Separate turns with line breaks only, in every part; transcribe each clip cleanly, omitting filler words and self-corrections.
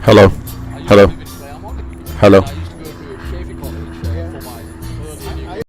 Hello. Hello. Hello.
I used to go to Sheikh college for my early years.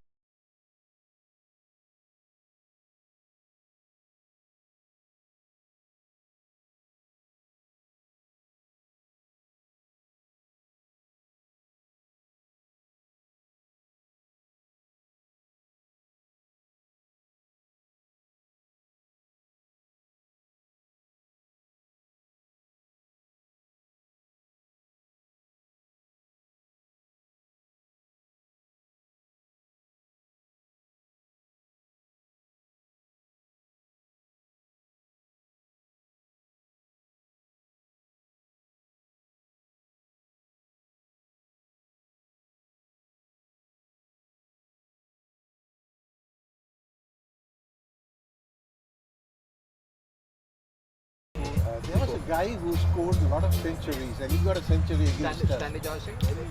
There was a guy who scored a lot of centuries, and he got a century against us.
Stanley Joyce.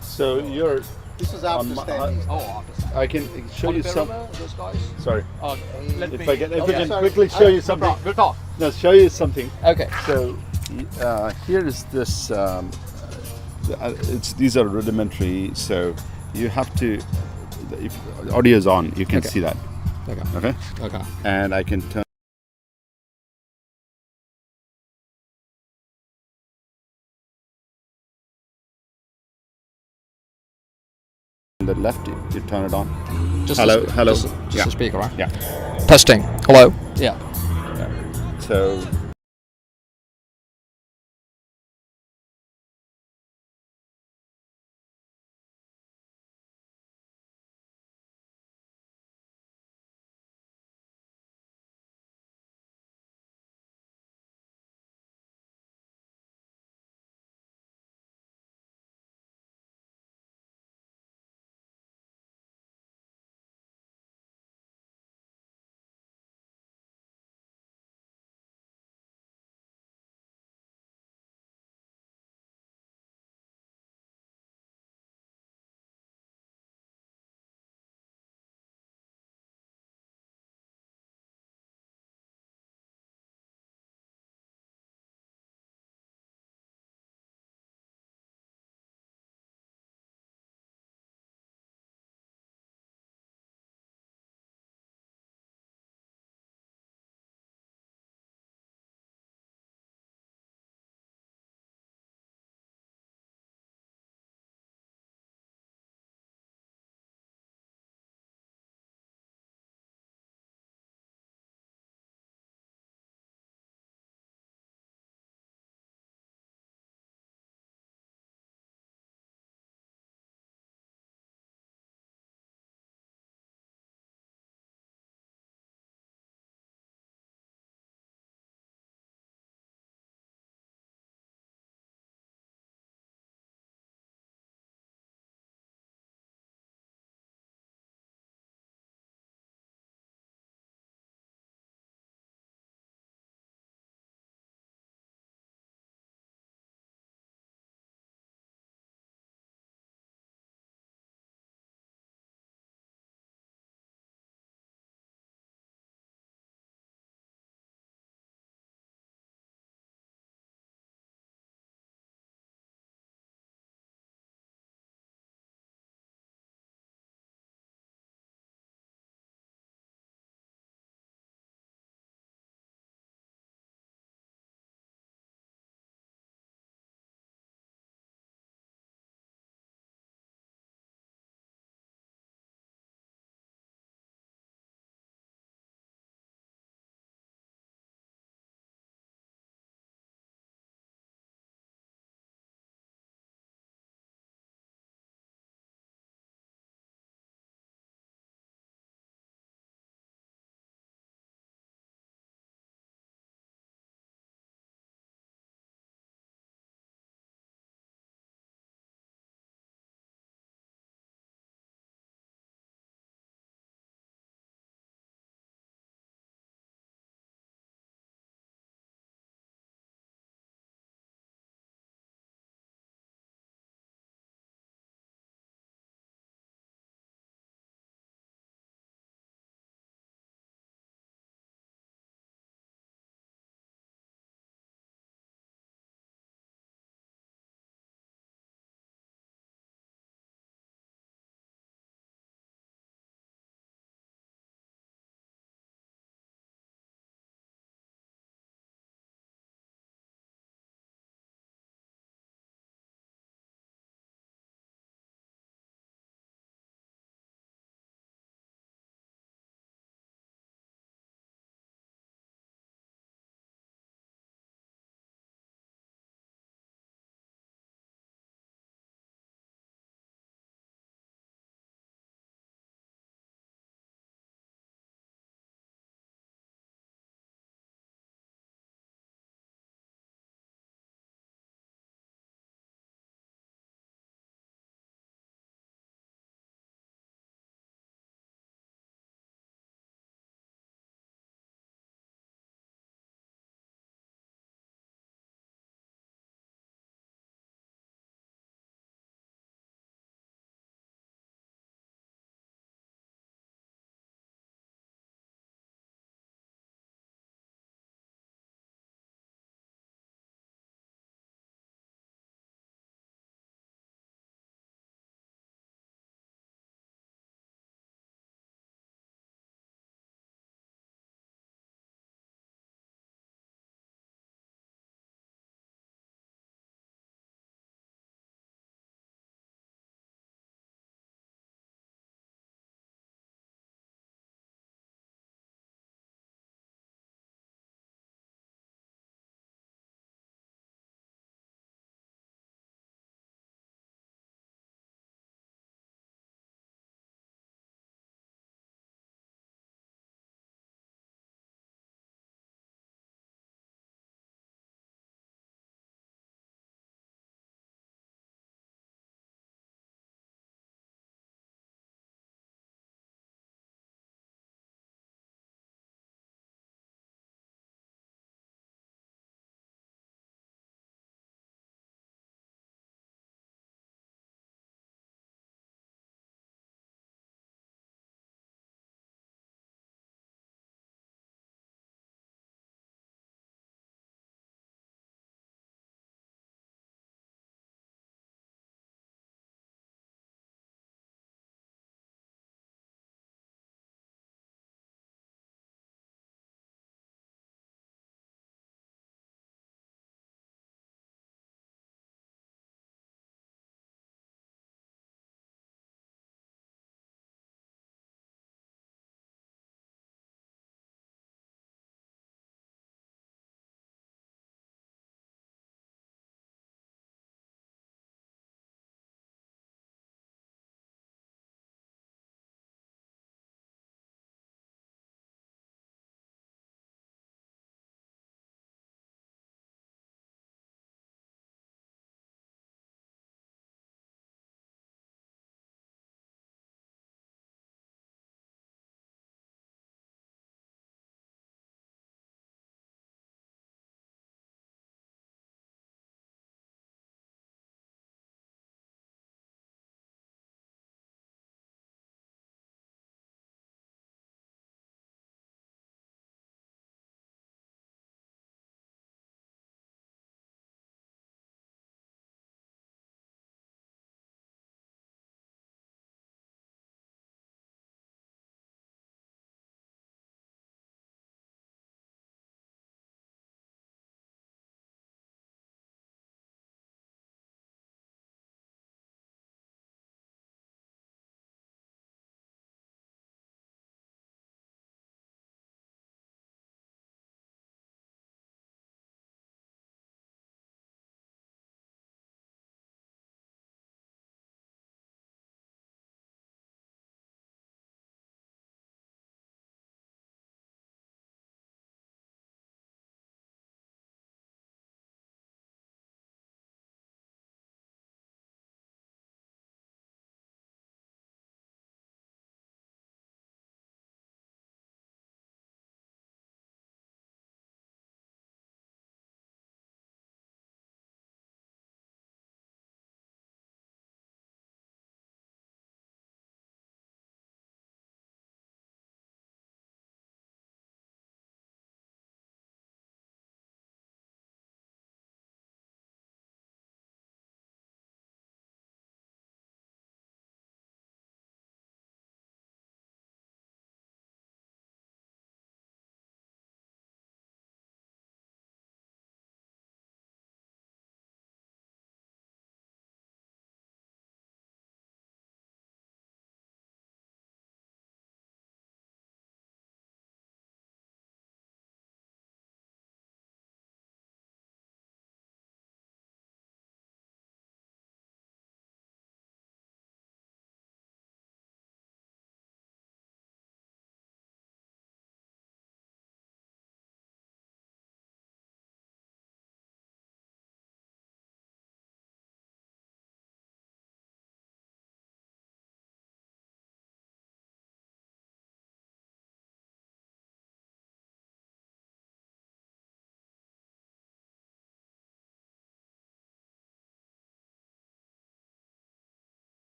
So you're.
This was after Stanley.
Oh, after Stanley.
I can show you some.
Those guys?
Sorry.
Oh, let
If
me.
I can, if I can
sorry.
quickly show you something.
We'll talk.
No, show you something.
Okay.
So here is this. These are rudimentary. So you have to. If audio is on, you can
Okay.
see that.
Okay.
Okay.
Okay.
And I can turn. The left, you turn it on.
Just
Hello,
a,
hello.
Just
Yeah.
a speaker, right?
Yeah.
Testing. Hello. Yeah.
So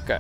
Go.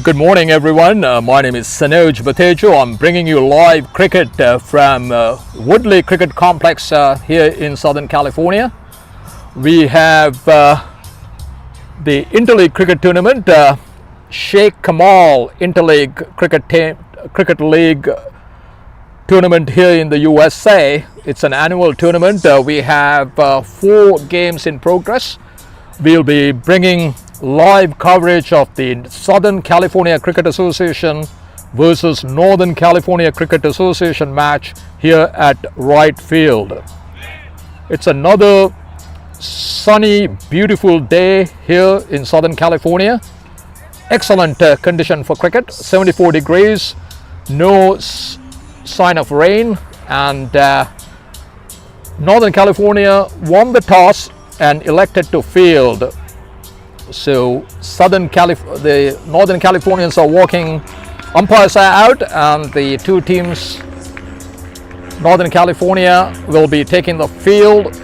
Good morning, everyone. My name is Sanoj Batejo. I'm bringing you live cricket from Woodley Cricket Complex here in Southern California. We have the InterLeague cricket tournament, Sheikh Kamal InterLeague cricket league tournament here in the USA. It's an annual tournament. We have 4 games in progress. We'll be bringing live coverage of the Southern California Cricket Association versus Northern California Cricket Association match here at Wright Field. It's another sunny, beautiful day here in Southern California. Excellent condition for cricket, 74 degrees, no sign of rain, and Northern California won the toss and elected to field. So the Northern Californians are walking, umpires are out, and the 2 teams, Northern California will be taking the field,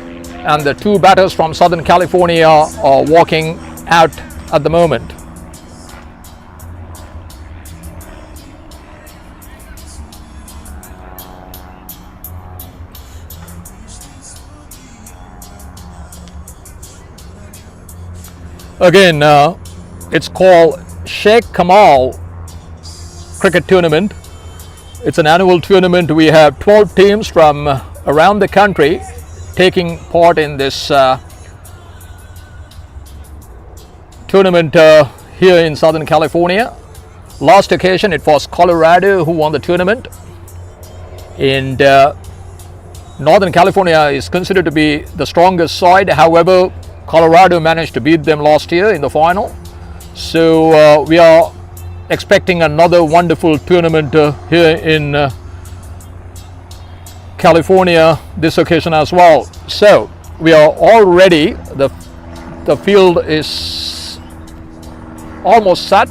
and the 2 batters from Southern California are walking out at the moment. Again, it's called Sheikh Kamal Cricket Tournament. It's an annual tournament. We have 12 teams from around the country taking part in this tournament here in Southern California. Last occasion it was Colorado who won the tournament, and Northern California is considered to be the strongest side. However, Colorado managed to beat them last year in the final. So we are expecting another wonderful tournament here in California this occasion as well. So we are all ready. The field is almost set.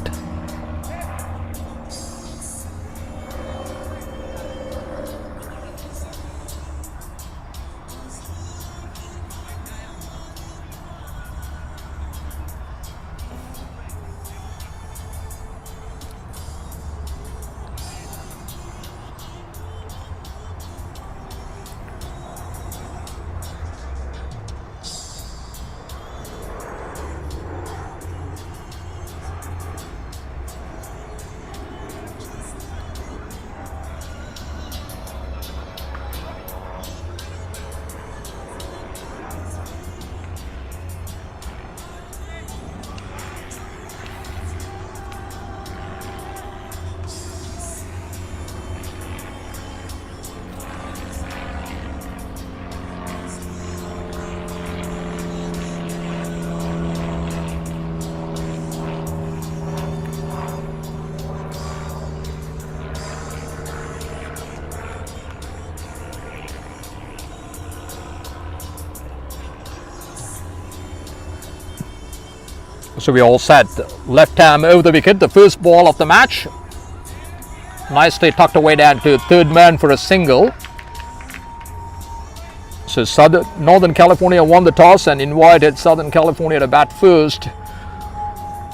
So we all set. Left arm over the wicket, the first ball of the match. Nicely tucked away down to third man for a single. So Northern California won the toss and invited Southern California to bat first.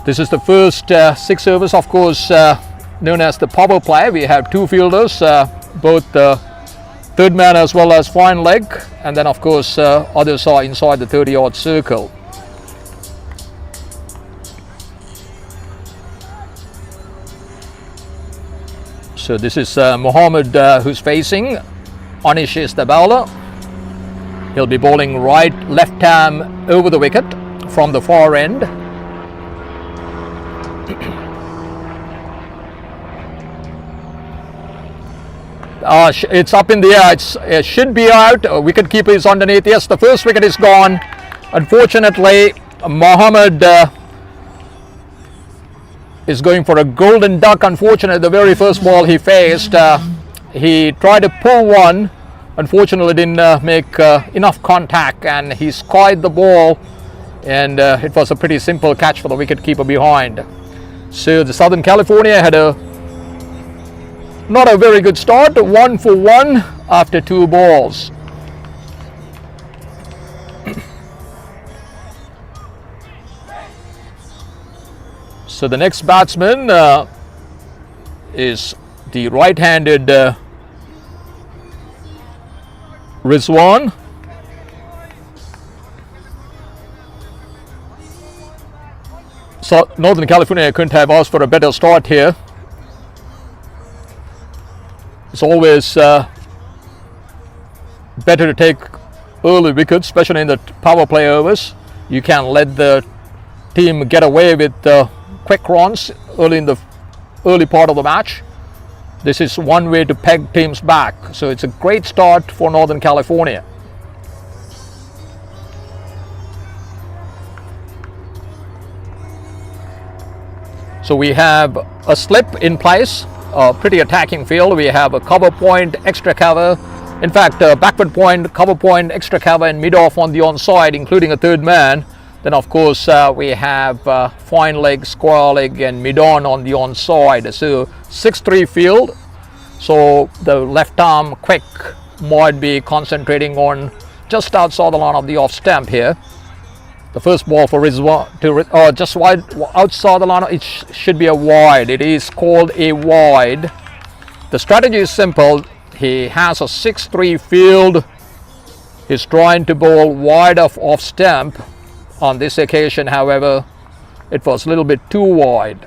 This is the first 6 overs, of course, known as the power play. We have 2 fielders, both third man as well as fine leg, and then of course others are inside the 30-yard circle. So this is Mohammed who's facing. Anish is the bowler. He'll be bowling right, left arm over the wicket from the far end. It's up in the air. It should be out. Wicket keeper is underneath. Yes, the first wicket is gone. Unfortunately, Mohammed is going for a golden duck. Unfortunately, the very first ball he faced, he tried to pull one. Unfortunately, didn't make enough contact, and he skied the ball, and it was a pretty simple catch for the wicket keeper behind. So the Southern California had not a very good start, 1 for 1 after 2 balls. So the next batsman is the right-handed Rizwan. So Northern California couldn't have asked for a better start here. It's always better to take early wickets, especially in the power play overs. You can let the team get away with quick runs early in the early part of the match. This is one way to peg teams back. So it's a great start for Northern California. So we have a slip in place, a pretty attacking field. We have a cover point, extra cover. In fact, backward point, cover point, extra cover, and mid-off on the onside, including a third man. Then, of course, we have fine leg, square leg, and mid-on the onside. So 6-3 field. So the left arm quick might be concentrating on just outside the line of the off stump here. The first ball for Rizwan to just wide outside the line. It should be a wide. It is called a wide. The strategy is simple. He has a 6-3 field. He's trying to bowl wide of off stump. On this occasion, however, it was a little bit too wide.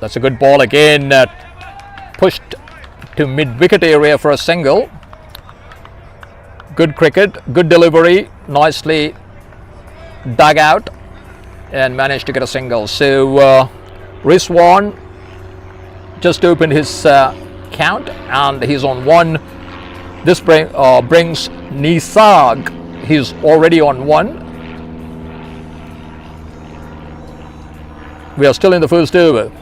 That's a good ball again, pushed to mid-wicket area for a single. Good cricket, good delivery, nicely dug out and managed to get a single. So Rizwan just opened his count and he's on one. This brings Nisag, he's already on one. We are still in the first over.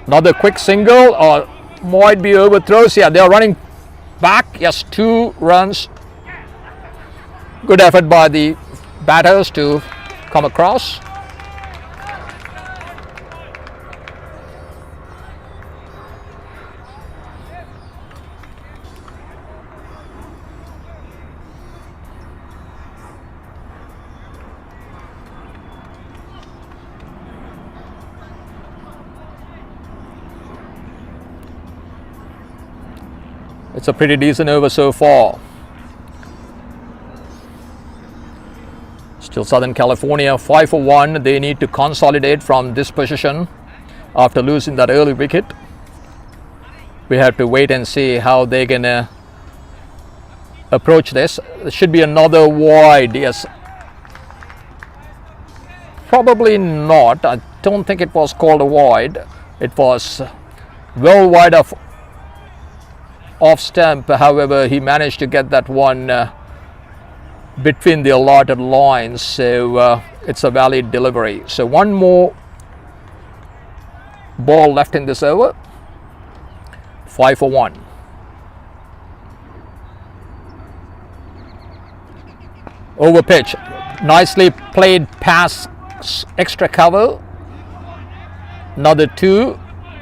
Another quick single, or might be overthrows. Yeah, they are running back. Yes, 2 runs. Good effort by the batters to come across. It's a pretty decent over so far. Still Southern California 5 for 1. They need to consolidate from this position after losing that early wicket. We have to wait and see how they're gonna approach this. There should be another wide. Yes, probably not. I don't think it was called a wide. It was well wide of off stump. However, he managed to get that one between the allotted lines, so it's a valid delivery. So one more ball left in this over. 5 for 1. Over pitch, nicely played pass, extra cover, another 2.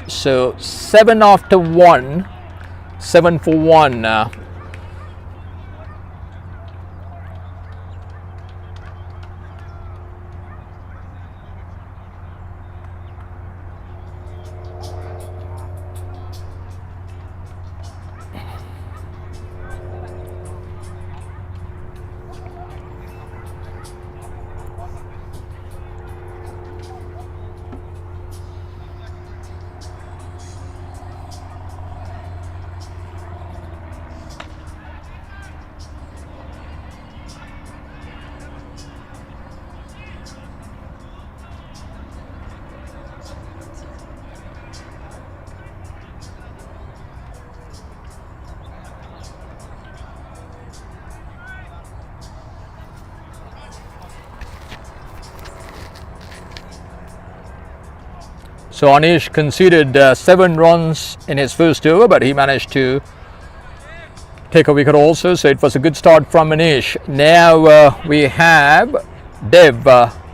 So 7 after 1. 7 for 1. So Anish conceded 7 runs in his first over, but he managed to take a wicket also. So it was a good start from Anish. Now we have Dev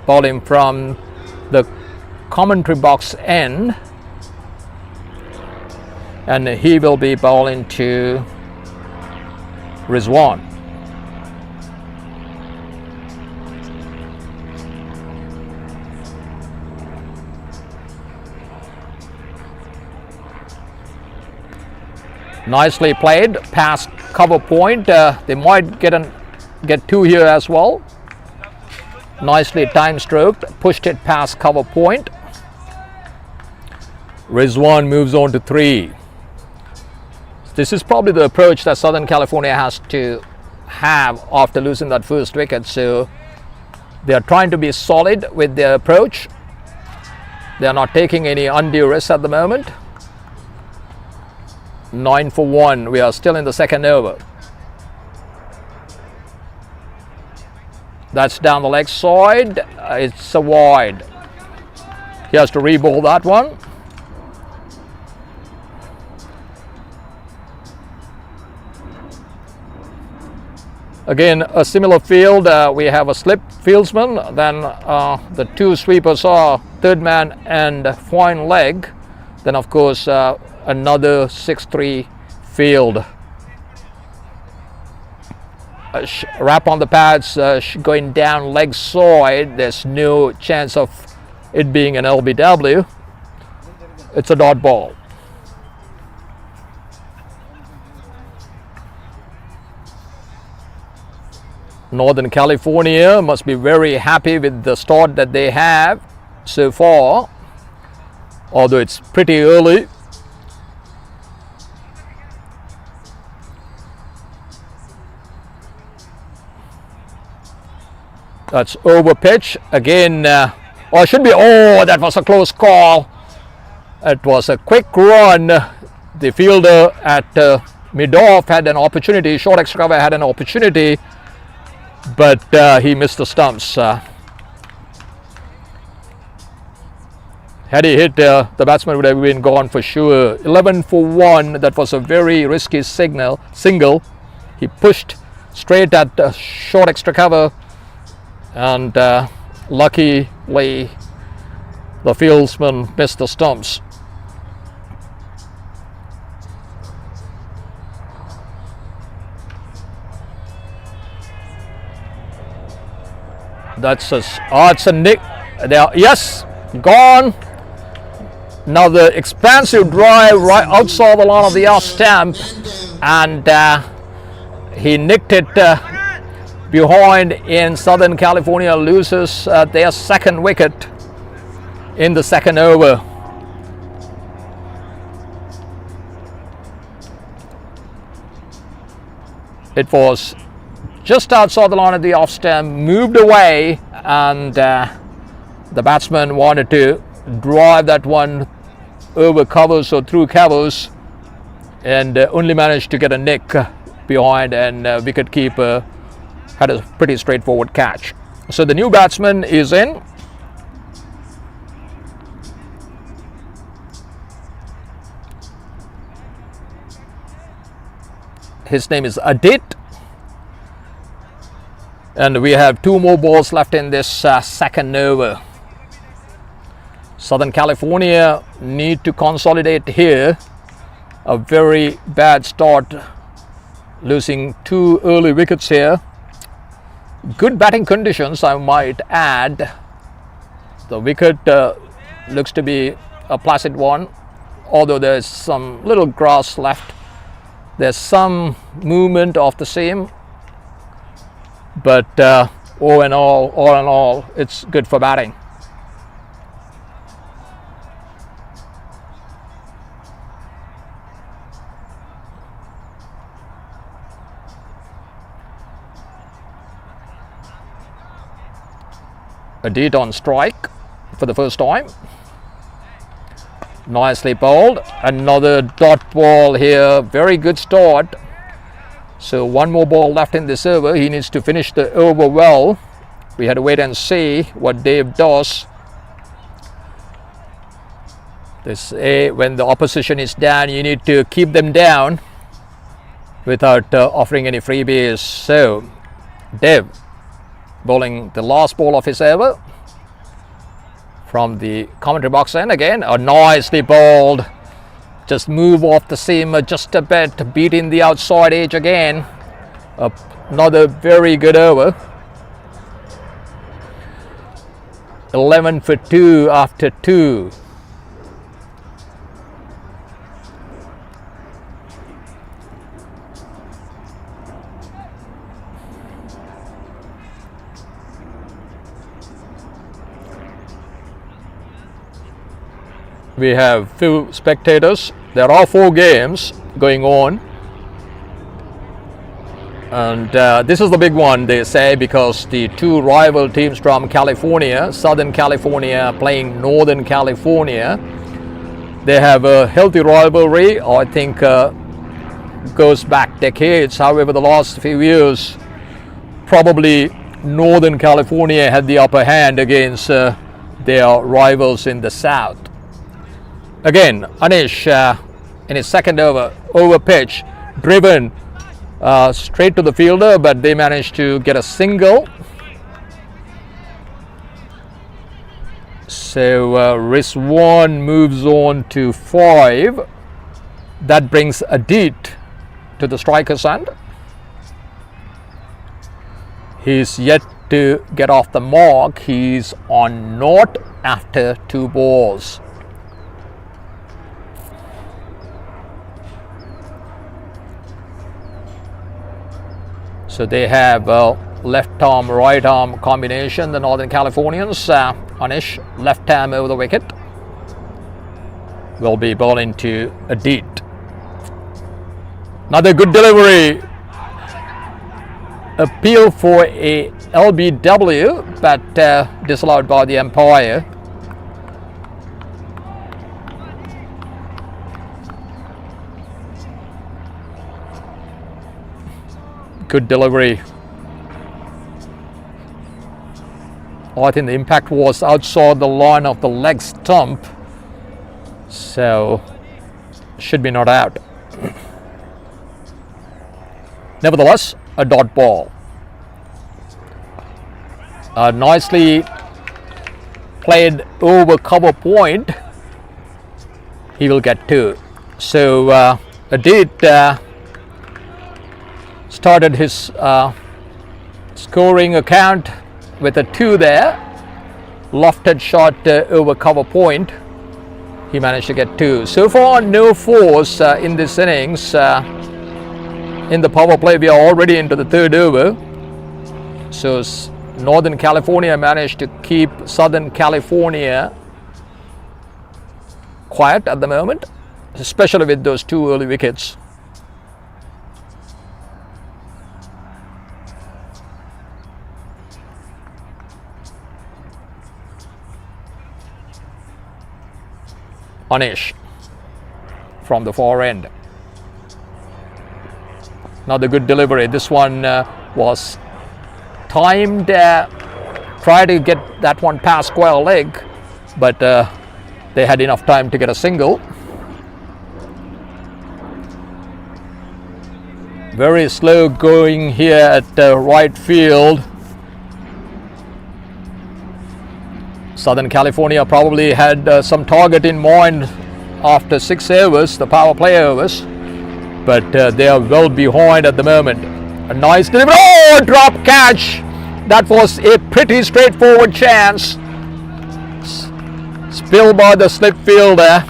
bowling from the commentary box end, and he will be bowling to Rizwan. Nicely played past cover point. They might get two here as well. Nicely time stroked, pushed it past cover point. Rizwan moves on to 3. This is probably the approach that Southern California has to have after losing that first wicket. So they are trying to be solid with their approach. They are not taking any undue risks at the moment. 9 for 1. We are still in the second over. That's down the leg side. It's a wide. He has to re-ball that one. Again, a similar field. We have a slip fieldsman. Then the two sweepers are third man and fine leg. Then of course another 6-3 field. Wrap on the pads, going down leg side. There's no chance of it being an LBW. It's a dot ball. Northern California must be very happy with the start that they have so far, although it's pretty early. That's over pitch again. Or should be. Oh, that was a close call. It was a quick run. The fielder at mid-off had an opportunity. Short extra cover had an opportunity, but he missed the stumps. Had he hit, the batsman would have been gone for sure. 11 for 1. That was a very risky single. He pushed straight at short extra cover, and luckily the fieldsman missed the stumps. That's it's a nick there. Yes, gone. Now the expansive drive right outside the line of the off stamp, and he nicked it behind in Southern California. Loses their second wicket in the second over. It was just outside the line of the off stamp, moved away, and the batsman wanted to drive that one over covers or through covers, and only managed to get a nick behind, and wicketkeeper had a pretty straightforward catch. So the new batsman is in. His name is Adit. And we have 2 more balls left in this second over. Southern California need to consolidate here. A very bad start, losing 2 early wickets here. Good batting conditions, I might add. The wicket looks to be a placid one, although there's some little grass left. There's some movement of the same, but all in all, it's good for batting. Adit on strike for the first time. Nicely bowled. Another dot ball here. Very good start. So 1 more ball left in this over. He needs to finish the over well. We had to wait and see what Dave does. When the opposition is down, you need to keep them down without offering any freebies. So Dave bowling the last ball of his over from the commentary box. And again, a nicely bowled, just move off the seam just a bit, beating the outside edge again. Another very good over. 11 for 2 after 2. We have few spectators. There are 4 games going on, and this is the big one, they say, because the 2 rival teams from California, Southern California playing Northern California, they have a healthy rivalry. I think goes back decades. However, the last few years, probably Northern California had the upper hand against their rivals in the South. Again, Anish in his second over pitch, driven straight to the fielder, but they managed to get a single. So Rizwan moves on to 5. That brings Adit to the striker's end. He's yet to get off the mark. He's on naught after 2 balls. So they have left arm, right arm combination, the Northern Californians. Anish, left arm over the wicket, will be bowling to Adit. Another good delivery. Appeal for a LBW, but disallowed by the umpire. Good delivery. I think the impact was outside the line of the leg stump, so should be not out. Nevertheless, a dot ball. Nicely played over cover point. He will get 2. So Adit started his scoring account with a 2 there. Lofted shot over cover point. He managed to get 2. So far, no fours in this innings. In the power play, we are already into the 3rd over. So Northern California managed to keep Southern California quiet at the moment, especially with those 2 early wickets. Anish from the far end. Another good delivery. This one was timed. Try to get that one past square leg, but they had enough time to get a single. Very slow going here at right field. Southern California probably had some target in mind after 6 overs, the power play overs, but they are well behind at the moment. A nice delivery. Oh, drop catch. That was a pretty straightforward chance. Spilled by the slip fielder.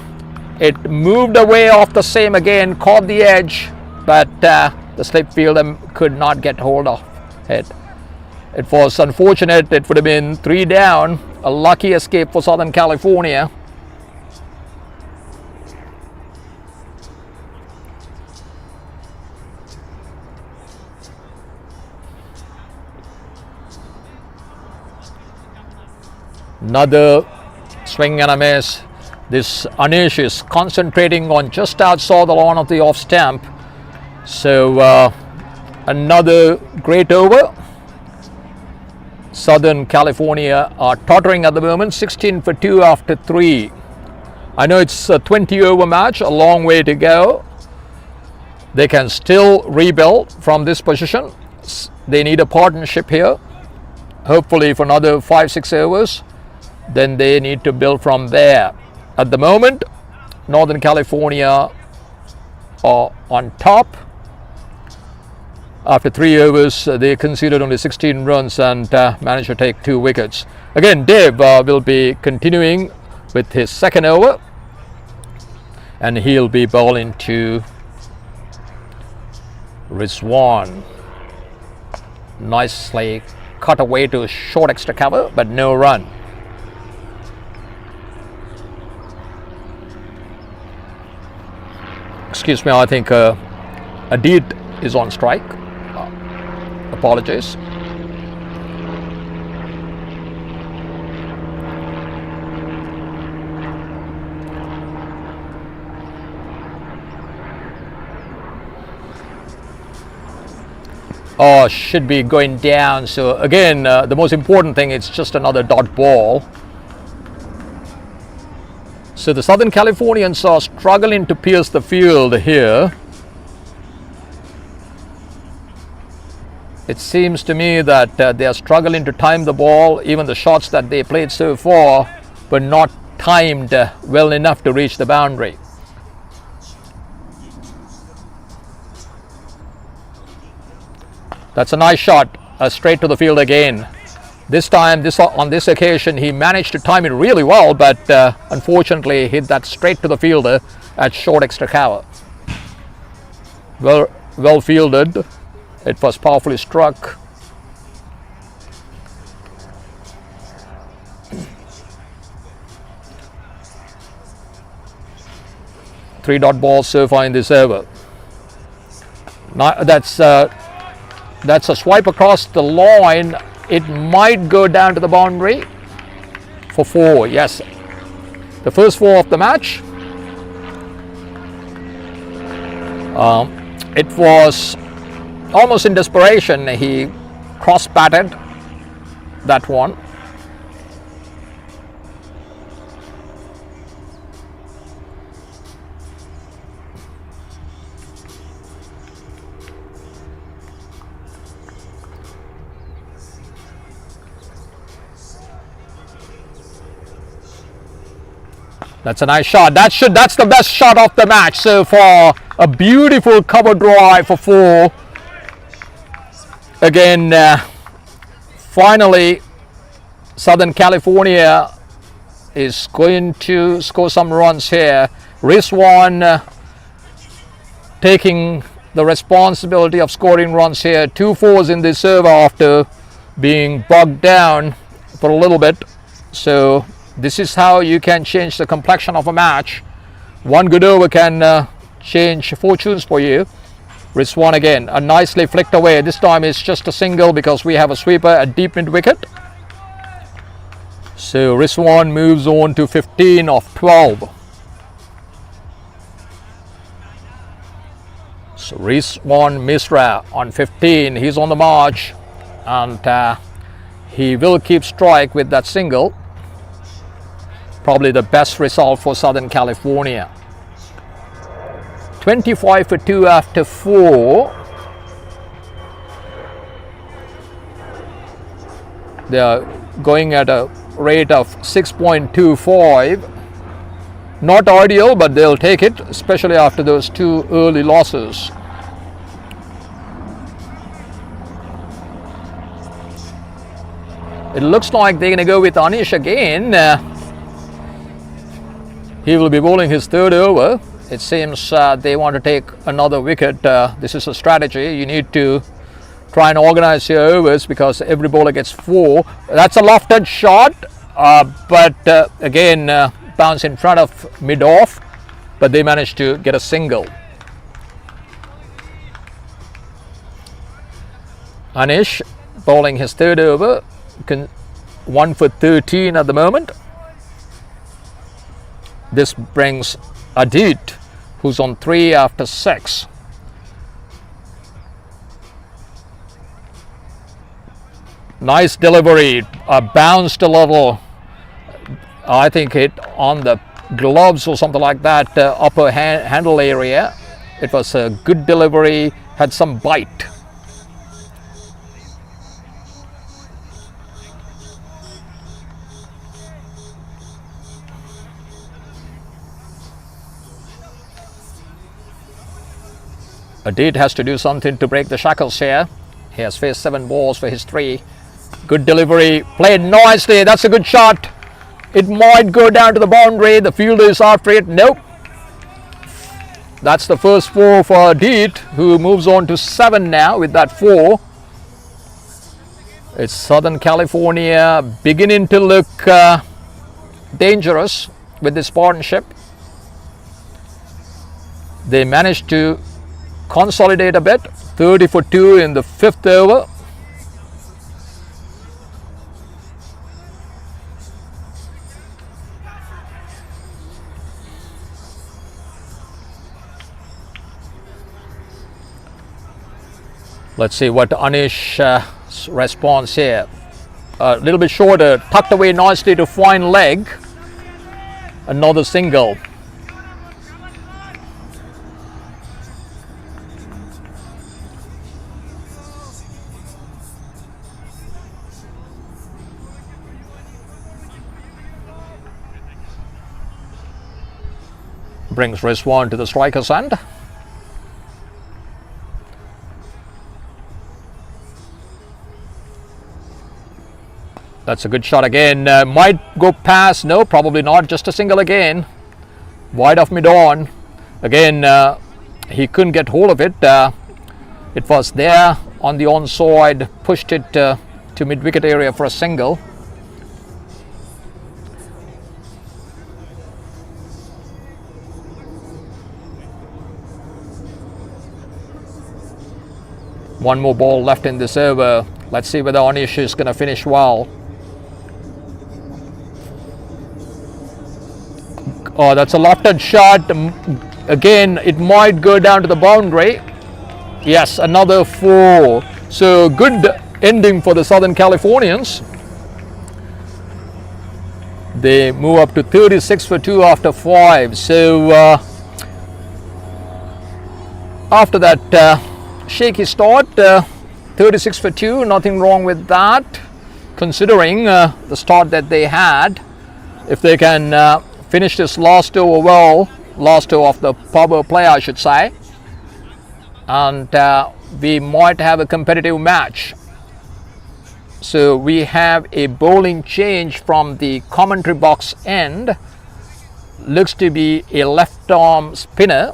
It moved away off the seam again, caught the edge, but the slip fielder could not get hold of it. It was unfortunate. It would have been 3 down. A lucky escape for Southern California. Another swing and a miss. This Anish is concentrating on just outside the line of the off stump. So another great over. Southern California are tottering at the moment, 16 for 2 after 3. I know it's a 20 over match, a long way to go. They can still rebuild from this position. They need a partnership here, hopefully for another 5-6 overs. then they need to build from there. At the moment, Northern California are on top. After 3 overs, they conceded only 16 runs and managed to take 2 wickets. Again, Dave will be continuing with his second over, and he'll be bowling to Rizwan. Nicely cut away to short extra cover, but no run. Excuse me, I think Adit is on strike. Apologies. Oh, should be going down. So again, the most important thing, it's just another dot ball. So the Southern Californians are struggling to pierce the field here. It seems to me that they are struggling to time the ball. Even the shots that they played so far were not timed well enough to reach the boundary. That's a nice shot, straight to the field again. This time, on this occasion, he managed to time it really well, but unfortunately hit that straight to the fielder at short extra cover. Well fielded. It was powerfully struck. Three dot balls so far in this over. Now, that's a swipe across the line. It might go down to the boundary for 4. Yes, the first 4 of the match. It was almost in desperation. He cross-batted that one. That's a nice shot. That's the best shot of the match so far. A beautiful cover drive for 4. Again, finally, Southern California is going to score some runs here. Rizwan taking the responsibility of scoring runs here. 2 4s in this over after being bogged down for a little bit. So this is how you can change the complexion of a match. One good over can change fortunes for you. Rizwan again, a nicely flicked away. This time it's just a single because we have a sweeper at deep mid wicket. So Rizwan moves on to 15 of 12. So Rizwan Misra on 15. He's on the march, and he will keep strike with that single. Probably the best result for Southern California. 25 for 2 after 4. They are going at a rate of 6.25. Not ideal, but they'll take it, especially after those 2 early losses. It looks like they're going to go with Anish again. He will be bowling his 3rd over. It seems they want to take another wicket. This is a strategy. You need to try and organize your overs because every bowler gets 4. That's a lofted shot, but again, bounce in front of mid-off, but they managed to get a single. Anish bowling his 3rd over, 1 for 13 at the moment. This brings Adit, who's on 3 after 6. Nice delivery, bounced a little. I think hit on the gloves or something like that, upper handle area. It was a good delivery, had some bite. Adit has to do something to break the shackles here. He has faced 7 balls for his 3. Good delivery, played nicely. That's a good shot. It might go down to the boundary. The fielder is after it. Nope. That's the first 4 for Adit, who moves on to 7 now with that 4. It's Southern California beginning to look dangerous with this partnership. They managed to consolidate a bit. 30 for 2 in the 5th over. Let's see what Anish's response here. A little bit shorter, tucked away nicely to fine leg. Another single. Brings Rizwan to the striker's end. That's a good shot again. Might go past. No, probably not. Just a single again. Wide of mid-on. Again, he couldn't get hold of it. It was there on the onside. Pushed it to mid-wicket area for a single. One more ball left in this over. Let's see whether Anish is going to finish well. Oh, that's a lofted shot. Again, it might go down to the boundary. Yes, another 4. So good ending for the Southern Californians. They move up to 36 for 2 after 5. So after that shaky start, 36 for 2, nothing wrong with that, considering the start that they had. If they can finish this last over well, last over of the power play, I should say, and we might have a competitive match. So we have a bowling change from the commentary box end. Looks to be a left arm spinner.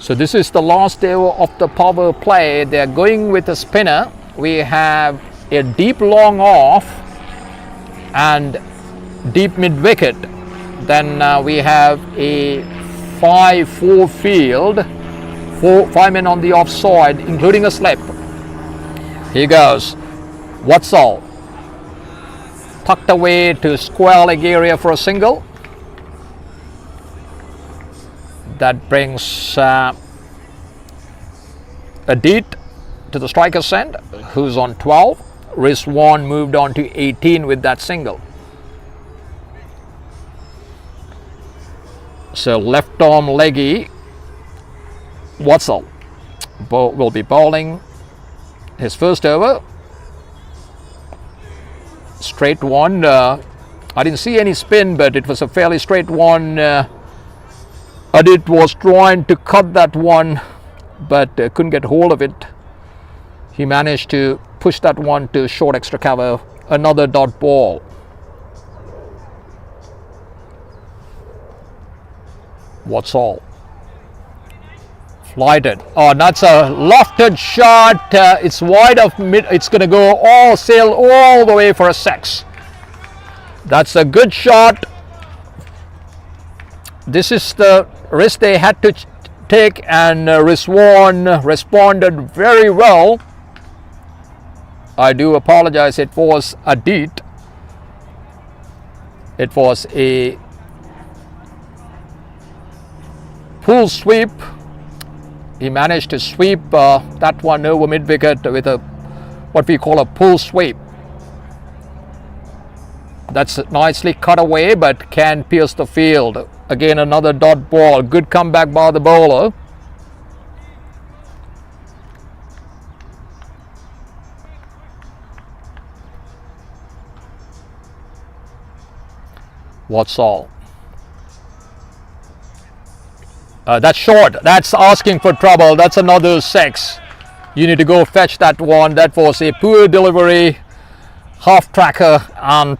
So this is the last over of the power play. They're going with a spinner. We have a deep long off and deep mid wicket. Then we have a 5-4 field, 5 men on the offside, including a slip. Here goes. What's all? Tucked away to square leg area for a single. That brings Adit to the striker's end, who's on 12. Rizwan moved on to 18 with that single. So left arm leggy Watzel will be bowling his first over. Straight one. I didn't see any spin, but it was a fairly straight one. Adit was trying to cut that one, but couldn't get hold of it. He managed to push that one to short extra cover. Another dot ball. What's all? Flighted. Oh, that's a lofted shot. It's wide of mid. It's going to go sail all the way for a 6. That's a good shot. This is the risk they had to take, and Rizwan responded very well. I do apologize. It was Adit. It was a pull sweep. He managed to sweep that one over mid wicket with a what we call a pull sweep. That's nicely cut away, but can pierce the field. Again, another dot ball. Good comeback by the bowler. What's all? That's short. That's asking for trouble. That's another 6. You need to go fetch that one. That was a poor delivery, half tracker, and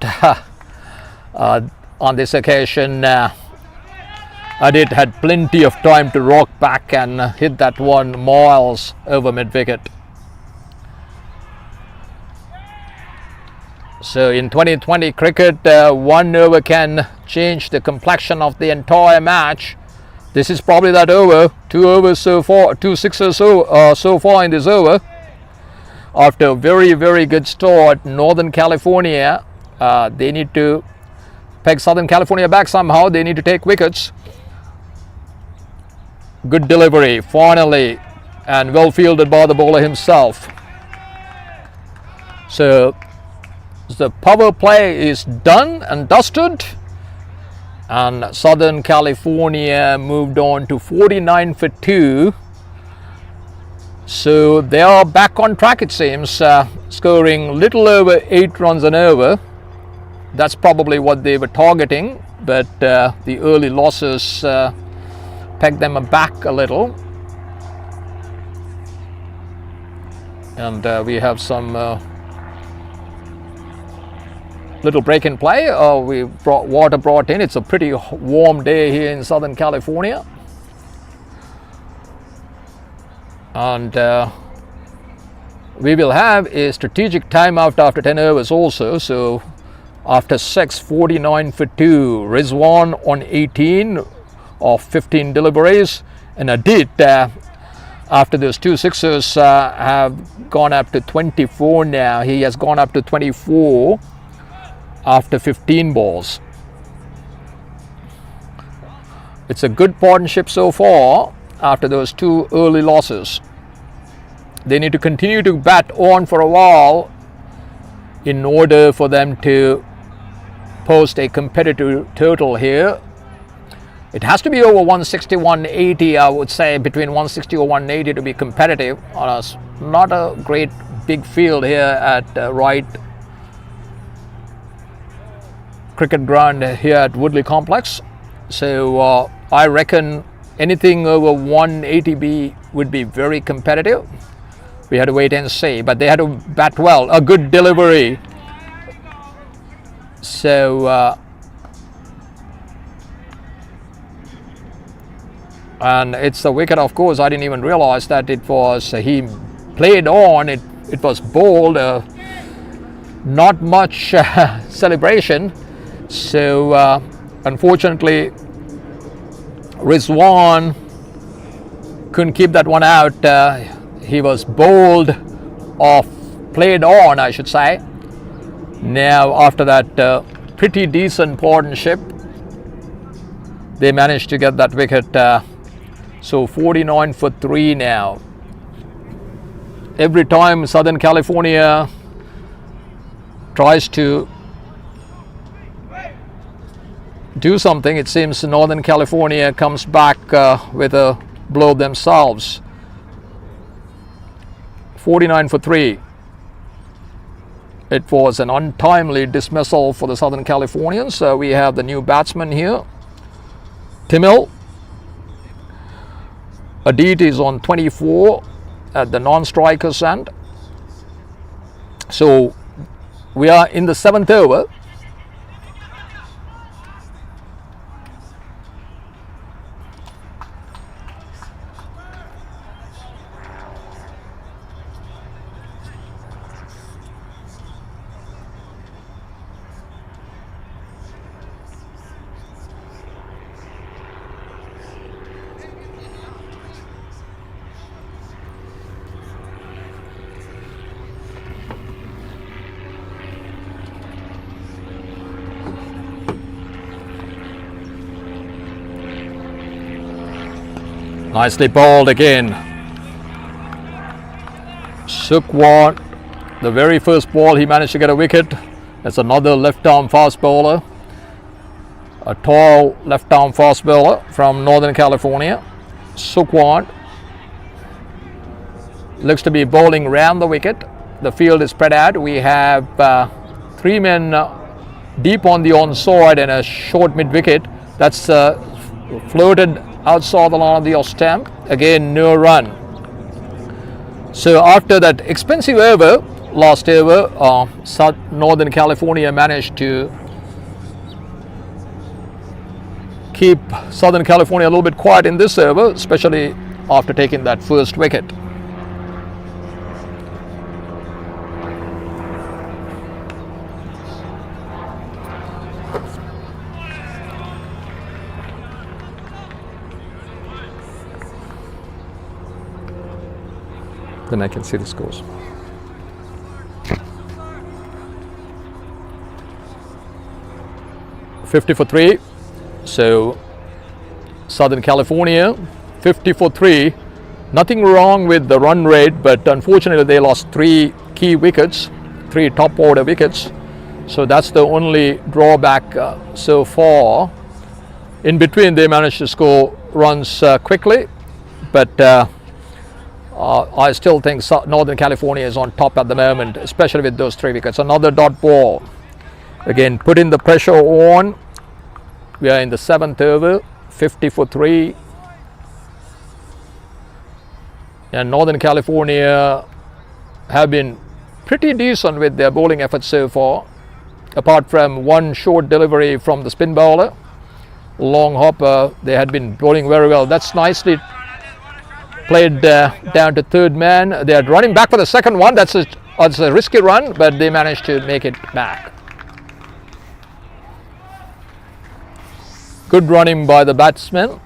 on this occasion, Adit had plenty of time to rock back and hit that one miles over mid wicket. So in 2020 cricket, 1 over can change the complexion of the entire match. This is probably that over. 2 overs so far, 2 sixes so far in this over. After a very, very good start, Northern California, they need to peg Southern California back somehow. They need to take wickets. Good delivery, finally, and well fielded by the bowler himself. So the power play is done and dusted, and Southern California moved on to 49 for 2. So they are back on track, it seems, scoring little over 8 runs an over. That's probably what they were targeting, but the early losses pegged them back a little. And we have some little break in play. We brought water brought in. It's a pretty warm day here in Southern California, and we will have a strategic timeout after 10 overs also. So after 6, 49 for 2, Rizwan on 18 of 15 deliveries, and Adit after those 2 sixes have gone up to 24 now. He has gone up to 24 after 15 balls. It's a good partnership so far after those 2 early losses. They need to continue to bat on for a while in order for them to post a competitive total here. It has to be over 160, 180, I would say, between 160 or 180 to be competitive on a not a great big field here at Wright cricket ground here at Woodley complex. So I reckon anything over 180 would be very competitive. We had to wait and see, but they had to bat well. A good delivery. So and it's a wicket, of course. I didn't even realize that it was, he played on, it was bowled, not much celebration. So unfortunately Rizwan couldn't keep that one out. He was bowled off, played on, I should say. Now after that pretty decent partnership, they managed to get that wicket. So 49 for 3 now. Every time Southern California tries to do something, it seems Northern California comes back with a blow themselves. 49 for 3. It was an untimely dismissal for the Southern Californians. So we have the new batsman here, Timil. Adit is on 24 at the non-strikers end. So we are in the 7th over. Nicely bowled again. Sukwat, the very first ball he managed to get a wicket, That's another left-arm fast bowler. A tall left-arm fast bowler from Northern California. Sukwon looks to be bowling round the wicket. The field is spread out. We have 3 men deep on the onside and a short mid-wicket. That's floated outside the line of the off stump. Again, no run. So after that expensive over, last over, Northern California managed to keep Southern California a little bit quiet in this over, especially after taking that first wicket. Then I can see the scores. $50 for 3. So Southern California 50 for 3. Nothing wrong with the run rate, but unfortunately they lost 3 key wickets, 3 top order wickets. So that's the only drawback so far. In between they managed to score runs quickly, but I still think Northern California is on top at the moment, especially with those 3 wickets. Another dot ball. Again, putting the pressure on. We are in the 7th over, 50 for 3. And Northern California have been pretty decent with their bowling efforts so far, apart from one short delivery from the spin bowler. Long hopper, they had been bowling very well. That's nicely played down to third man. They are running back for the second one. That's a risky run, but they managed to make it back. Good running by the batsman.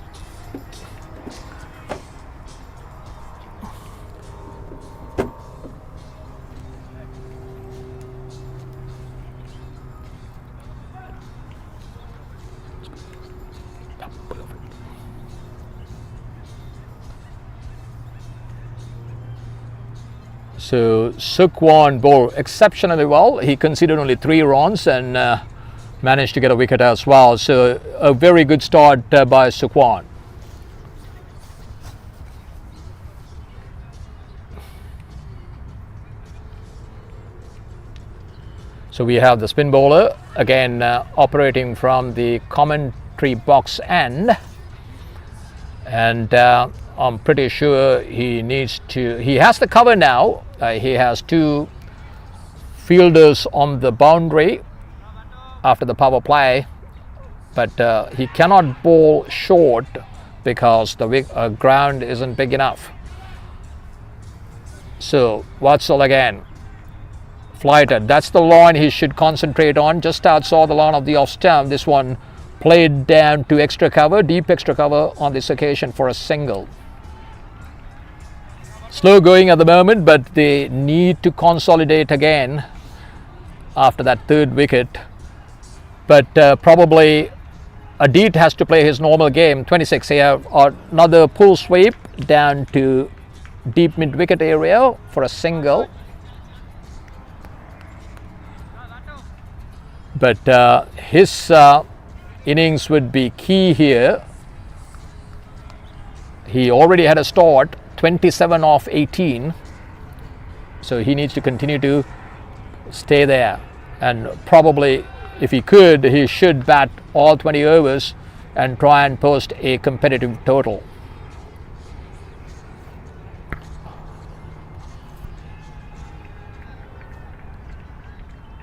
So Sukwon bowled exceptionally well. He conceded only 3 runs and managed to get a wicket as well. So a very good start by Sukwon. So we have the spin bowler again operating from the commentary box end, and I'm pretty sure he has the cover now. He has 2 fielders on the boundary after the power play, but he cannot bowl short because the ground isn't big enough. So Watzel again, flighted. That's the line he should concentrate on, just outside the line of the off stump. This one played down to extra cover, deep extra cover on this occasion for a single. Slow going at the moment, but they need to consolidate again after that 3rd wicket. But probably Adit has to play his normal game. 26 here, another pull sweep down to deep mid wicket area for a single. But his innings would be key here. He already had a start, 27 off 18. So he needs to continue to stay there. And probably, if he could, he should bat all 20 overs and try and post a competitive total.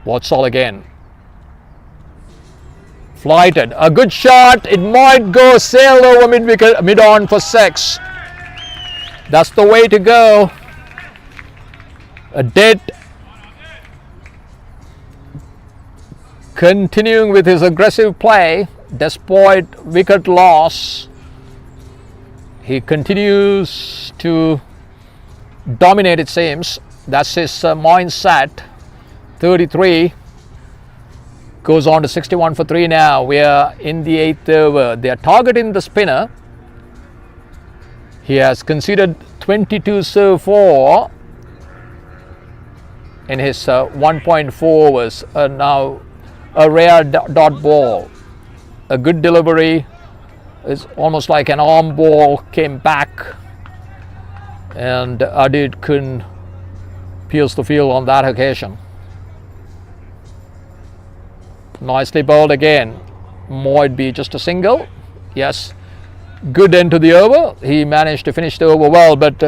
Watzel again. Flighted. A good shot. It might go sail over mid on for 6. That's the way to go. A dead. Continuing with his aggressive play despite wicket loss. He continues to dominate, it seems. That's his mindset. 33. Goes on to 61 for 3 now. We are in the 8th over. They are targeting the spinner. He has conceded 22 so far. in his 1.4 was now a rare dot ball. A good delivery. It's almost like an arm ball, came back, and Adit couldn't pierce the field on that occasion. Nicely bowled again. Might be just a single. Yes, good end to the over. He managed to finish the over well, but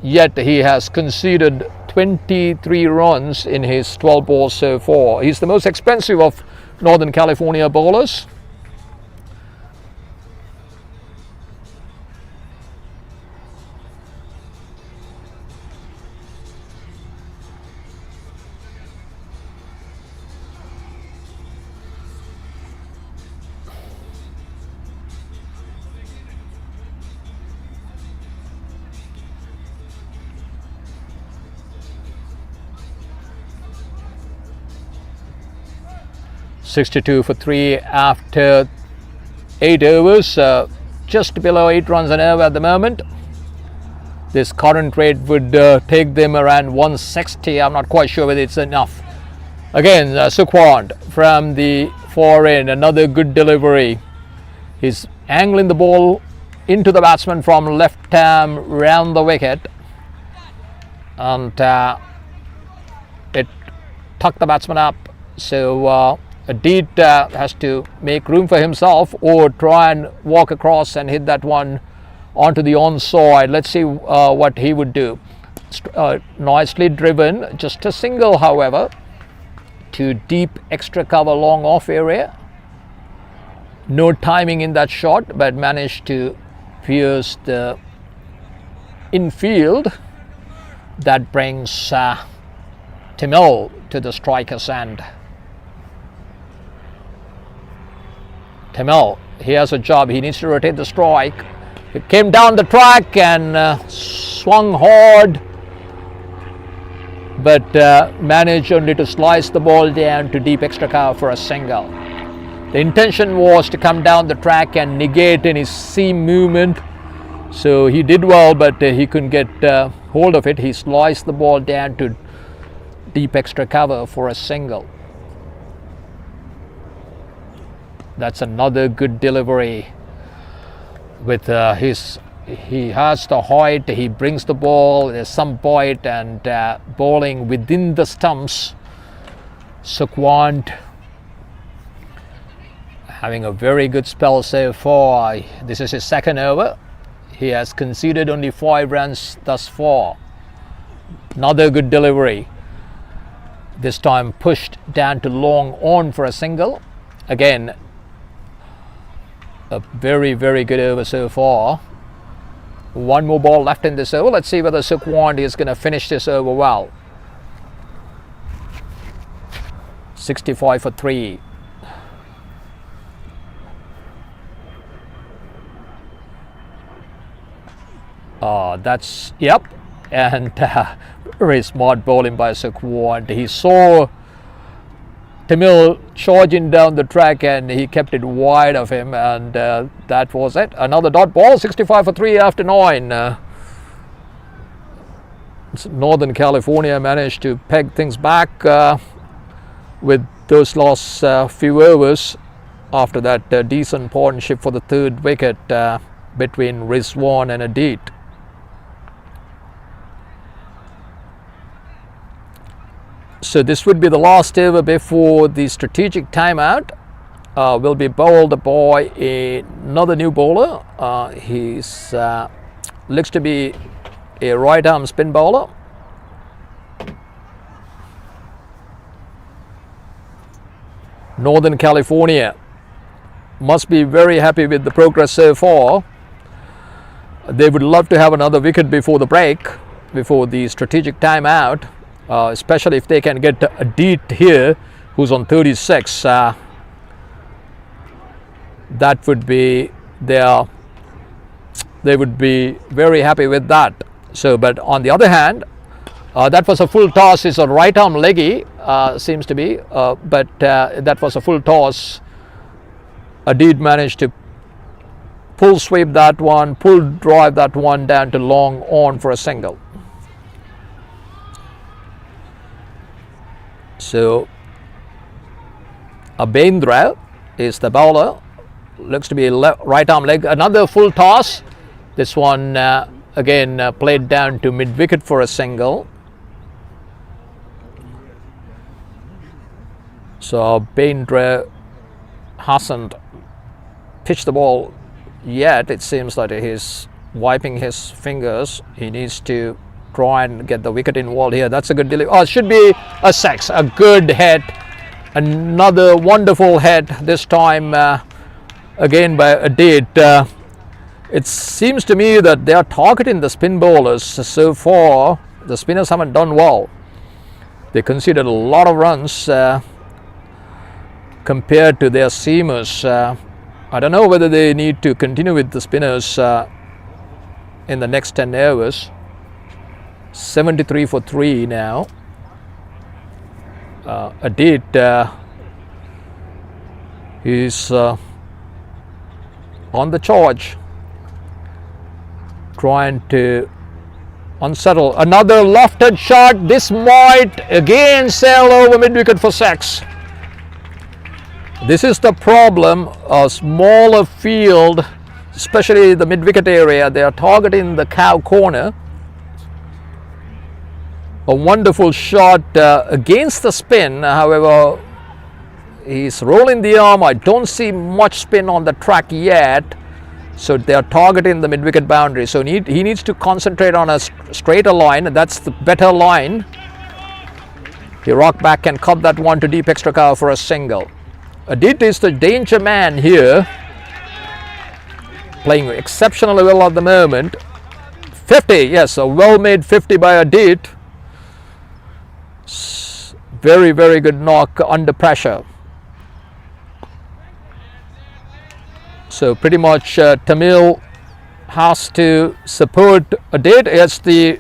yet he has conceded 23 runs in his 12 balls so far. He's the most expensive of Northern California bowlers. .62 for 3 after 8 overs, just below 8 runs an over at the moment. This current rate would take them around 160. I'm not quite sure whether it's enough. Again, Sukhwant from the far end, another good delivery. He's angling the ball into the batsman from left arm round the wicket, and it tucked the batsman up. So Adit has to make room for himself or try and walk across and hit that one onto the onside. Let's see what he would do. Nicely driven, just a single however, to deep extra cover long off area. No timing in that shot, but managed to pierce the infield. That brings Tamil to the striker's end. Kamal, he has a job. He needs to rotate the strike. He came down the track and swung hard, but managed only to slice the ball down to deep extra cover for a single. The intention was to come down the track and negate any seam movement. So he did well, but he couldn't get hold of it. He sliced the ball down to deep extra cover for a single. That's another good delivery. With he has the height, he brings the ball, there's some bite, and bowling within the stumps. Sukhwant having a very good spell so far. This is his second over. He has conceded only 5 runs thus far. Another good delivery. This time pushed down to long on for a single. Again, a very, very good over so far. One more ball left in this over. Let's see whether Sukhwant is going to finish this over well. 65 for 3. That's, yep. And very smart bowling by Sukhwant. He saw Tamil charging down the track and he kept it wide of him, and that was it. Another dot ball, 65 for 3 after 9. Northern California managed to peg things back with those last few overs after that decent partnership for the third wicket between Rizwan and Adit. So this would be the last over before the strategic timeout. Will be bowled by another new bowler. He's looks to be a right arm spin bowler. Northern California must be very happy with the progress so far. They would love to have another wicket before the break, before the strategic timeout. Especially if they can get Adit here, who's on 36. That would be they would be very happy with that. So, but on the other hand, that was a full toss. It's a right arm leggy, seems to be, but that was a full toss. Adit managed to pull sweep that one, pull drive that one down to long on for a single. So Abhendra is the bowler. Looks to be right arm leg. Another full toss. This one again played down to mid wicket for a single. So Abhendra hasn't pitched the ball yet. It seems that he's wiping his fingers. He needs to try and get the wicket involved here. That's a good delivery. Oh, it should be a six. A good hit. Another wonderful hit. This time again by Adit. It seems to me that they are targeting the spin bowlers. So far, the spinners haven't done well. They conceded a lot of runs compared to their seamers. I don't know whether they need to continue with the spinners in the next 10 overs. 73 for 3 now. Adit is on the charge, trying to unsettle. Another lofted shot. This might again sail over mid wicket for 6. This is the problem. A smaller field, especially the mid wicket area, they are targeting the cow corner. A wonderful shot against the spin. However, he's rolling the arm. I don't see much spin on the track yet. So they are targeting the mid wicket boundary. So he needs to concentrate on a straighter line. That's the better line. He rocked back and cut that one to deep extra cover for a single. Adit is the danger man here, playing exceptionally well at the moment. 50, yes, a well-made 50 by Adit. Very, very good knock under pressure. So pretty much Tamil has to support Adit. It's the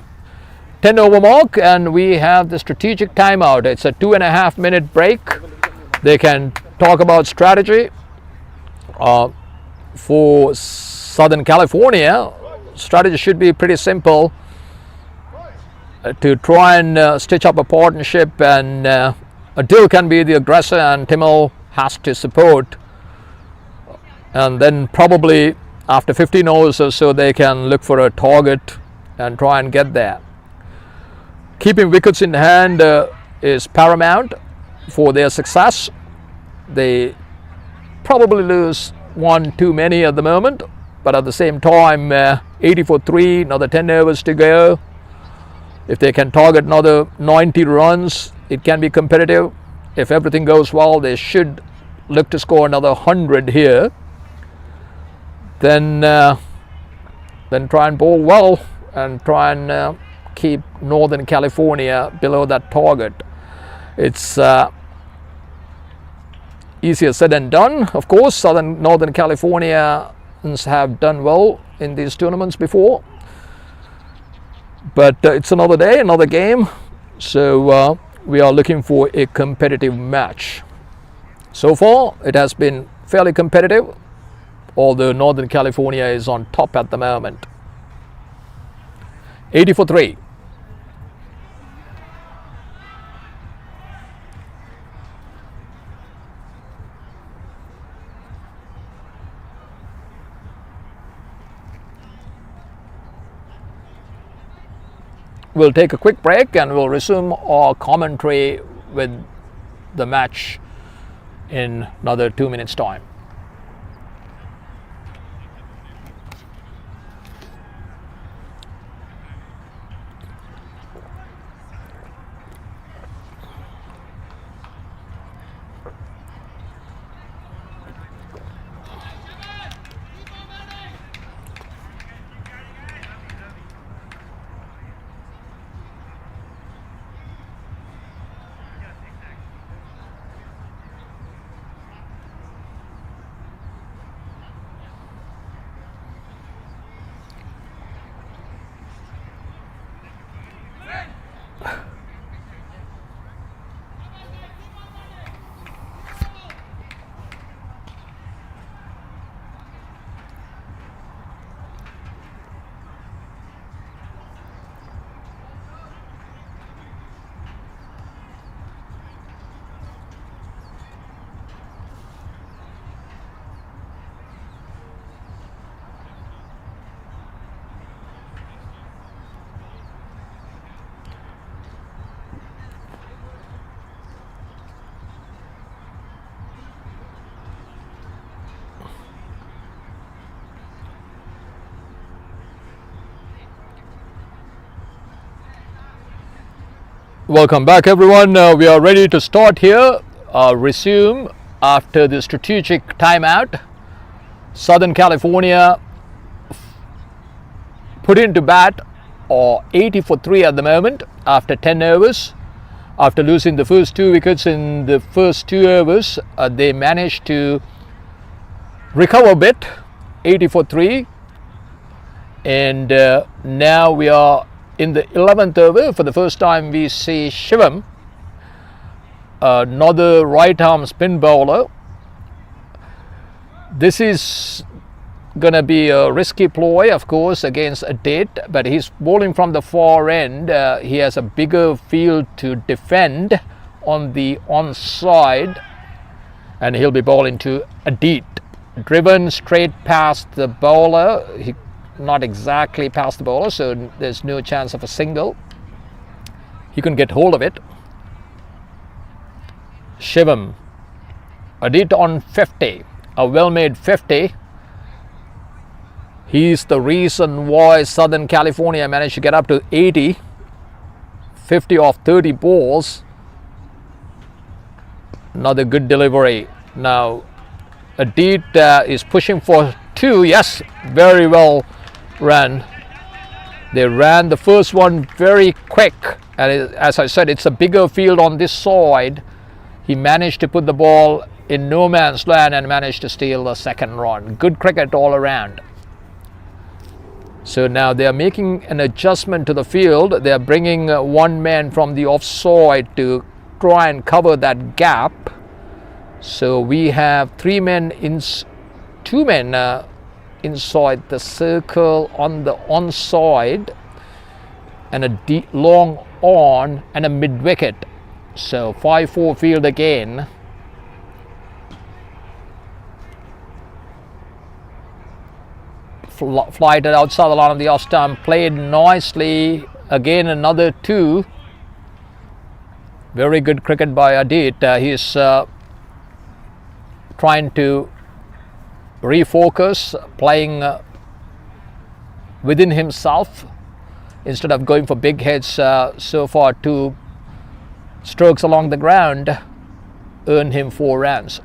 10 over mark and we have the strategic timeout. It's a 2.5 minute break. They can talk about strategy. For Southern California, strategy should be pretty simple. To try and stitch up a partnership, and Adil can be the aggressor and Tamil has to support. And then probably after 15 overs or so they can look for a target and try and get there. Keeping wickets in hand is paramount for their success. They probably lose one too many at the moment, but at the same time 80 for 3, another 10 overs to go. If they can target another 90 runs, it can be competitive. If everything goes well, they should look to score another 100 here. Then try and bowl well and try and keep Northern California below that target. It's easier said than done. Of course, Northern Californians have done well in these tournaments before. But it's another day, another game. So we are looking for a competitive match. So far, it has been fairly competitive, although Northern California is on top at the moment. 80 for 3. We'll take a quick break and we'll resume our commentary with the match in another 2 minutes time. Welcome back, everyone. We are ready to start here. Resume after the strategic timeout. Southern California put into bat or 80 for 3 at the moment after 10 overs. After losing the first 2 wickets in the first 2 overs, they managed to recover a bit, 80 for 3. And now we are in the 11th over. For the first time we see Shivam, another right arm spin bowler. This is going to be a risky ploy, of course, against a date, but he's bowling from the far end. He has a bigger field to defend on the onside, and he'll be bowling to a deed. Driven straight past the bowler. He not exactly past the bowler, so there's no chance of a single. He can get hold of it. Shivam, Adit on 50, a well-made 50. He's the reason why Southern California managed to get up to 80, 50 off 30 balls. Another good delivery. Now Adit is pushing for 2. Yes, very well ran. They ran the first one very quick, and as I said, it's a bigger field on this side. He managed to put the ball in no man's land and managed to steal the second run. Good cricket all around. So now they are making an adjustment to the field. They are bringing one man from the offside to try and cover that gap. So we have 2 men inside the circle on the onside, and a deep long on and a mid wicket. So 5-4 field again. Flighted outside the line of the off stump, played nicely. Again another 2. Very good cricket by Adit. He's trying to refocus, playing within himself instead of going for big hits. So far 2 strokes along the ground earned him 4 runs.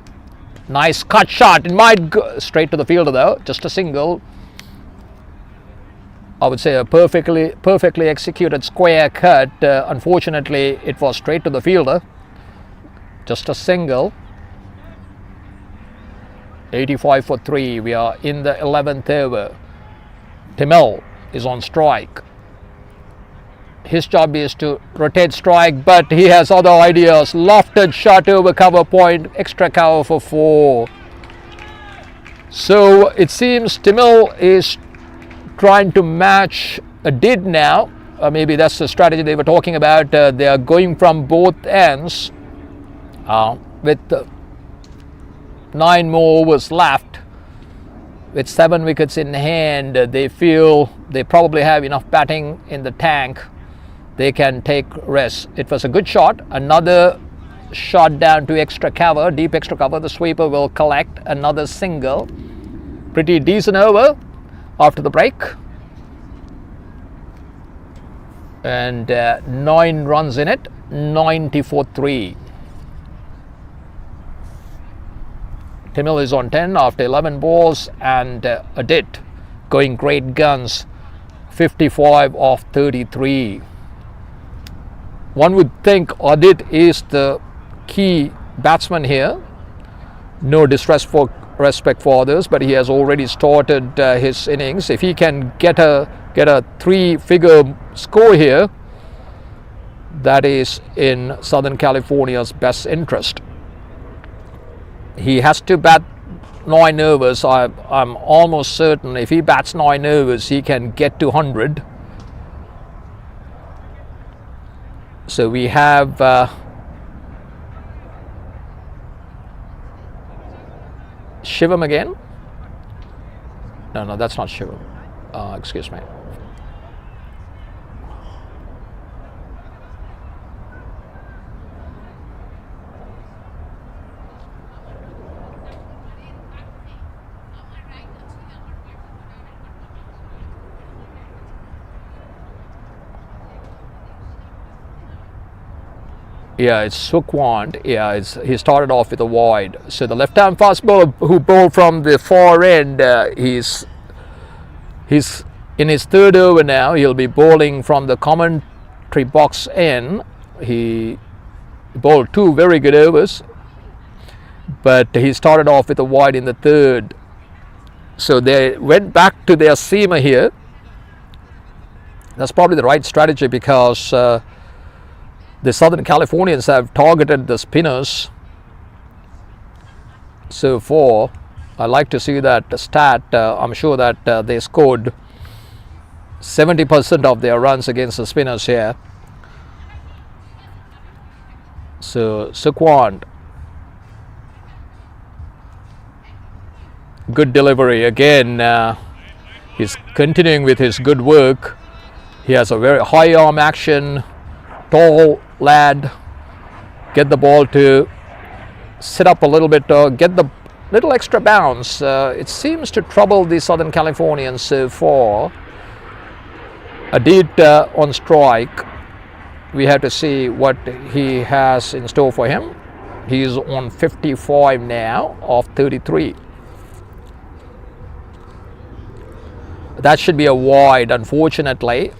Nice cut shot. It might go straight to the fielder though, just a single. I would say a perfectly executed square cut. Unfortunately it was straight to the fielder, just a single. 85 for 3. We are in the 11th over. Kamal is on strike. His job is to rotate strike, but he has other ideas. Lofted shot over cover point, extra cover for 4. So it seems Kamal is trying to match a did now. Maybe that's the strategy they were talking about. They are going from both ends with 9 more overs left. With 7 wickets in hand, they feel they probably have enough batting in the tank. They can take rest. It was a good shot. Another shot down to extra cover, deep extra cover. The sweeper will collect another single. Pretty decent over after the break. And 9 runs in it, 90 for 3. Kamal is on 10 after 11 balls, and Adit going great guns, 55 off 33. One would think Adit is the key batsman here. No disrespect for others, but he has already started his innings. If he can get a 3-figure score here, that is in Southern California's best interest. He has to bat 9 overs. I'm almost certain if he bats 9 overs, he can get to 100. So we have Shivam again. No, that's not Shivam. Excuse me. Yeah, it's Sukwant. Yeah, he started off with a wide. So the left-hand fast bowler who bowled from the far end, he's in his third over now. He'll be bowling from the commentary box end. He bowled 2 very good overs, but he started off with a wide in the third. So they went back to their seamer here. That's probably the right strategy because the Southern Californians have targeted the spinners so far. I like to see that stat. I'm sure that they scored 70% of their runs against the spinners here. So Sukwant, good delivery again. He's continuing with his good work. He has a very high arm action, tall lad. Get the ball to sit up a little bit, get the little extra bounce. It seems to trouble the Southern Californians so far. Adit on strike. We have to see what he has in store for him. He's on 55 now of 33. That should be a wide, unfortunately.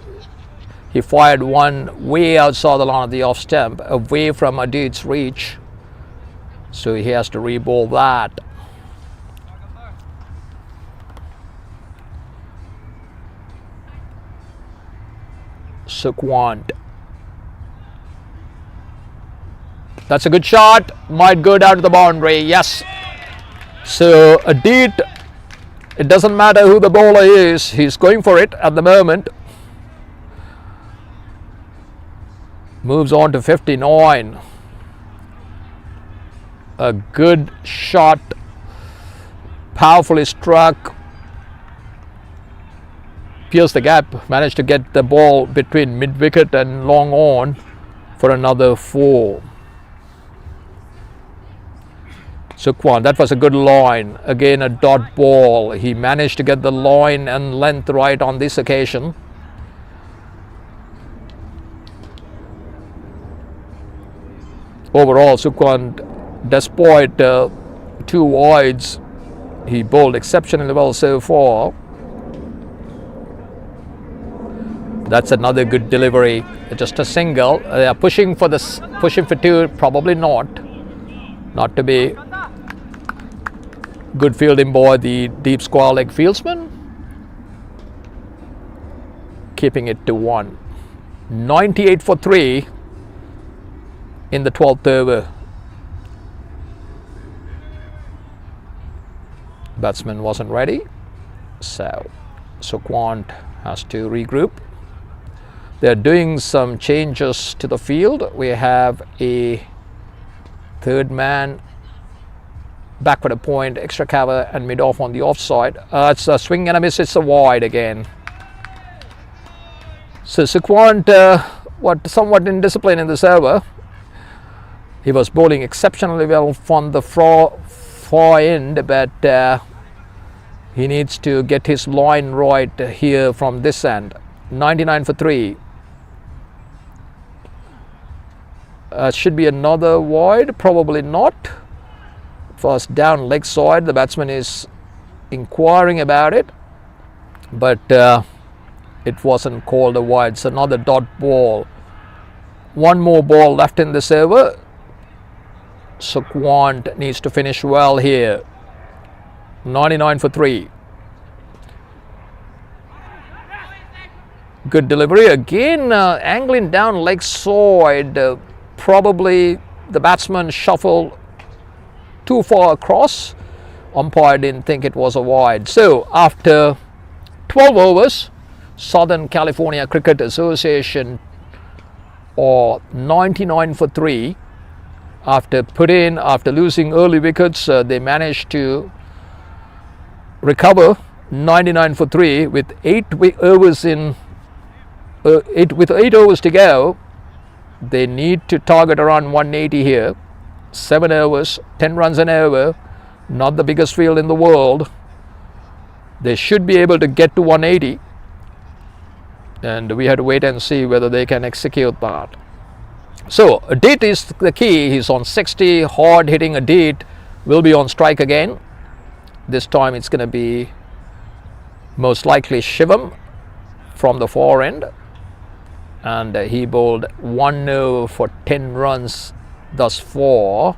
He fired one way outside the line of the off stump, away from Adit's reach. So he has to re-ball that. Sukwant. That's a good shot. Might go down to the boundary. Yes. So Adit, it doesn't matter who the bowler is. He's going for it at the moment. Moves on to 59. A good shot. Powerfully struck. Pierced the gap. Managed to get the ball between mid-wicket and long on for another 4. Sukwant, that was a good line. Again a dot ball. He managed to get the line and length right on this occasion. Overall, Sukwant, despite 2 wides, he bowled exceptionally well so far. That's another good delivery. Just a single. They are pushing for 2. Probably not. Not to be good fielding by the deep square leg fieldsman. Keeping it to 1. 98 for 3 in the 12th over. Batsman wasn't ready, so Sukwant has to regroup. They're doing some changes to the field. We have a third man back for the point, extra cover and mid off on the offside. It's a swing and a miss. It's a wide again. So Sukwant, somewhat indisciplined in this over. He was bowling exceptionally well from the far end, but he needs to get his line right here from this end. 99 for 3. Should be another wide, probably not. First down leg side, the batsman is inquiring about it, but it wasn't called a wide. It's another dot ball. 1 more ball left in this over. Sukwant needs to finish well here. 99 for 3. Good delivery again, angling down leg side. Probably the batsman shuffled too far across. Umpire didn't think it was a wide. So after 12 overs, Southern California Cricket Association or 99 for 3. After losing early wickets, they managed to recover 99 for 3 with 8 overs to go. They need to target around 180 here. 7 overs, 10 runs an over. Not the biggest field in the world. They should be able to get to 180. And we have to wait and see whether they can execute that. So Adit is the key. He's on 60, hard hitting Adit will be on strike again. This time it's going to be most likely Shivam from the far end, and he bowled 1 over for 10 runs thus far.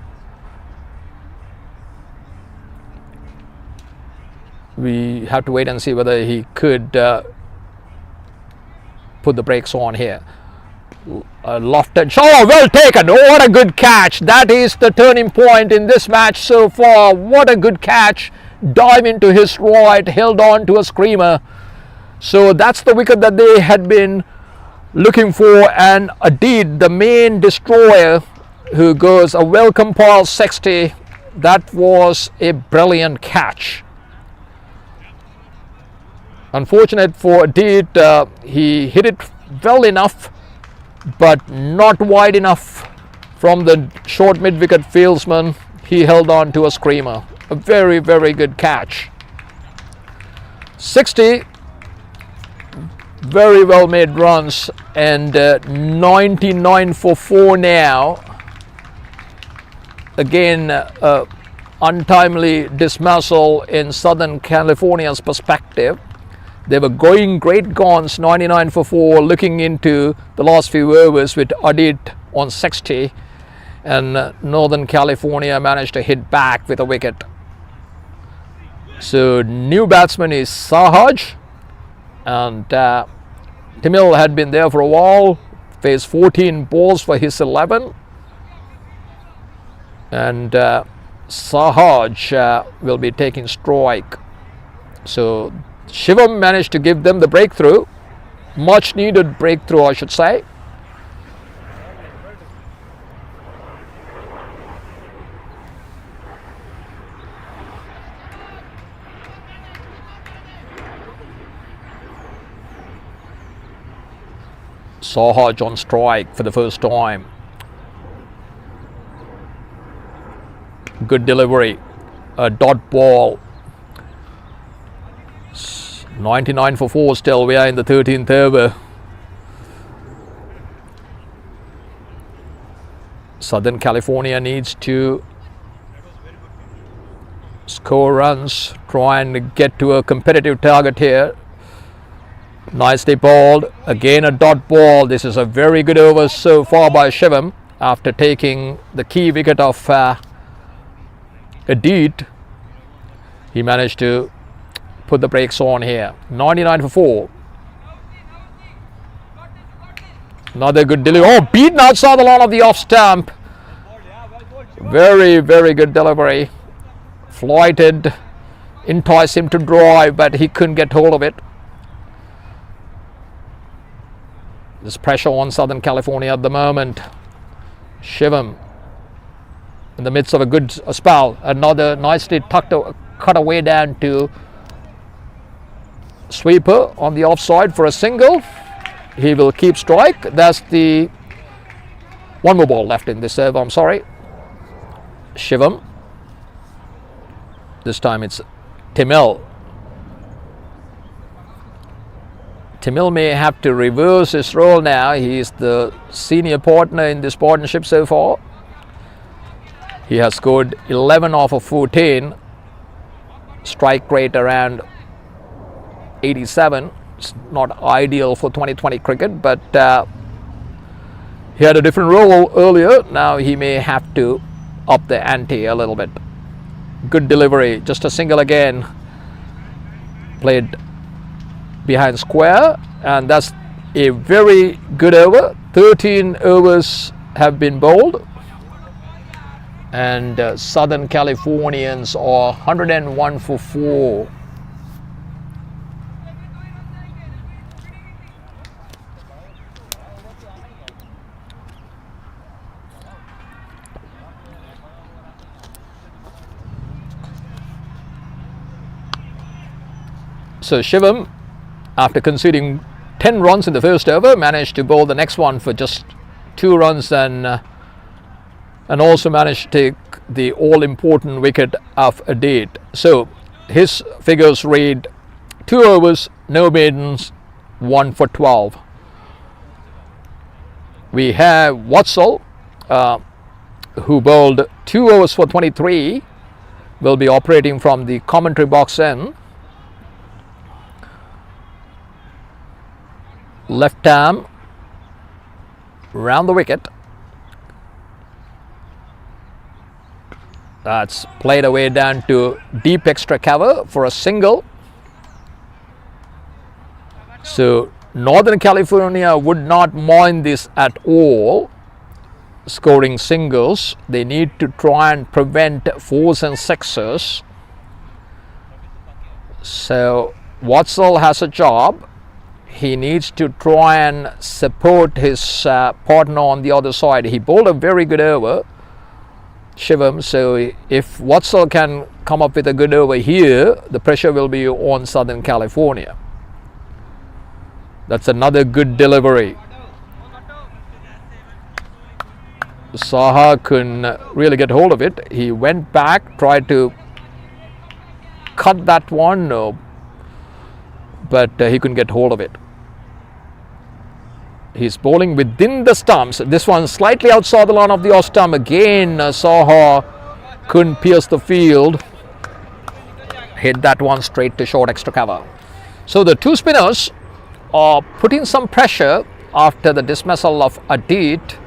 We have to wait and see whether he could put the brakes on here. Lofted shot, oh, well taken. Oh, what a good catch. That is the turning point in this match so far. What a good catch. Dive into his right, held on to a screamer. So that's the wicket that they had been looking for, and Adit, the main destroyer, who goes a well compiled 60. That was a brilliant catch. Unfortunate for Adit, he hit it well enough but not wide enough from the short mid-wicket fieldsman. He held on to a screamer. A very, very good catch. 60 very well made runs, and 99 for 4 now. Again, untimely dismissal in Southern California's perspective. They were going great guns, 99 for 4, looking into the last few overs with Adit on 60, and Northern California managed to hit back with a wicket. So new batsman is Sahaj, and Tamil had been there for a while, faced 14 balls for his 11, and Sahaj will be taking strike. So Shivam managed to give them the breakthrough, much needed breakthrough, I should say. Sahaj on strike for the first time. Good delivery, a dot ball. 99 for 4 still. We are in the 13th over. Southern California needs to score runs, try and get to a competitive target here. Nicely bowled. Again a dot ball. This is a very good over so far by Shivam after taking the key wicket of Adit. He managed to put the brakes on here. 99 for 4. Another good delivery. Oh, beaten outside the line of the off stump. Very, very good delivery. Flighted, enticed him to drive, but he couldn't get hold of it. There's pressure on Southern California at the moment. Shivam in the midst of a good spell. Another nicely cut away down to sweeper on the offside for a single. He will keep strike. That's the one more ball left in this serve. I'm sorry. Shivam. This time it's Tamil. Tamil may have to reverse his role now. He is the senior partner in this partnership so far. He has scored 11 off of 14. Strike rate around 87. It's not ideal for 2020 cricket, but he had a different role earlier. Now he may have to up the ante a little bit. Good delivery, just a single again. Played behind square, and that's a very good over. 13 overs have been bowled, and Southern Californians are 101 for 4. So Shivam, after conceding 10 runs in the first over, managed to bowl the next one for just 2 runs, and also managed to take the all-important wicket of Adit. So his figures read 2 overs, no maidens, 1 for 12. We have Watzel, who bowled 2 overs for 23, will be operating from the commentary box end. Left arm round the wicket. That's played away down to deep extra cover for a single. So Northern California would not mind this at all, scoring singles. They need to try and prevent 4s and 6s. So Watzel has a job. He needs to try and support his partner on the other side. He bowled a very good over, Shivam. So if Watzel can come up with a good over here, the pressure will be on Southern California. That's another good delivery. Saha couldn't really get hold of it. He went back, tried to cut that one, but he couldn't get hold of it. He's bowling within the stumps. This one slightly outside the line of the off stump. Again, Saha couldn't pierce the field. Hit that one straight to short extra cover. So the two spinners are putting some pressure after the dismissal of Adit.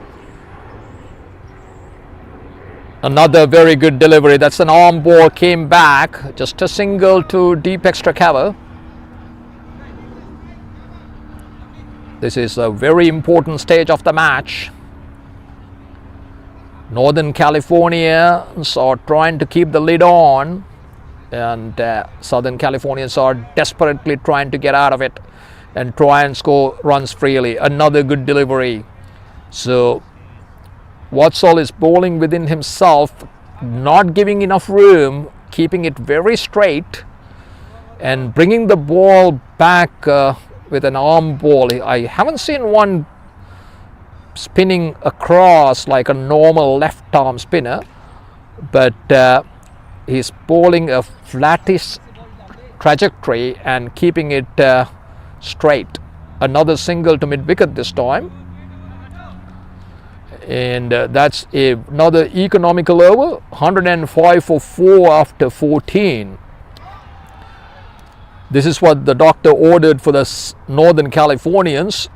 Another very good delivery. That's an arm ball, came back. Just a single to deep extra cover. This is a very important stage of the match. Northern Californians are trying to keep the lid on, and Southern Californians are desperately trying to get out of it and try and score runs freely. Another good delivery. So Watzel is bowling within himself, not giving enough room, keeping it very straight and bringing the ball back with an arm ball. I haven't seen one spinning across like a normal left arm spinner, but he's bowling a flattish trajectory and keeping it straight. Another single to mid wicket this time, and that's another economical over. 105 for 4 after 14. This is what the doctor ordered for the Northern Californians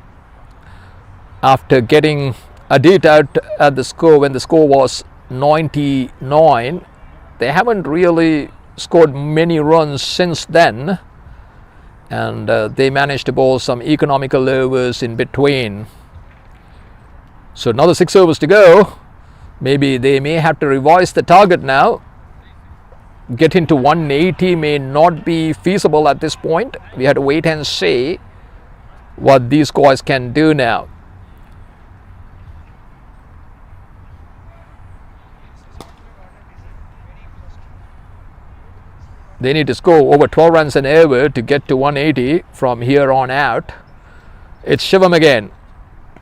after getting Adit out at the score when the score was 99. They haven't really scored many runs since then, and they managed to bowl some economical overs in between. So another 6 overs to go. Maybe they may have to revise the target now. Getting to 180 may not be feasible at this point. We have to wait and see what these guys can do now. They need to score over 12 runs an over to get to 180 from here on out. It's Shivam again.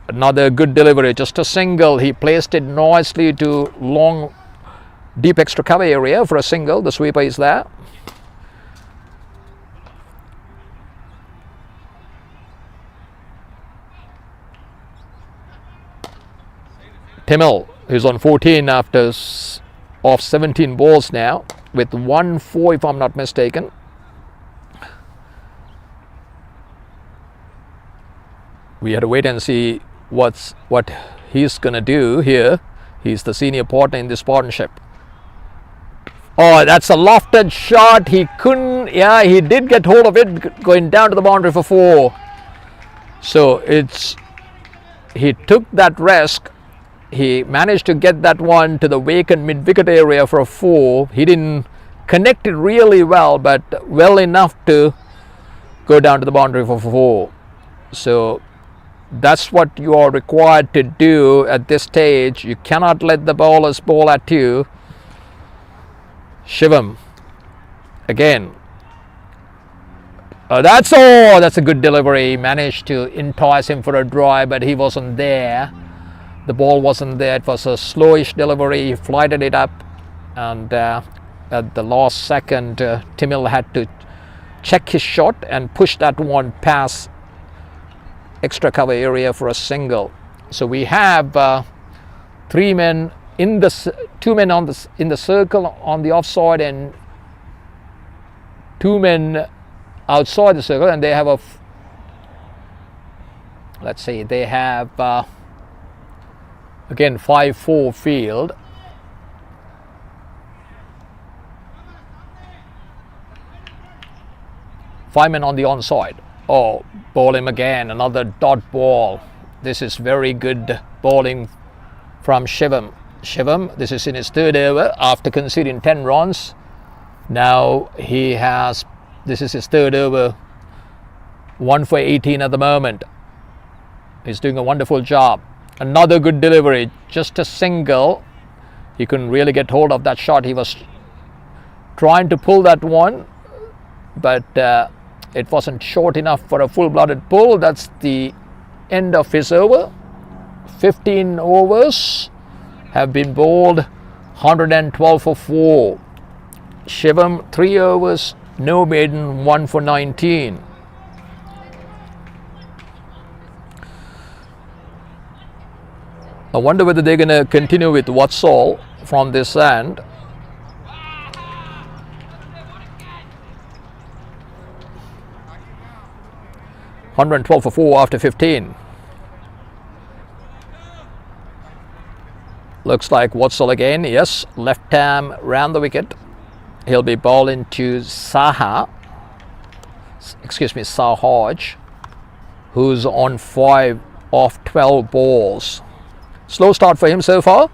Another good delivery, just a single. He placed it nicely to long, deep extra cover area for a single. The sweeper is there. Timil is on 14 after off 17 balls now, with 1-4 if I'm not mistaken. We had to wait and see what he's gonna do here. He's the senior partner in this partnership. Oh, that's a lofted shot. He couldn't, yeah, he did get hold of it going down to the boundary for 4. So he took that risk. He managed to get that one to the vacant mid-wicket area for a 4. He didn't connect it really well, but well enough to go down to the boundary for 4. So that's what you are required to do at this stage. You cannot let the bowlers bowl at you. Shivam again. That's a good delivery. He managed to entice him for a drive, but he wasn't there. The ball wasn't there. It was a slowish delivery. He flighted it up, and at the last second, Timil had to check his shot and push that one past extra cover area for a single. So we have 3 men in the 2 men on the in the circle on the offside and 2 men outside the circle, and they have a let's say they have again 5-4 field. Five men on the onside. Oh, ball him again, another dot ball. This is very good bowling from Shivam. Shivam, this is in his 3rd over after conceding 10 runs. Now he has, this is his 3rd over, 1 for 18 at the moment. He's doing a wonderful job. Another good delivery, just a single. He couldn't really get hold of that shot. He was trying to pull that one, but it wasn't short enough for a full-blooded pull. That's the end of his over. 15 overs have been bowled, 112 for 4. Shivam 3 overs, no maiden, 1 for 19. I wonder whether they're going to continue with what's all from this end. $112 for 4 after 15. Looks like Watsal again. Yes, left arm round the wicket. He'll be bowling to Sahaj, who's on 5 of 12 balls. Slow start for him so far.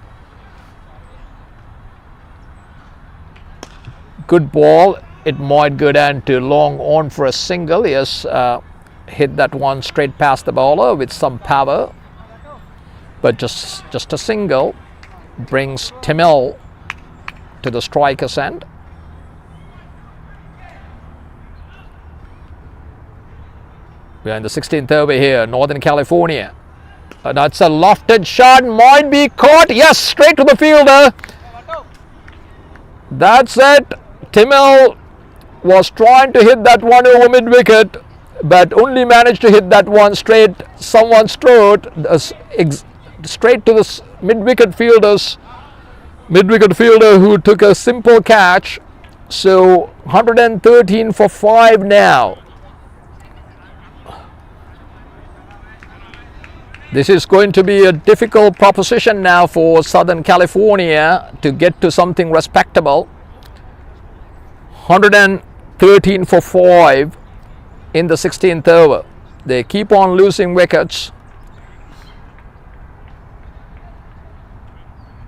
Good ball. It might go down to long on for a single. Yes, hit that one straight past the bowler with some power, but just a single brings Kamal to the striker's end. We are in the 16th over here, Northern California. That's a lofted shot, might be caught. Yes, straight to the fielder. That's it. Kamal was trying to hit that one over mid-wicket, but only managed to hit that one straight someone's throat, straight to the mid-wicket fielder who took a simple catch. So 113 for 5 now. This is going to be a difficult proposition now for Southern California to get to something respectable. 113 for 5 in the 16th over. They keep on losing wickets.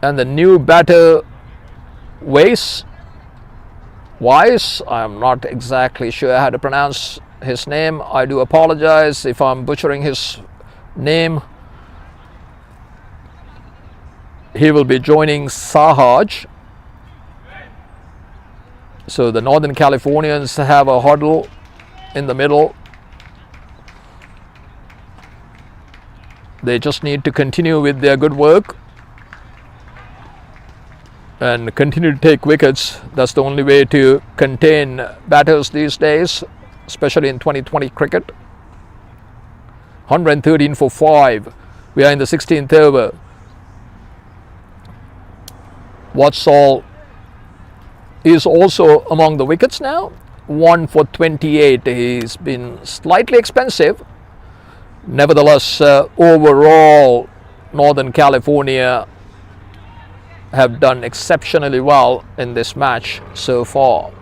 And the new batter, Wise, I'm not exactly sure how to pronounce his name. I do apologize if I'm butchering his name. He will be joining Sahaj. So the Northern Californians have a huddle in the middle. They just need to continue with their good work and continue to take wickets. That's the only way to contain batters these days, especially in 2020 cricket. 113 for 5. We are in the 16th over. Watsal is also among the wickets now. 1 for 28. He's been slightly expensive. Nevertheless, overall, Northern California have done exceptionally well in this match so far.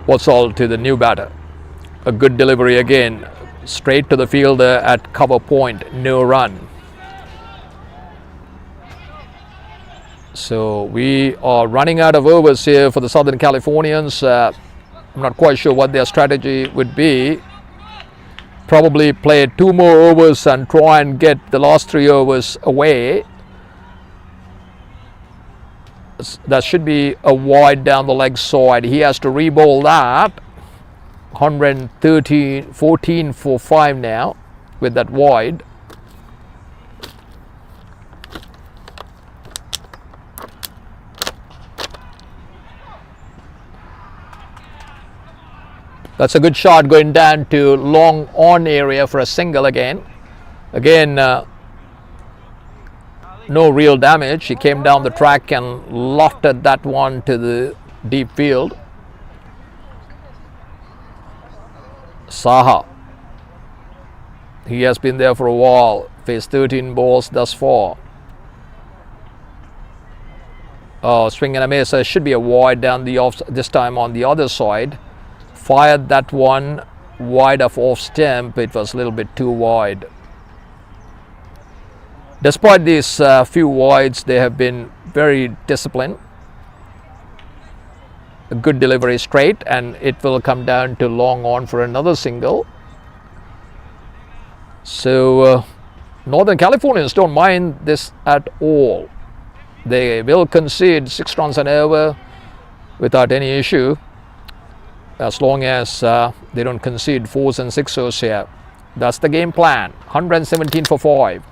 Watsal to the new batter. A good delivery again, straight to the fielder at cover point, no run. So we are running out of overs here for the Southern Californians. I'm not quite sure what their strategy would be. Probably play 2 more overs and try and get the last 3 overs away. That should be a wide down the leg side. He has to re-bowl that. 14 for 5 now with that wide. That's a good shot going down to long on area for a single again. Again, no real damage. He came down the track and lofted that one to the deep field. Saha. He has been there for a while. Faced 13 balls thus far. Oh, swing and a miss. Should be a wide down the off, this time on the other side. Fired that one wide of off stump. It was a little bit too wide. Despite these few wides, they have been very disciplined. A good delivery straight, and it will come down to long on for another single. So Northern Californians don't mind this at all. They will concede 6 runs and over without any issue, as long as they don't concede 4s and 6s here. That's the game plan. 117 for 5.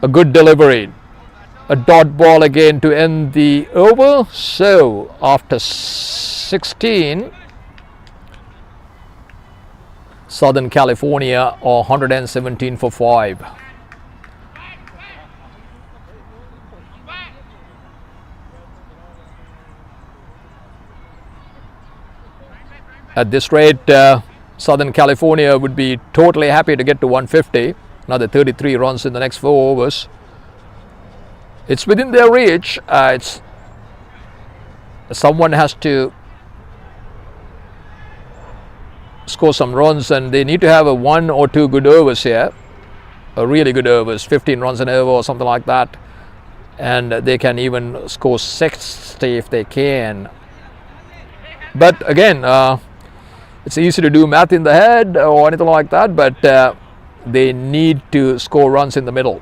A good delivery. A dot ball again to end the over. So after 16, Southern California are 117 for 5. At this rate, Southern California would be totally happy to get to 150. Another 33 runs in the next 4 overs. It's within their reach. Someone has to score some runs, and they need to have a 1 or 2 good overs here. A really good overs, 15 runs and over or something like that. And they can even score 60 if they can. But again, it's easy to do math in the head or anything like that, but they need to score runs in the middle.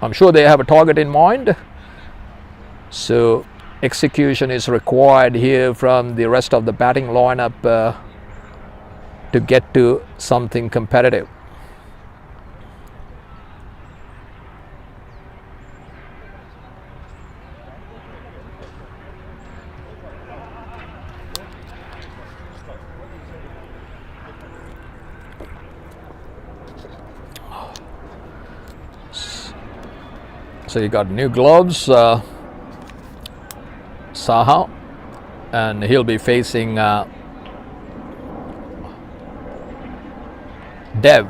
I'm sure they have a target in mind. So execution is required here from the rest of the batting lineup to get to something competitive. So you got new gloves, Saha, and he'll be facing Dev,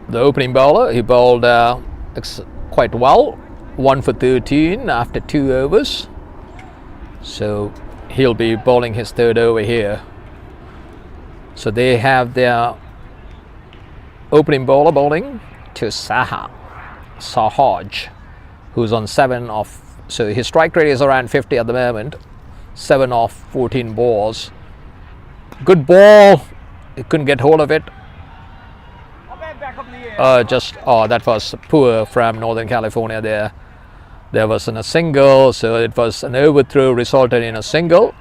the opening bowler. He bowled quite well, 1 for 13 after 2 overs. So he'll be bowling his 3rd over here. So they have their opening bowler bowling to Sahaj, who's on 7 off. So his strike rate is around 50 at the moment. 7 off 14 balls. Good ball. He couldn't get hold of it. That was poor from Northern California there. There wasn't a single, so it was an overthrow resulted in a single.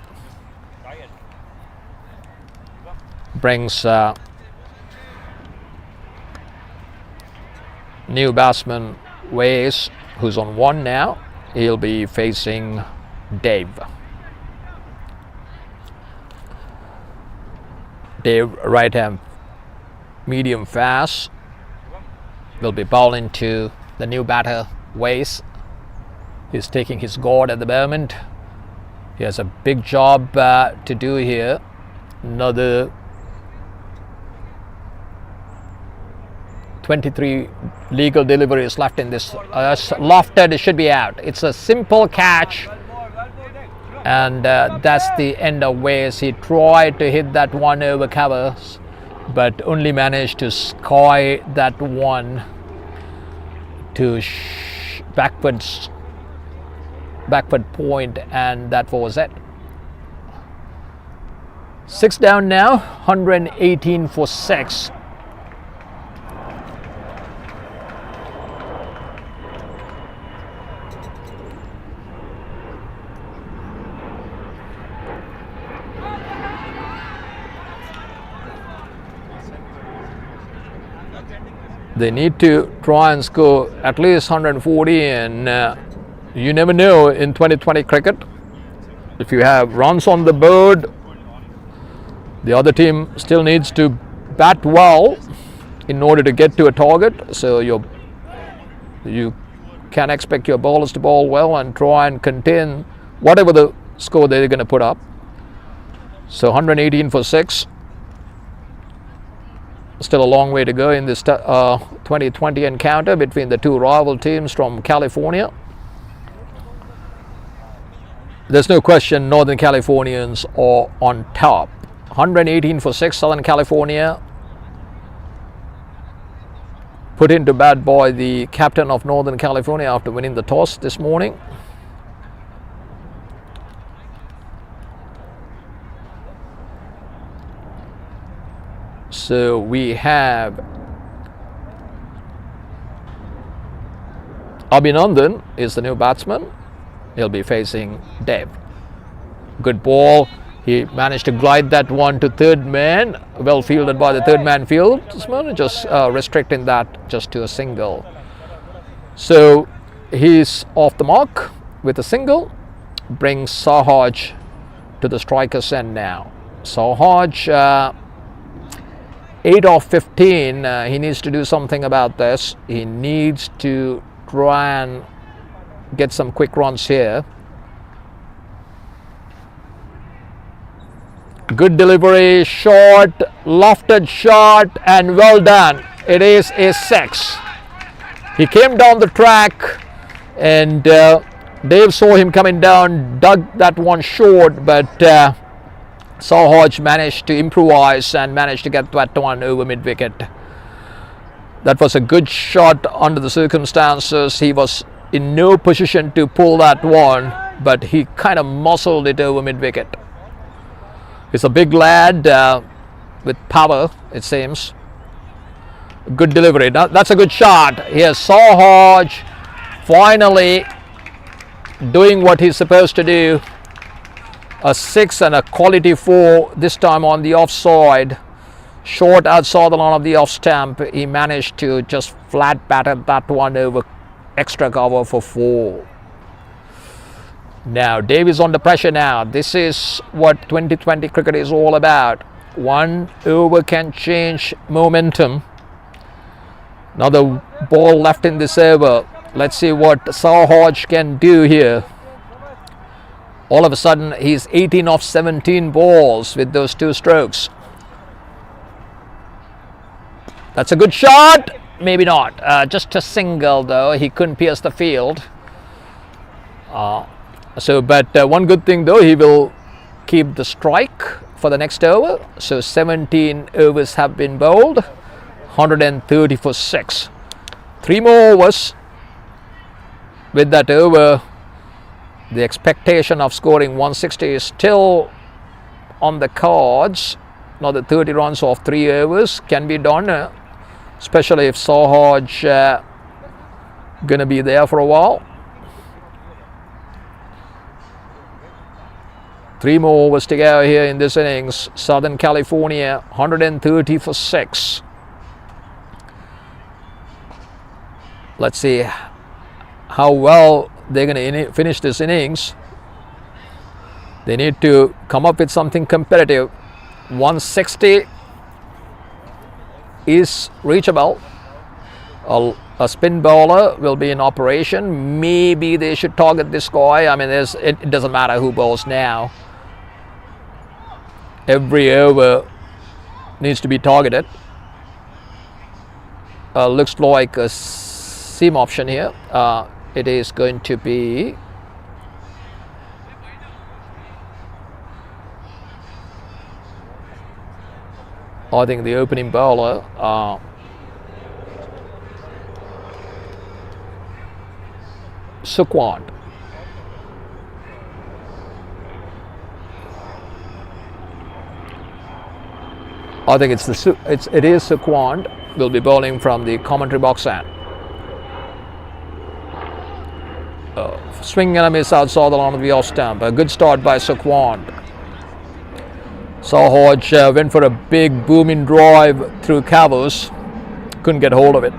Brings new batsman Ways, who's on 1 now. He'll be facing Dave. Dave, right hand medium fast, will be bowling to the new batter Ways. He's taking his guard at the moment. He has a big job to do here. Another 23 legal deliveries left in this. Lofted, it should be out. It's a simple catch, and that's the end of Ways. He tried to hit that one over covers, but only managed to sky that one to backward point, and that was it. 6 down now, 118 for 6. They need to try and score at least 140, and you never know in 2020 cricket. If you have runs on the board, the other team still needs to bat well in order to get to a target. So you can expect your bowlers to bowl well and try and contain whatever the score they're going to put up. So 118 for 6. Still a long way to go in this 2020 encounter between the two rival teams from California. There's no question Northern Californians are on top. 118 for 6, Southern California. Put into bat by the captain of Northern California after winning the toss this morning. So we have Abhinandan is the new batsman. He'll be facing Dev. Good ball. He managed to glide that one to third man. Well fielded by the third man fieldsman, just restricting that just to a single. So he's off the mark with a single. Brings Sahaj to the striker's end now. Sahaj 8 of 15. He needs to do something about this. He needs to try and get some quick runs here. Good delivery, short, lofted shot, and well done. It is a 6. He came down the track, and Dave saw him coming down, dug that one short, but Sahaj managed to improvise and managed to get that one over mid-wicket. That was a good shot under the circumstances. He was in no position to pull that one, but he kind of muscled it over mid-wicket. He's a big lad with power, it seems. Good delivery. That's a good shot. Here's Sahaj finally doing what he's supposed to do. A 6 and a quality 4, this time on the offside. Short outside the line of the off stump. He managed to just flat batter that one over extra cover for 4. Now Dave is under pressure now. This is what 2020 cricket is all about. One over can change momentum. Another ball left in this over. Let's see what Sahaj can do here. All of a sudden he's 18 of 17 balls with those 2 strokes. That's a good shot. Maybe not. Just a single though. He couldn't pierce the field. But one good thing though, he will keep the strike for the next over. So 17 overs have been bowled. 130 for 6. 3 more overs. With that over, the expectation of scoring 160 is still on the cards. Now the 30 runs off 3 overs can be done, especially if Sahaj gonna be there for a while. 3 more overs to go here in this innings. Southern California 130 for 6. Let's see how well they're going to finish this innings. They need to come up with something competitive. 160 is reachable. A spin bowler will be in operation. Maybe they should target this guy. I mean, it doesn't matter who bowls now. Every over needs to be targeted. Looks like a seam option here. It is going to be I think the opening bowler Suquan. I think it is Suquan. Will be bowling from the commentary box end. Swing and a miss outside the line of the off stump. A good start by Suquan. Sahaj went for a big booming drive through covers. Couldn't get hold of it.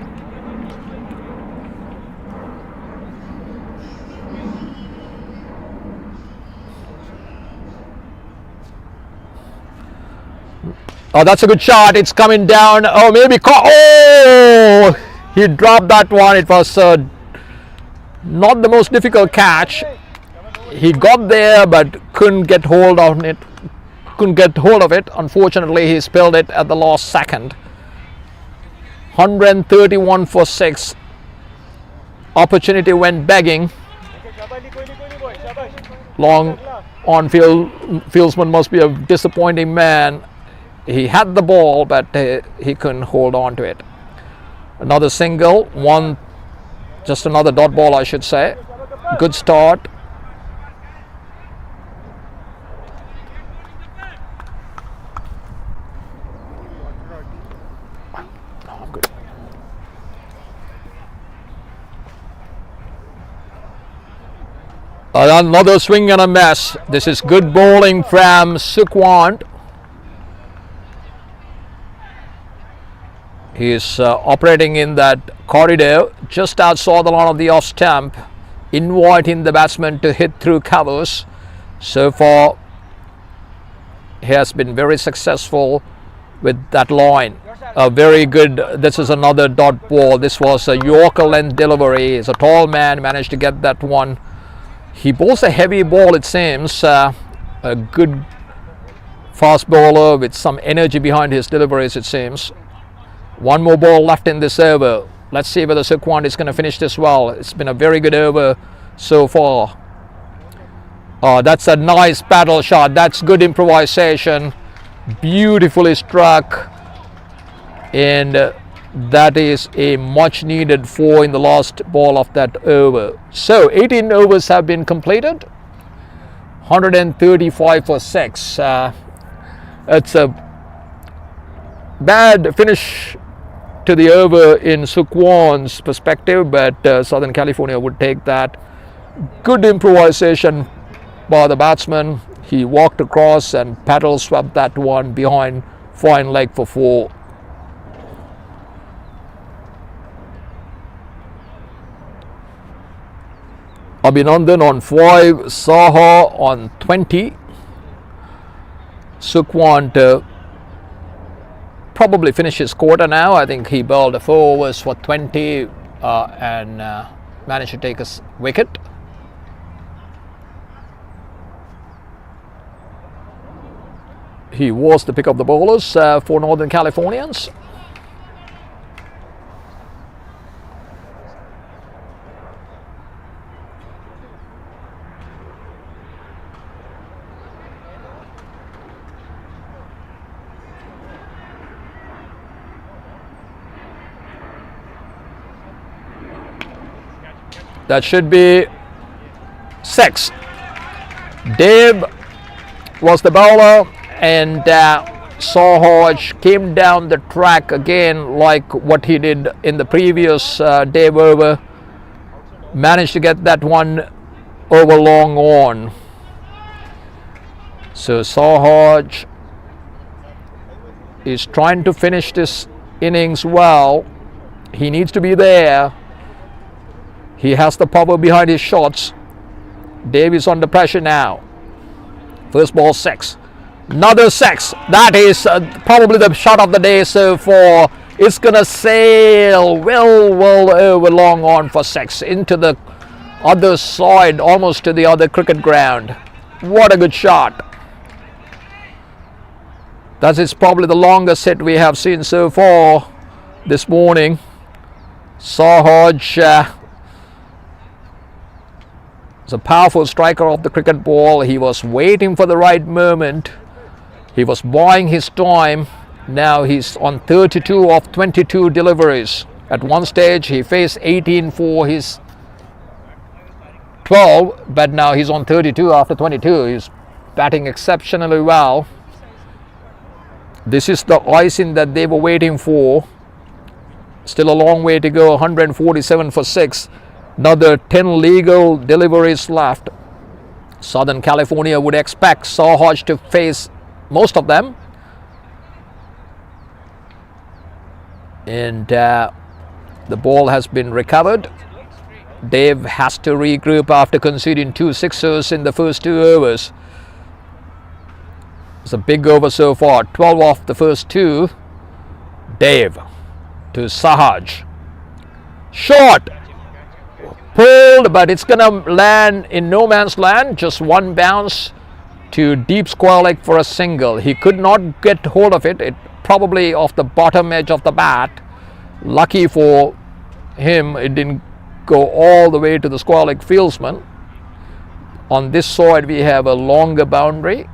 Oh, that's a good shot. It's coming down. Oh, maybe caught. Oh, he dropped that one. It was not the most difficult catch. He got there but couldn't get hold of it. Unfortunately, he spilled it at the last second. 131 for 6. Opportunity went begging. Long on-fieldsman must be a disappointing man. He had the ball, but he couldn't hold on to it. Another single, just another dot ball, I should say. Good start. Another swing and a miss. This is good bowling from Sukwant. He is operating in that corridor just outside the line of the off stump, inviting the batsman to hit through covers. So far, he has been very successful with that line. Very good. This is another dot ball. This was a Yorker length delivery. He's a tall man, managed to get that one. He bowls a heavy ball, it seems. A good fast bowler with some energy behind his deliveries, it seems. One more ball left in this over. Let's see whether Sukwant is going to finish this well. It's been a very good over so far. That's a nice paddle shot. That's good improvisation. Beautifully struck. And that is a much needed 4 in the last ball of that over. So 18 overs have been completed. 135 for 6. It's a bad finish to the over in Sukwant's perspective, but Southern California would take that. Good improvisation by the batsman. He walked across and paddle swept that one behind fine leg for 4. Abhinandan on 5, Saha on 20. Sukwant probably finished his quarter now. I think he bowled 4 overs for 20 and managed to take a wicket. He was the pick of the bowlers for Northern Californians. That should be 6. Dave was the bowler, and Sahaj came down the track again like what he did in the previous Dave over. Managed to get that one over long on. So Sahaj is trying to finish this innings well. He needs to be there. He has the power behind his shots. Dave is under pressure now. First ball 6. Another 6. That is probably the shot of the day so far. It's going to sail well over long on for 6 into the other side, almost to the other cricket ground. What a good shot. That is probably the longest hit we have seen so far this morning. Sahaj a powerful striker of the cricket ball. He was waiting for the right moment. He was buying his time. Now he's on 32 of 22 deliveries. At one stage he faced 18 for his 12, but now he's on 32 after 22. He's batting exceptionally well. This is the icing that they were waiting for. Still a long way to go. 147 for 6. Another 10 legal deliveries left. Southern California would expect Sahaj to face most of them. And the ball has been recovered. Dave has to regroup after conceding 2 sixers in the first 2 overs. It's a big over so far. 12 off the first 2. Dave to Sahaj. Short. Pulled, but it's gonna land in no man's land. Just one bounce to deep square leg for a single. He could not get hold of it. It probably off the bottom edge of the bat. Lucky for him, it didn't go all the way to the square leg fieldsman. On this side we have a longer boundary,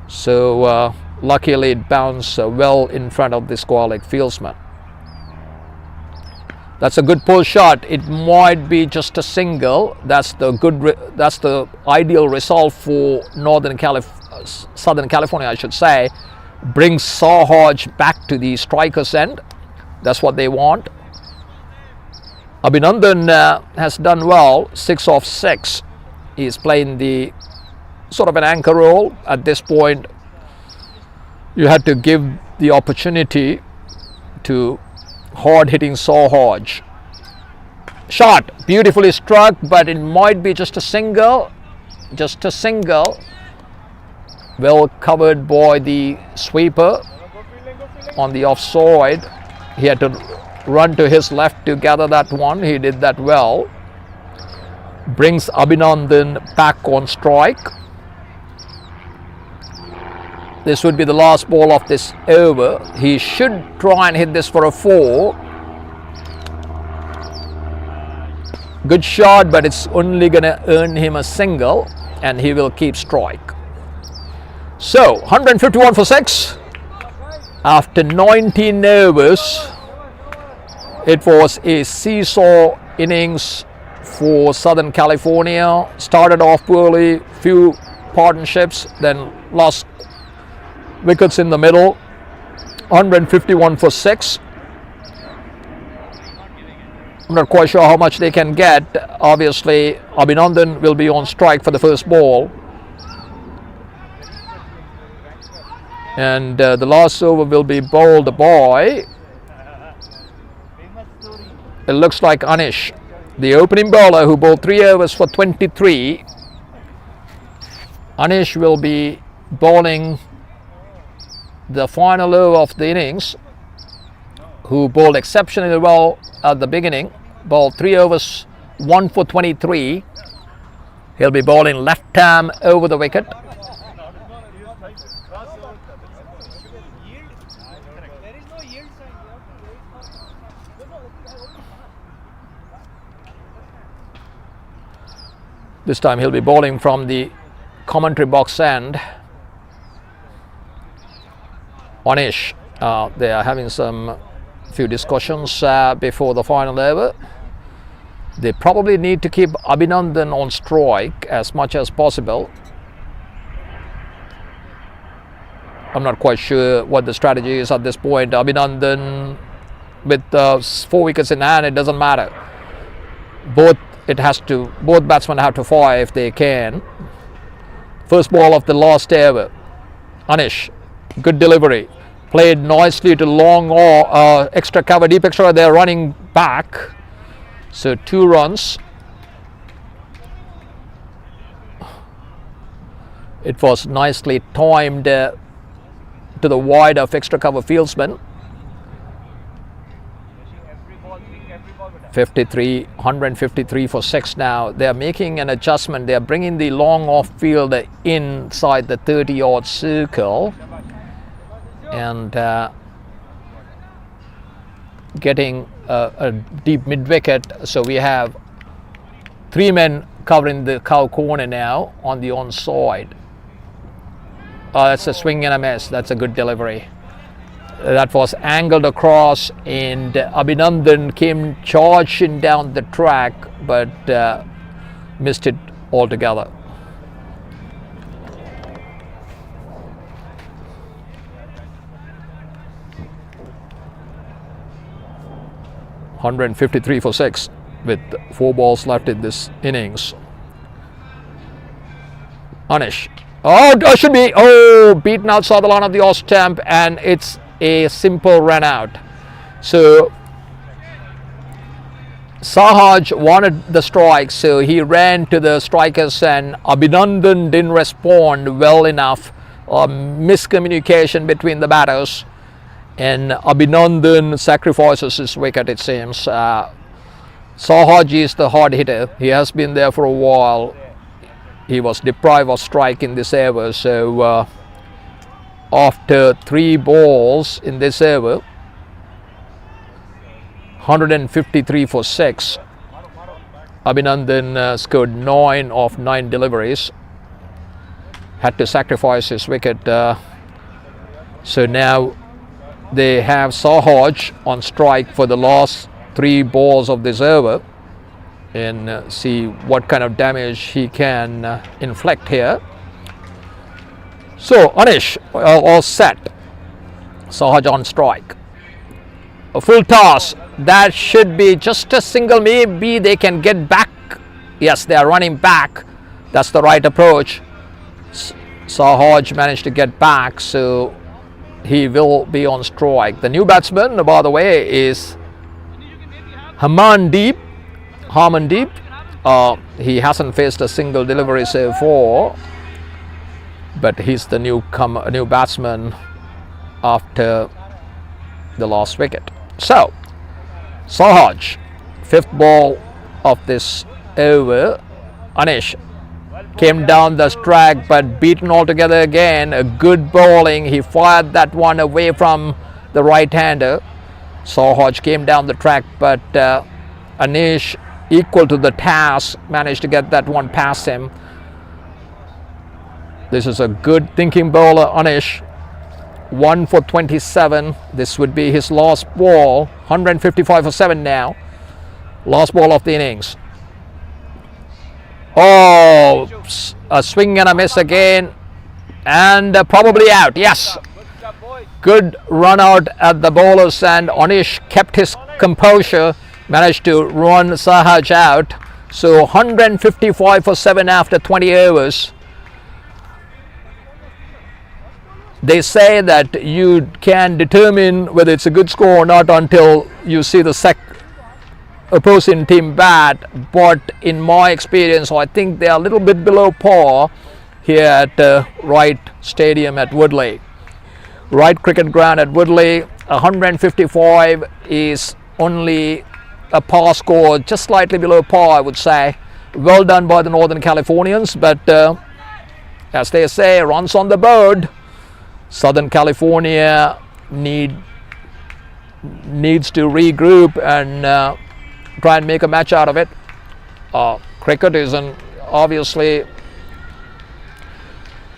so luckily it bounced well in front of the square leg fieldsman. That's a good pull shot. It might be just a single. That's the ideal result for Southern California, I should say. Brings Sahaj back to the striker's end. That's what they want. Abhinandan has done well. 6 off 6. He's playing the sort of an anchor role at this point. You had to give the opportunity to hard-hitting Sahaj. Shot, beautifully struck, but it might be just a single. Just a single. Well covered by the sweeper on the offside. He had to run to his left to gather that one. He did that well. Brings Abhinandan back on strike. This would be the last ball of this over. He should try and hit this for a 4. Good shot, but it's only going to earn him a single, and he will keep strike. So 151 for 6. After 19 overs, it was a seesaw innings for Southern California. Started off poorly, few partnerships, then lost wickets in the middle. 151 for 6. I'm not quite sure how much they can get. Obviously, Abhinandan will be on strike for the first ball. And the last over will be bowled by, it looks like Anish, the opening bowler who bowled 3 overs for 23. Anish will be bowling the final over of the innings, who bowled exceptionally well at the beginning. Bowled 3 overs, 1 for 23. He'll be bowling left arm over the wicket. This time he'll be bowling from the commentary box end. Anish, they are having some few discussions before the final over. They probably need to keep Abhinandan on strike as much as possible. I'm not quite sure what the strategy is at this point. Abhinandan with 4 wickets in hand, it doesn't matter. Both batsmen have to fire if they can. First ball of the last over. Anish, good delivery. Played nicely to long or extra cover, deep extra. They're running back. So 2 runs. It was nicely timed to the wide of extra cover fieldsman. 153 for 6 now. They are making an adjustment. They are bringing the long off field inside the 30-yard circle and getting a deep mid wicket. So we have 3 men covering the cow corner now on the onside. That's a swing and a miss. That's a good delivery. That was angled across, and Abhinandan came charging down the track, but missed it altogether. $153 for 6 with 4 balls left in this innings. Anish. Should be beaten outside the line of the off stump, and it's a simple run out. So Sahaj wanted the strike, so he ran to the strikers, and Abhinandan didn't respond well enough miscommunication between the batters, and Abhinandan sacrifices his wicket, it seems. Sahaj is the hard hitter. He has been there for a while. He was deprived of strike in this over, so after 3 balls in this over, 153 for 6, Abhinandan scored 9 of 9 deliveries, had to sacrifice his wicket. So now they have Sahaj on strike for the last 3 balls of this over, and see what kind of damage he can inflict here. So Anish all set. Sahaj on strike. A full toss. That should be just a single. Maybe they can get back. Yes, they are running back. That's the right approach. Sahaj managed to get back, so he will be on strike. The new batsman, by the way, is Harmandeep. He hasn't faced a single delivery so far, but he's the new batsman after the last wicket. So Sahaj, 5th ball of this over. Anish came down the track but beaten altogether again. A good bowling. He fired that one away from the right-hander. Sahaj came down the track, but Anish, equal to the task, managed to get that one past him. This is a good thinking bowler, Anish. 1 for 27. This would be his last ball. 155 for 7 now. Last ball of the innings. Oh, a swing and a miss again, and probably out. Yes, good run out at the bowlers, and Anish kept his composure, managed to run Sahaj out. So 155 for 7 after 20 overs. They say that you can determine whether it's a good score or not until you see the opposing team bat, but in my experience I think they are a little bit below par here at Wright Stadium at Woodley. Wright Cricket Ground at Woodley. 155 is only a par score, just slightly below par, I would say. Well done by the Northern Californians, but as they say, runs on the board. Southern California needs to regroup and try and make a match out of it. Cricket is obviously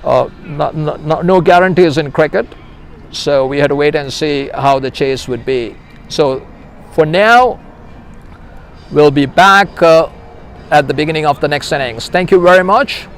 no guarantees in cricket, so we had to wait and see how the chase would be. So for now, we'll be back at the beginning of the next innings. Thank you very much.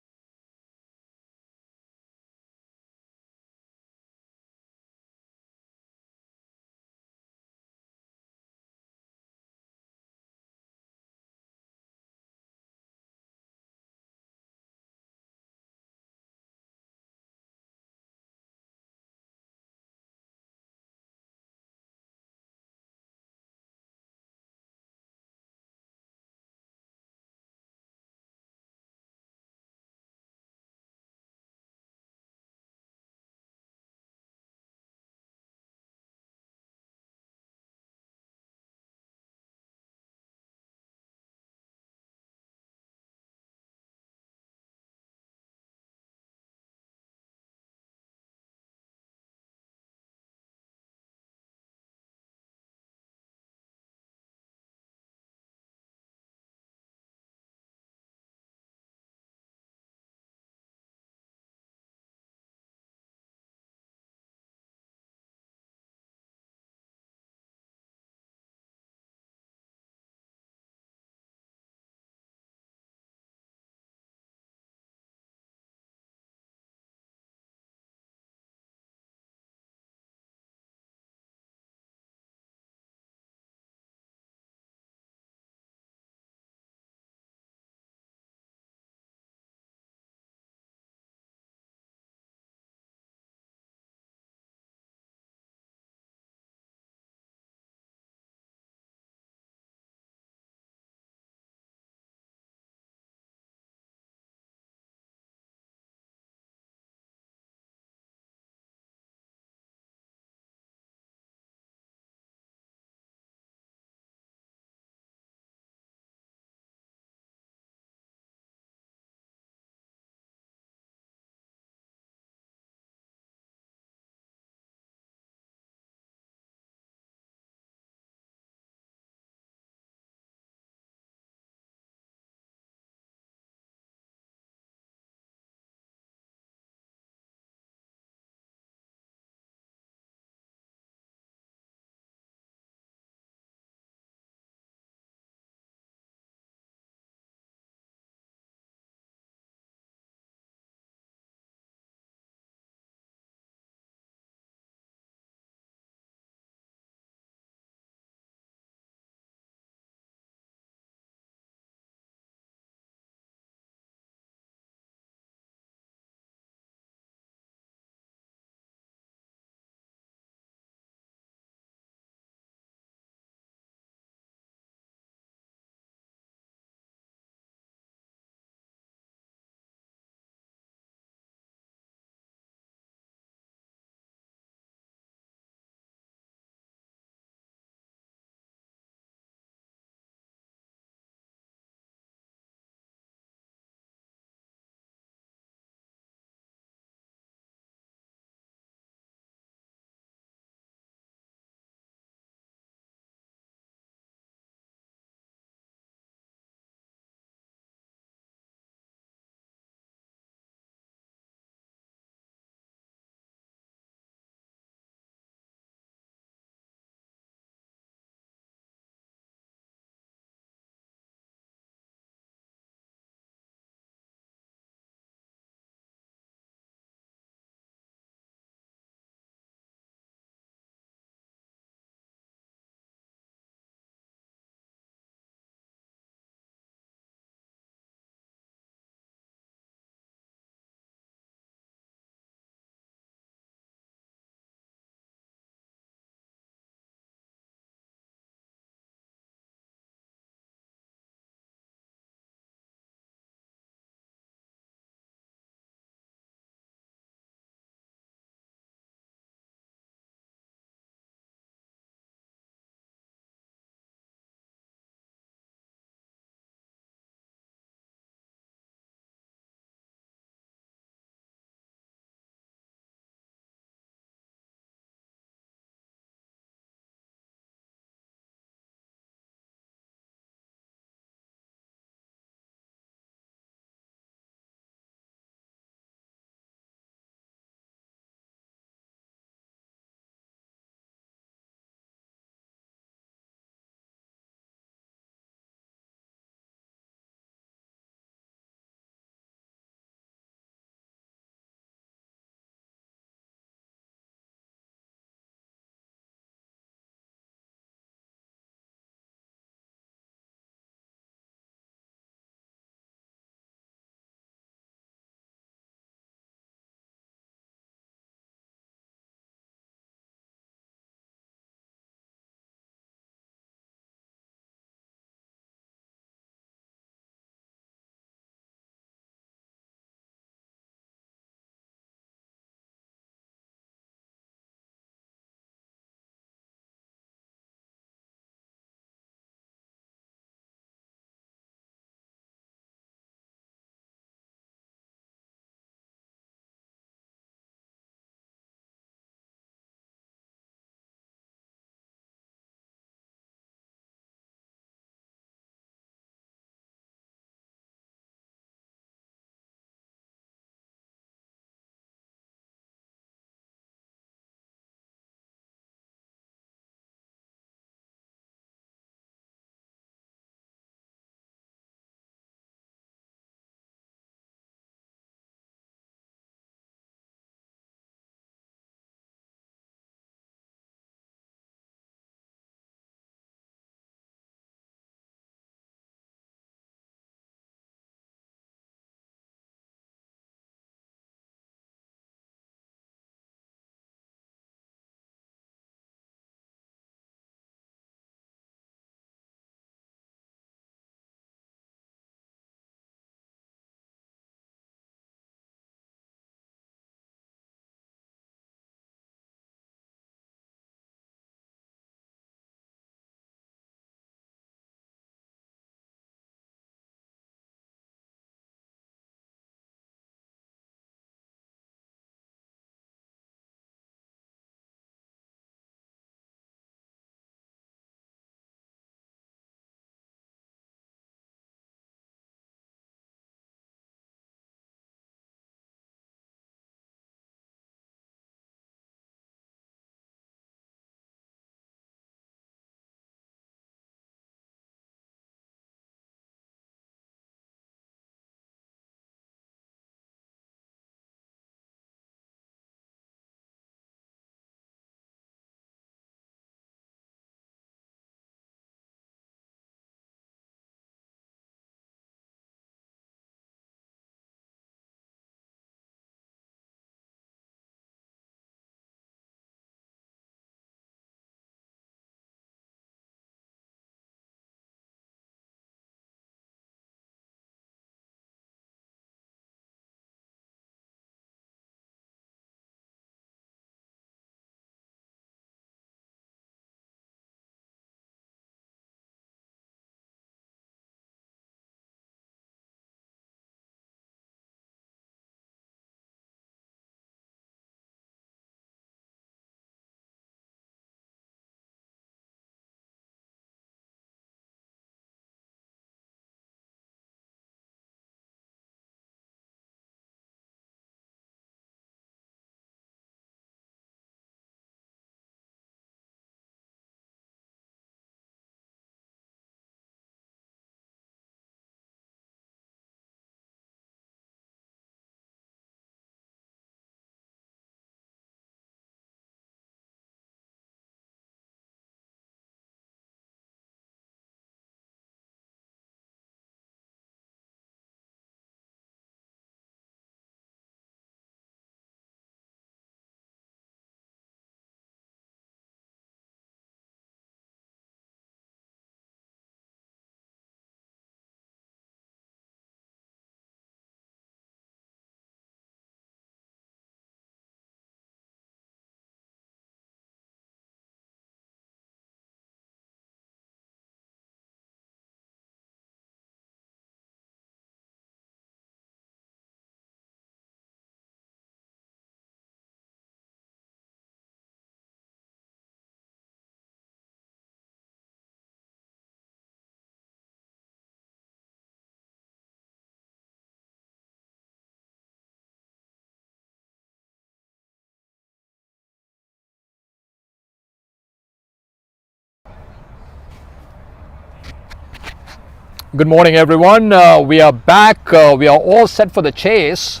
Good morning, everyone. We are back. We are all set for the chase.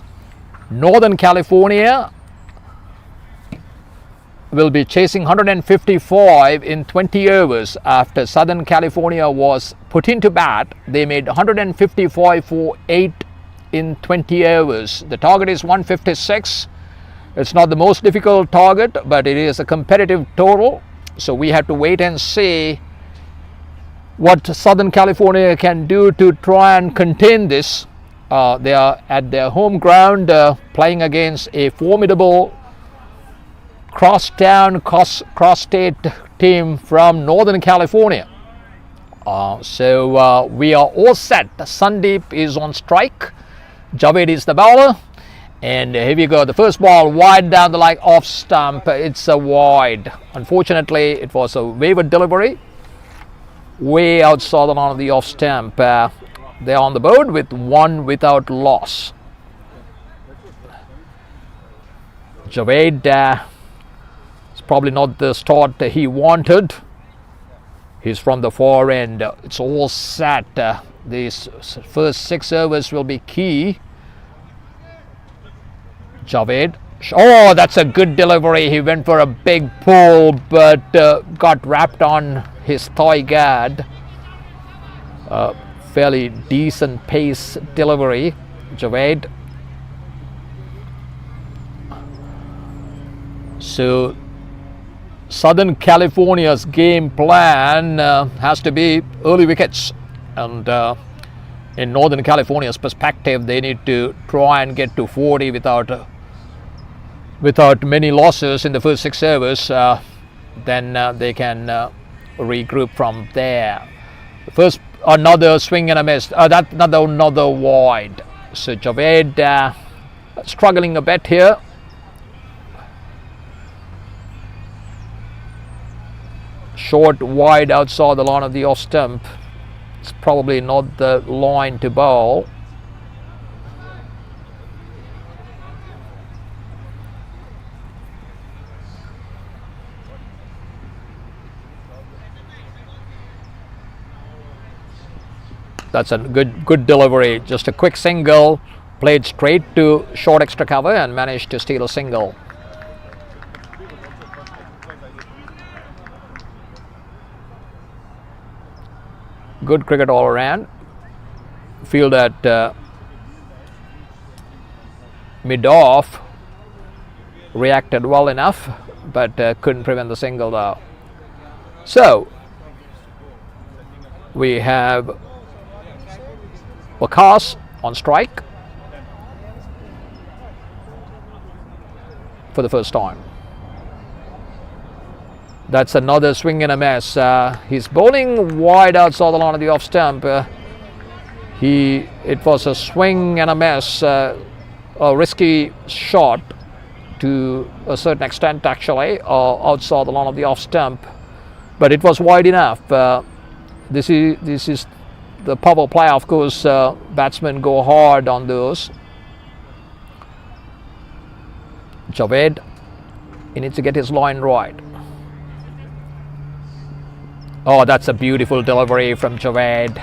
Northern California will be chasing 155 in 20 overs after Southern California was put into bat. They made 155 for 8 in 20 overs. The target is 156. It's not the most difficult target, but it is a competitive total. So we have to wait and see what Southern California can do to try and contain this. They are at their home ground playing against a formidable cross-town, cross-state team from Northern California. So we are all set. Sandeep is on strike. Javed is the bowler. And here we go. The first ball wide down the line, off stump. It's a wide. Unfortunately, it was a wayward delivery. Way outside the line of the off stump. They're on the board with 1 without loss. Javed it's probably not the start he wanted. He's from the far end. It's all set. These first 6 overs will be key. Javed. Oh, that's a good delivery. He went for a big pull, but got wrapped on his thigh guard. Fairly decent pace delivery. Javed. So Southern California's game plan has to be early wickets, and in Northern California's perspective, they need to try and get to 40 without many losses in the first 6 overs. Then they can regroup from there. First, another swing and a miss. That another wide. So Javed struggling a bit here. Short wide outside the line of the off stump. It's probably not the line to bowl. That's a good delivery. Just a quick single, played straight to short extra cover and managed to steal a single. Good cricket all around. Feel that mid-off reacted well enough, but couldn't prevent the single though. So we have Wakas on strike for the first time. That's another swing and a miss. He's bowling wide outside the line of the off stump. It was a swing and a miss, a risky shot to a certain extent actually, outside the line of the off stump, but it was wide enough. This is the power play, of course. Batsmen go hard on those. Javed, he needs to get his line right. Oh, that's a beautiful delivery from Javed.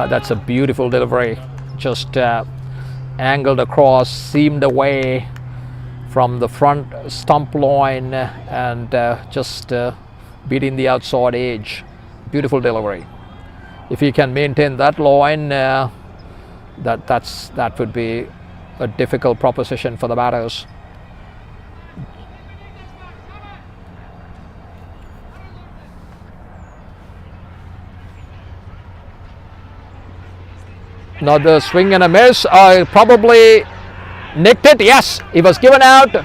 That's a beautiful delivery. Just angled across, seamed away from the front stump line and just beating the outside edge. Beautiful delivery. If he can maintain that line, that would be a difficult proposition for the batters. Another swing and a miss. Probably nicked it. Yes, he was given out.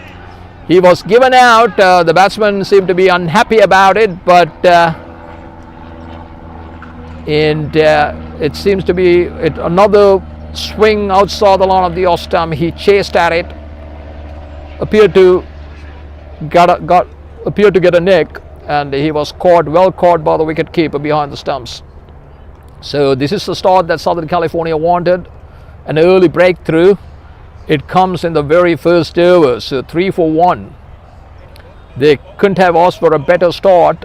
He was given out. The batsman seemed to be unhappy about it, but it seems to be another swing outside the line of the off stump. He chased at it. Appeared to get a nick, and he was well caught by the wicket keeper behind the stumps. So this is the start that Southern California wanted, an early breakthrough. It comes in the very first over, so 3 for 1. They couldn't have asked for a better start.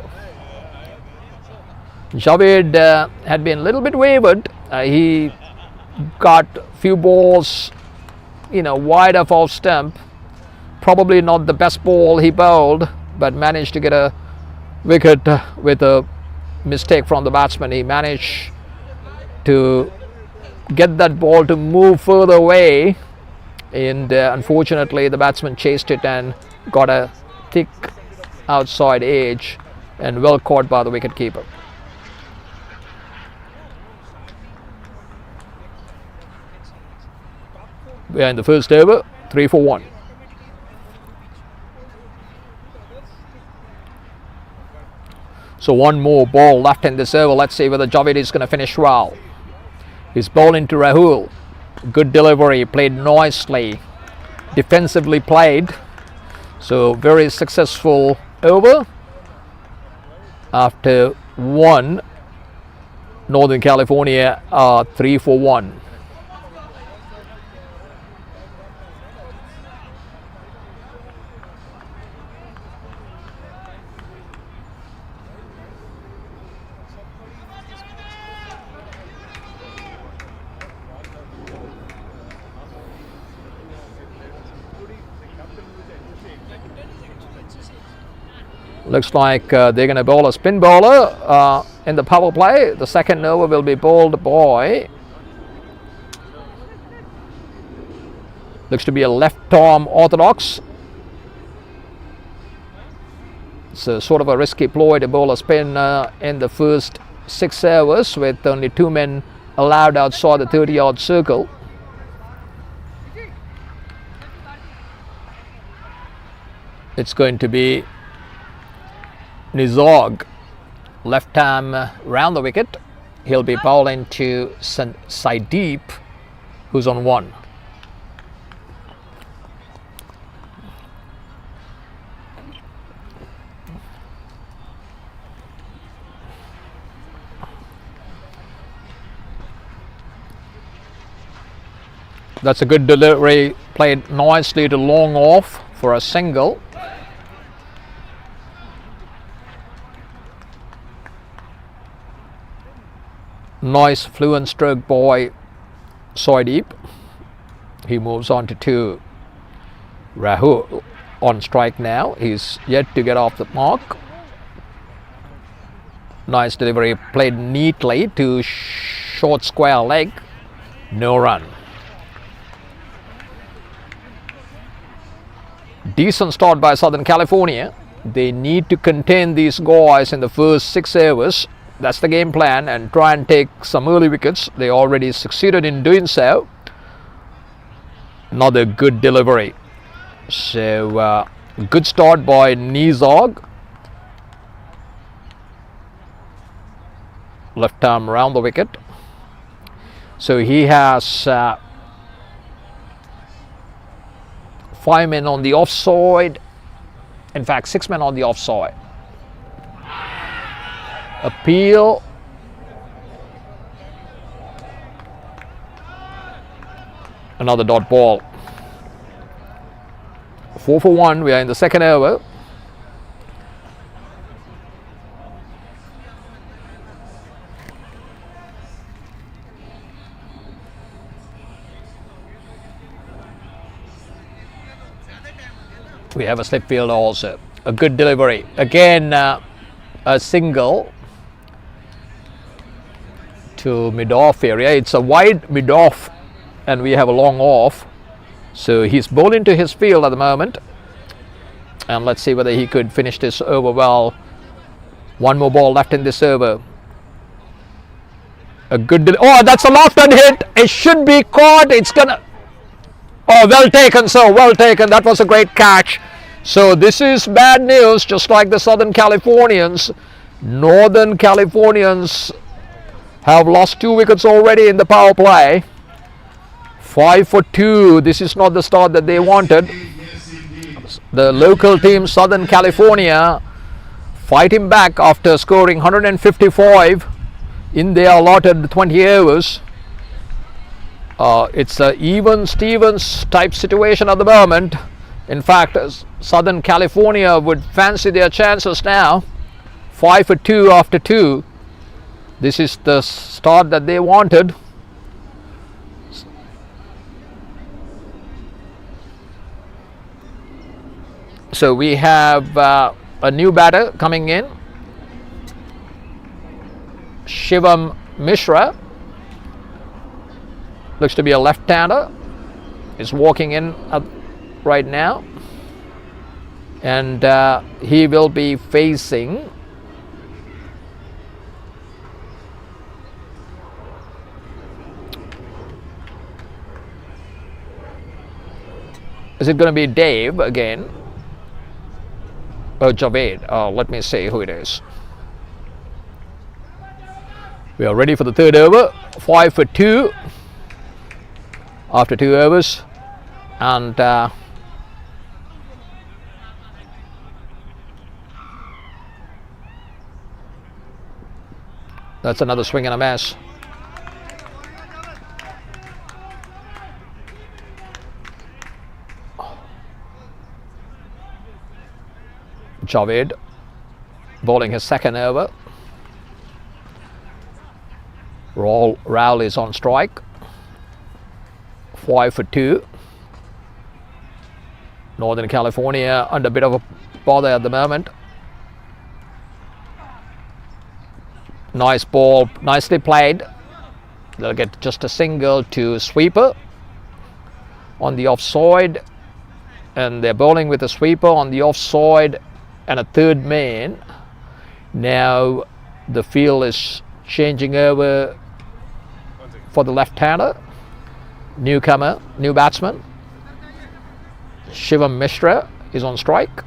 Javed had been a little bit wavered, He got few balls, wide of off stump. Probably not the best ball he bowled, but managed to get a wicket with a mistake from the batsman. He managed to get that ball to move further away, and unfortunately the batsman chased it and got a thick outside edge, and well caught by the wicket keeper. We are in the first over, 3 for 1. So one more ball left in this over. Let's see whether Javed is going to finish well. He's bowling to Rahul. Good delivery, played nicely, defensively played. So very successful over. After one, Northern California are 3 for 1. Looks like they're going to bowl a spin bowler in the power play. The second over will be bowled by, looks to be a left arm orthodox. It's a sort of a risky ploy to bowl a spin in the first 6 overs with only 2 men allowed outside the 30-yard circle. It's going to be Nizog, left arm round the wicket. He'll be bowling to Saideep, who's on 1. That's a good delivery, played nicely to long off for a single. Nice fluent stroke by Saideep. He moves on to 2. Rahul on strike now. He's yet to get off the mark. Nice delivery, played neatly to short square leg. No run. Decent start by Southern California. They need to contain these guys in the first 6 overs. That's the game plan, and try and take some early wickets. They already succeeded in doing so. Another good delivery. So good start by Nizog. Left arm around the wicket. So he has 5 men on the offside. In fact, 6 men on the offside. Appeal. Another dot ball. 4 for 1. We are in the second over. We have a slip field also. A good delivery. Again, a single to mid-off area. It's a wide mid-off and we have a long off. So he's bowling to his field at the moment. And let's see whether he could finish this over well. One more ball left in this over. A good oh, that's a left-hand hit. It should be caught. It's gonna... Oh, well taken, sir. Well taken. That was a great catch. So this is bad news, just like the Southern Californians. Northern Californians have lost 2 wickets already in the power play. 5 for 2. This is not the start that they wanted. The local team, Southern California, fighting back after scoring 155 in their allotted 20 overs. It's a even Stevens type situation at the moment. In fact, Southern California would fancy their chances now. 5 for 2 after 2. This is the start that they wanted. So we have a new batter coming in, Shivam Mishra. Looks to be a left-hander. Is walking in right now, and he will be facing is it going to be Dave again? Oh, Javed. Let me see who it is. We are ready for the third over. 5 for 2 after 2 overs. And that's another swing and a miss. Javed bowling his second over. Raul is on strike. 5 for 2. Northern California under a bit of a bother at the moment. Nice ball, nicely played. They'll get just a single to sweeper on the offside, and they're bowling with a sweeper on the offside and a third man. Now the field is changing over for the left-hander, newcomer, new batsman. Shivam Mishra is on strike,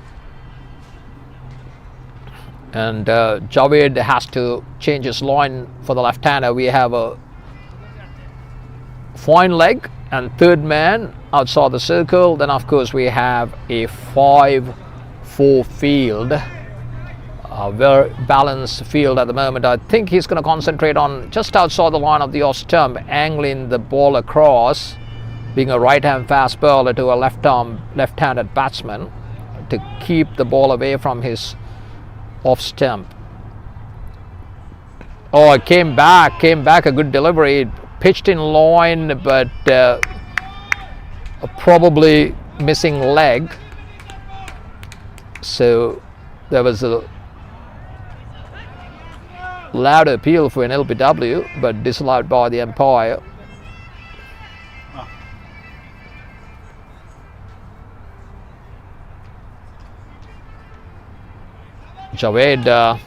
and Javed has to change his line for the left-hander. We have a fine leg and third man outside the circle. Then of course we have a 5-4 field, a very balanced field at the moment. I think he's going to concentrate on just outside the line of the off stump, angling the ball across, being a right-hand fast bowler to a left-handed batsman, to keep the ball away from his off stump. Oh, it came back, a good delivery, pitched in line, but probably missing leg. So there was a loud appeal for an LBW, but disallowed by the umpire. Javed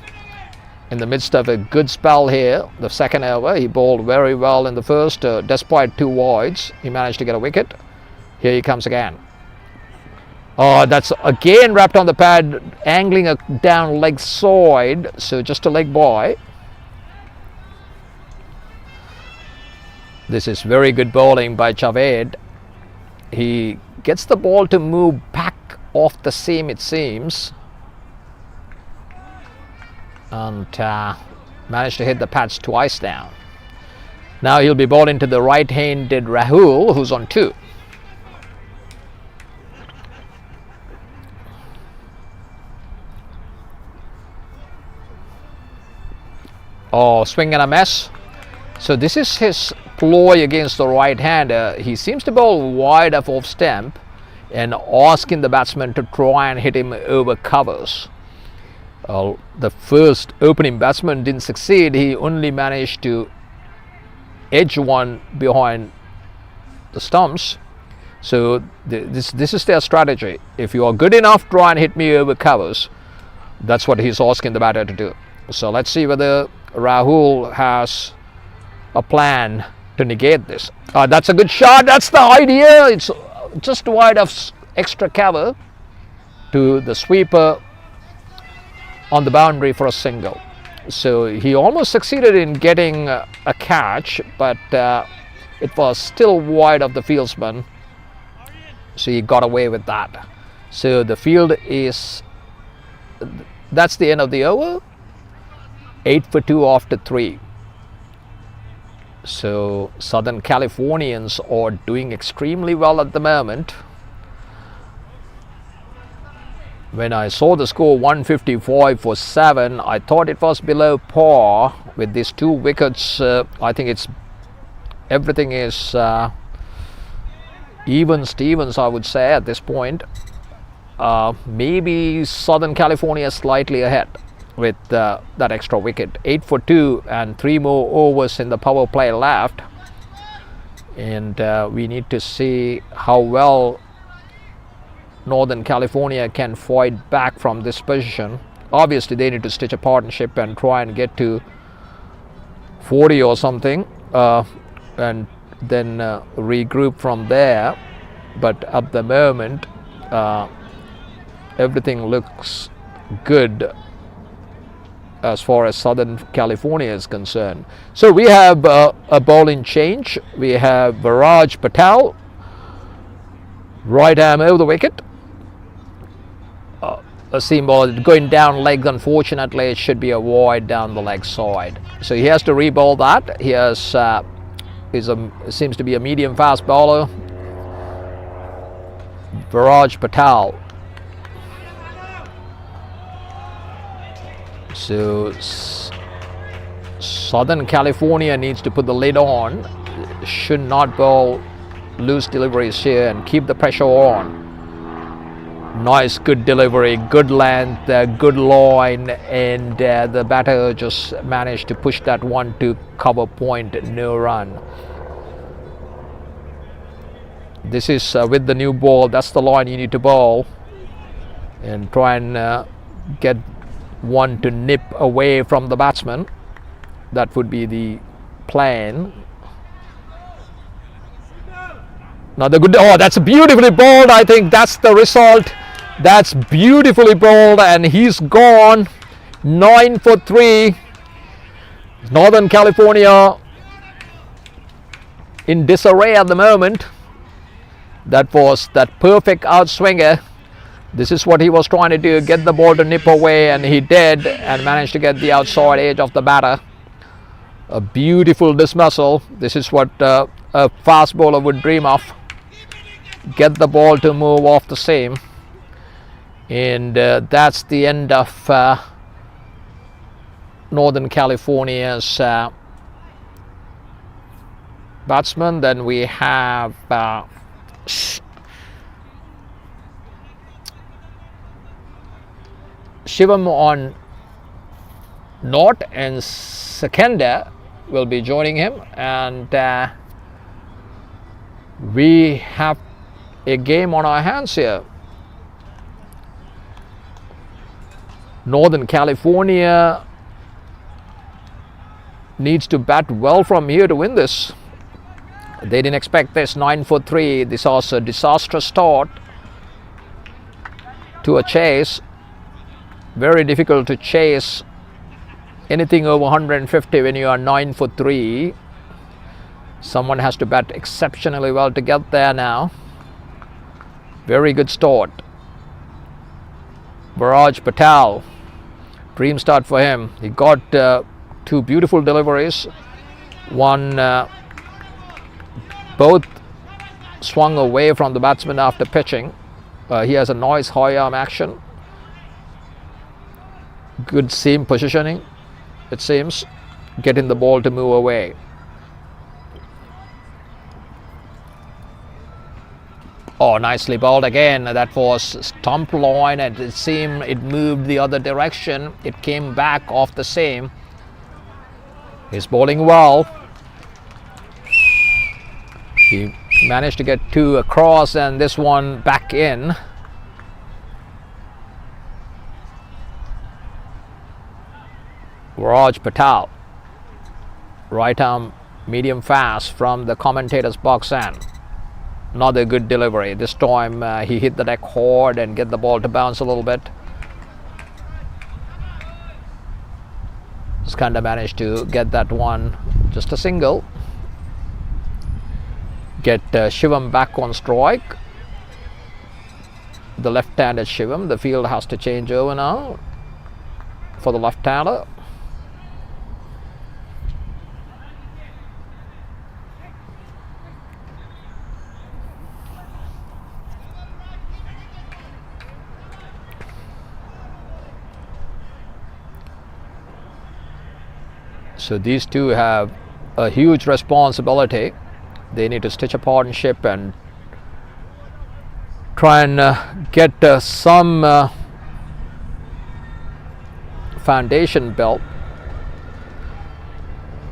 in the midst of a good spell here, the second over. He bowled very well in the first, despite 2 wides. He managed to get a wicket. Here he comes again. Oh, that's again wrapped on the pad, angling down leg side, so just a leg by. This is very good bowling by Javed. He gets the ball to move back off the seam, it seems, and managed to hit the pads twice down. Now he'll be bowling to the right-handed Rahul, who's on 2. Oh, swing and a miss. So this is his ploy against the right-hander. He seems to bowl wide of off stump and asking the batsman to try and hit him over covers. The first opening batsman didn't succeed. He only managed to edge one behind the stumps. So this is their strategy. If you are good enough, try and hit me over covers. That's what he's asking the batter to do. So let's see whether Rahul has a plan to negate this. That's a good shot. That's the idea. It's just wide of extra cover to the sweeper on the boundary for a single. So he almost succeeded in getting a catch, but it was still wide of the fieldsman. So he got away with that. So the field is, that's the end of the over. 8 for 2 after 3. So Southern Californians are doing extremely well at the moment. When I saw the score 155 for 7, I thought it was below par with these 2 wickets. I think everything is even Stevens, I would say, at this point. maybe Southern California slightly ahead with that extra wicket. 8 for 2 and 3 more overs in the power play left, and we need to see how well Northern California can fight back from this position. Obviously they need to stitch a partnership and try and get to 40 or something, and then regroup from there. But at the moment everything looks good as far as Southern California is concerned. So we have a bowling change. We have Viraj Patel, right arm over the wicket. A seam ball going down legs. Unfortunately, it should be a wide down the leg side. So he has to re-bowl that. He has seems to be a medium fast bowler, Viraj Patel. So Southern California needs to put the lid on. Should not bowl loose deliveries here and keep the pressure on. Nice, good delivery, good length, good line, and the batter just managed to push that one to cover point, no run. This is with the new ball. That's the line you need to bowl, and try and get one to nip away from the batsman. That would be the plan. Now the good, oh, that's beautifully bowled. I think that's the result. That's beautifully bowled, and he's gone. 9 for 3. Northern California in disarray at the moment. That was that perfect outswinger. This is what he was trying to do, get the ball to nip away, and he did, and managed to get the outside edge of the batter. A beautiful dismissal. This is what a fast bowler would dream of. Get the ball to move off the seam. And that's the end of Northern California's batsman. Then we have Shivam on North, and Sekenda will be joining him, and we have a game on our hands here. Northern California needs to bat well from here to win this. They didn't expect this. 9 for 3. This was a disastrous start to a chase. Very difficult to chase anything over 150 when you are 9 for 3. Someone has to bat exceptionally well to get there now. Very good start. Viraj Patel, dream start for him. He got 2 beautiful deliveries. One, both swung away from the batsman after pitching. He has a nice high arm action. Good seam positioning, it seems, getting the ball to move away. Oh, nicely bowled again. That was stump line, and it seemed it moved the other direction. It came back off the seam. He's bowling well. He managed to get 2 across, and this one back in. Viraj Patel, right arm medium fast from the commentator's box end. Another good delivery. This time he hit the deck hard and get the ball to bounce a little bit. Skanda managed to get that one, just a single. Get Shivam back on strike. The left-handed Shivam. The field has to change over now for the left-hander. So these two have a huge responsibility. They need to stitch a partnership and try and get some foundation built.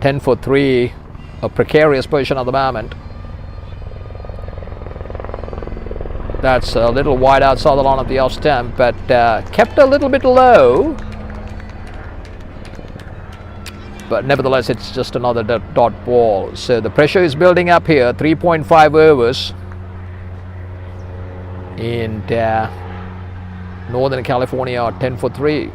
10 for 3, a precarious position at the moment. That's a little wide outside the line of the off stump, but kept a little bit low. But nevertheless, it's just another dot ball. So the pressure is building up here. 3.5 overs in Northern California, 10 for 3.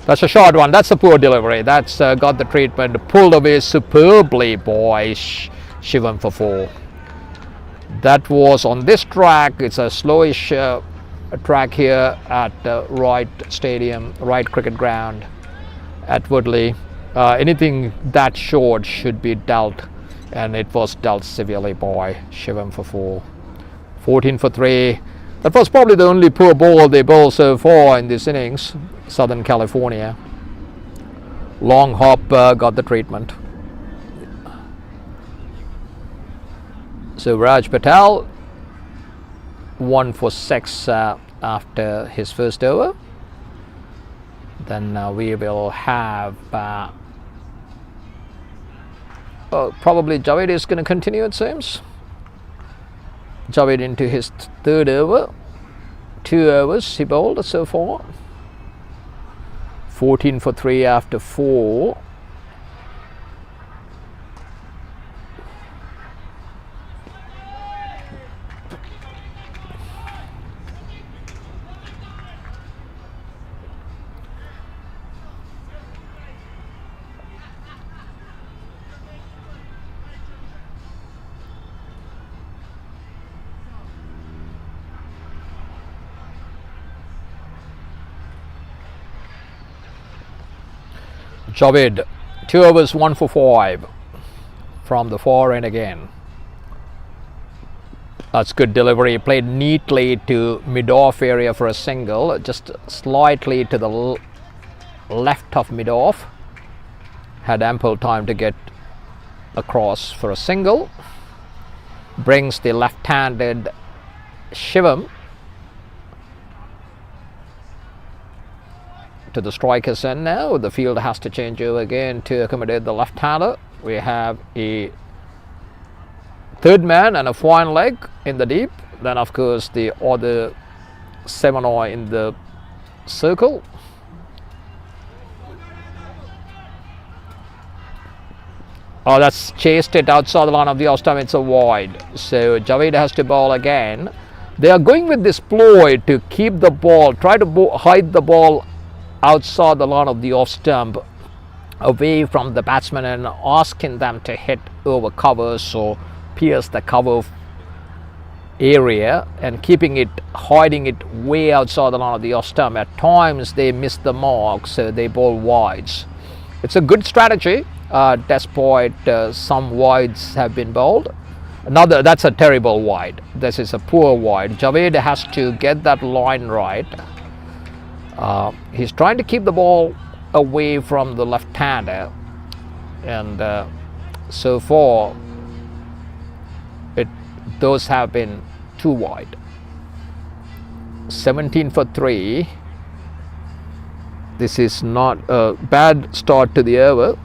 That's a short one. That's a poor delivery. That's got the treatment. Pulled away superbly, boy. Shivam for 4. That was on this track. It's a slowish track here at Wright Stadium, Wright Cricket Ground at Woodley. Anything that short should be dealt, and it was dealt severely by Shivam for 4. 14 for 3. That was probably the only poor ball they bowled so far in this innings. Southern California. Long hop got the treatment. So Raj Patel 1 for 6 after his first over. Then we will have probably Javed is going to continue, it seems. Javed into his third over. 2 overs he bowled so far. 14 for 3 after 4. Javed, 2 overs, 1 for 5 from the far end again. That's good delivery. Played neatly to mid-off area for a single, just slightly to the left of mid-off. Had ample time to get across for a single. Brings the left-handed Shivam to the striker's end now. The field has to change over again to accommodate the left-hander. We have a third man and a fine leg in the deep. Then of course the other 7-eye in the circle. Oh, that's chased it outside the line of the off stump. It's a wide. So Javed has to bowl again. They are going with this ploy to keep the ball, try to hide the ball outside the line of the off stump, away from the batsman, and asking them to hit over covers or pierce the cover area, and keeping it, hiding it way outside the line of the off stump. At times they miss the mark, so they bowl wides. It's a good strategy, despite some wides have been bowled. Another, that's a terrible wide. This is a poor wide. Javed has to get that line right. He's trying to keep the ball away from the left-hander, and so far those have been too wide. 17 for 3. This is not a bad start to the over.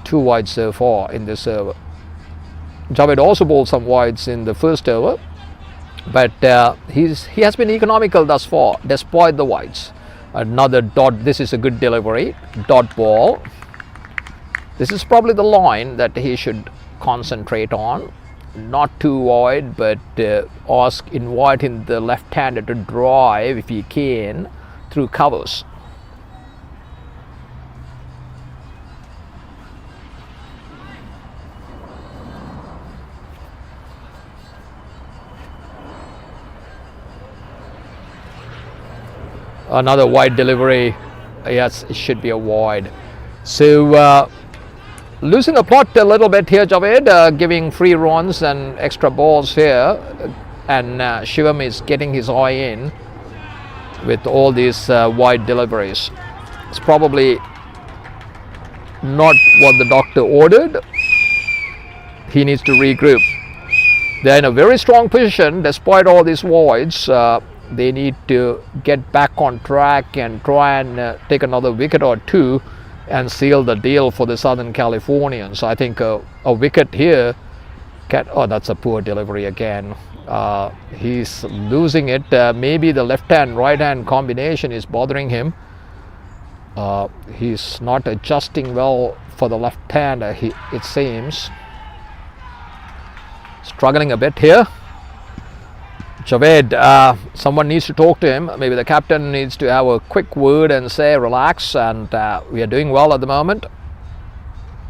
2 wide so far in this over. Javed also bowled some wides in the first over, but he has been economical thus far despite the wides. Another dot. This is a good delivery, dot ball. This is probably the line that he should concentrate on. Not too wide, but inviting the left-hander to drive if he can through covers. Another wide delivery. Yes, it should be a wide. So losing the plot a little bit here, Javed, giving free runs and extra balls here, and Shivam is getting his eye in. with all these wide deliveries. It's probably not what the doctor ordered. He needs to regroup. They're in a very strong position despite all these voids. They need to get back on track and try and take another wicket or two and seal the deal for the Southern Californians. I think a wicket here can, oh, that's a poor delivery again. He's losing it. Maybe the left hand right hand combination is bothering him. He's not adjusting well for the left hand, it seems. Struggling a bit here. Javed, someone needs to talk to him. Maybe the captain needs to have a quick word and say relax, and we are doing well at the moment.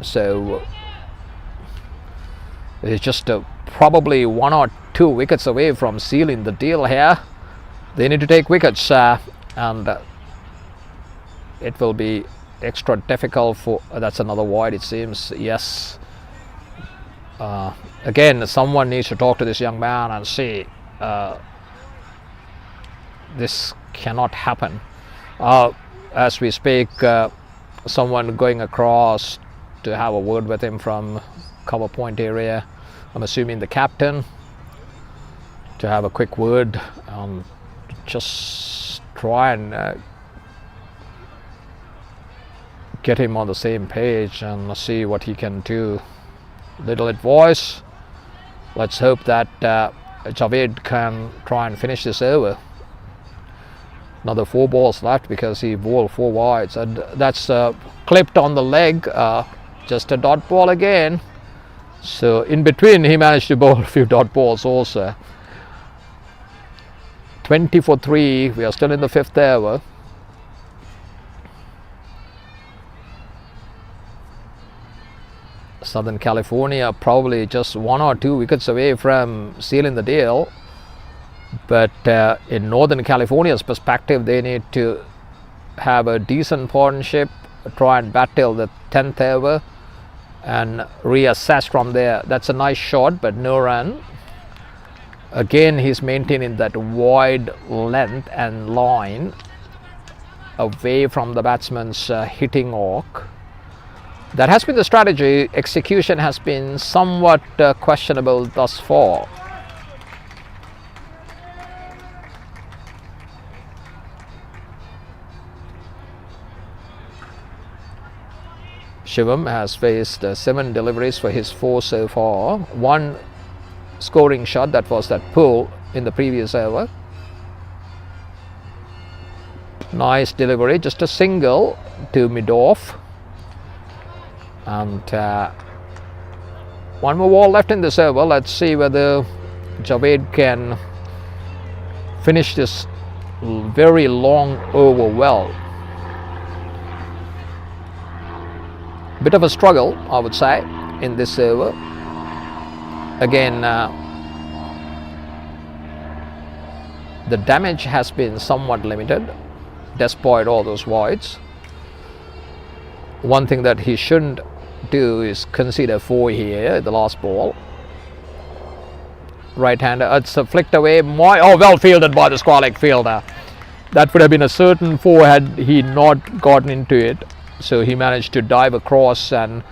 So it's just probably 1 or 2 wickets away from sealing the deal here. They need to take wickets, and it will be extra difficult for, that's another wide it seems, yes. Again, someone needs to talk to this young man and see this cannot happen. As we speak, someone going across to have a word with him from cover point area. I'm assuming the captain, to have a quick word, just try and get him on the same page and see what he can do. Little advice. Let's hope that Javed can try and finish this over. Another 4 balls left because he bowled 4 wides, and that's clipped on the leg. Just a dot ball again. So in between he managed to bowl a few dot balls also. 20 for 3. We are still in the 5th over. Southern California probably just 1 or 2 wickets away from sealing the deal, but in Northern California's perspective, they need to have a decent partnership, try and bat till the 10th over and reassess from there. That's a nice shot, but no run. Again, he's maintaining that wide length and line away from the batsman's hitting arc. That has been the strategy. Execution has been somewhat questionable thus far. Shivam has faced 7 deliveries for his 4 so far. 1 scoring shot, that was that pull in the previous over. Nice delivery, just a single to mid-off. And 1 more ball left in this over. Let's see whether Javed can finish this very long over well. Bit of a struggle, I would say, in this over. Again, the damage has been somewhat limited despite all those wides. One thing that he shouldn't do is consider 4 here, the last ball. Right-hander, it's flicked away. Oh, well fielded by the squalid fielder. That would have been a certain 4 had he not gotten into it. So he managed to dive across and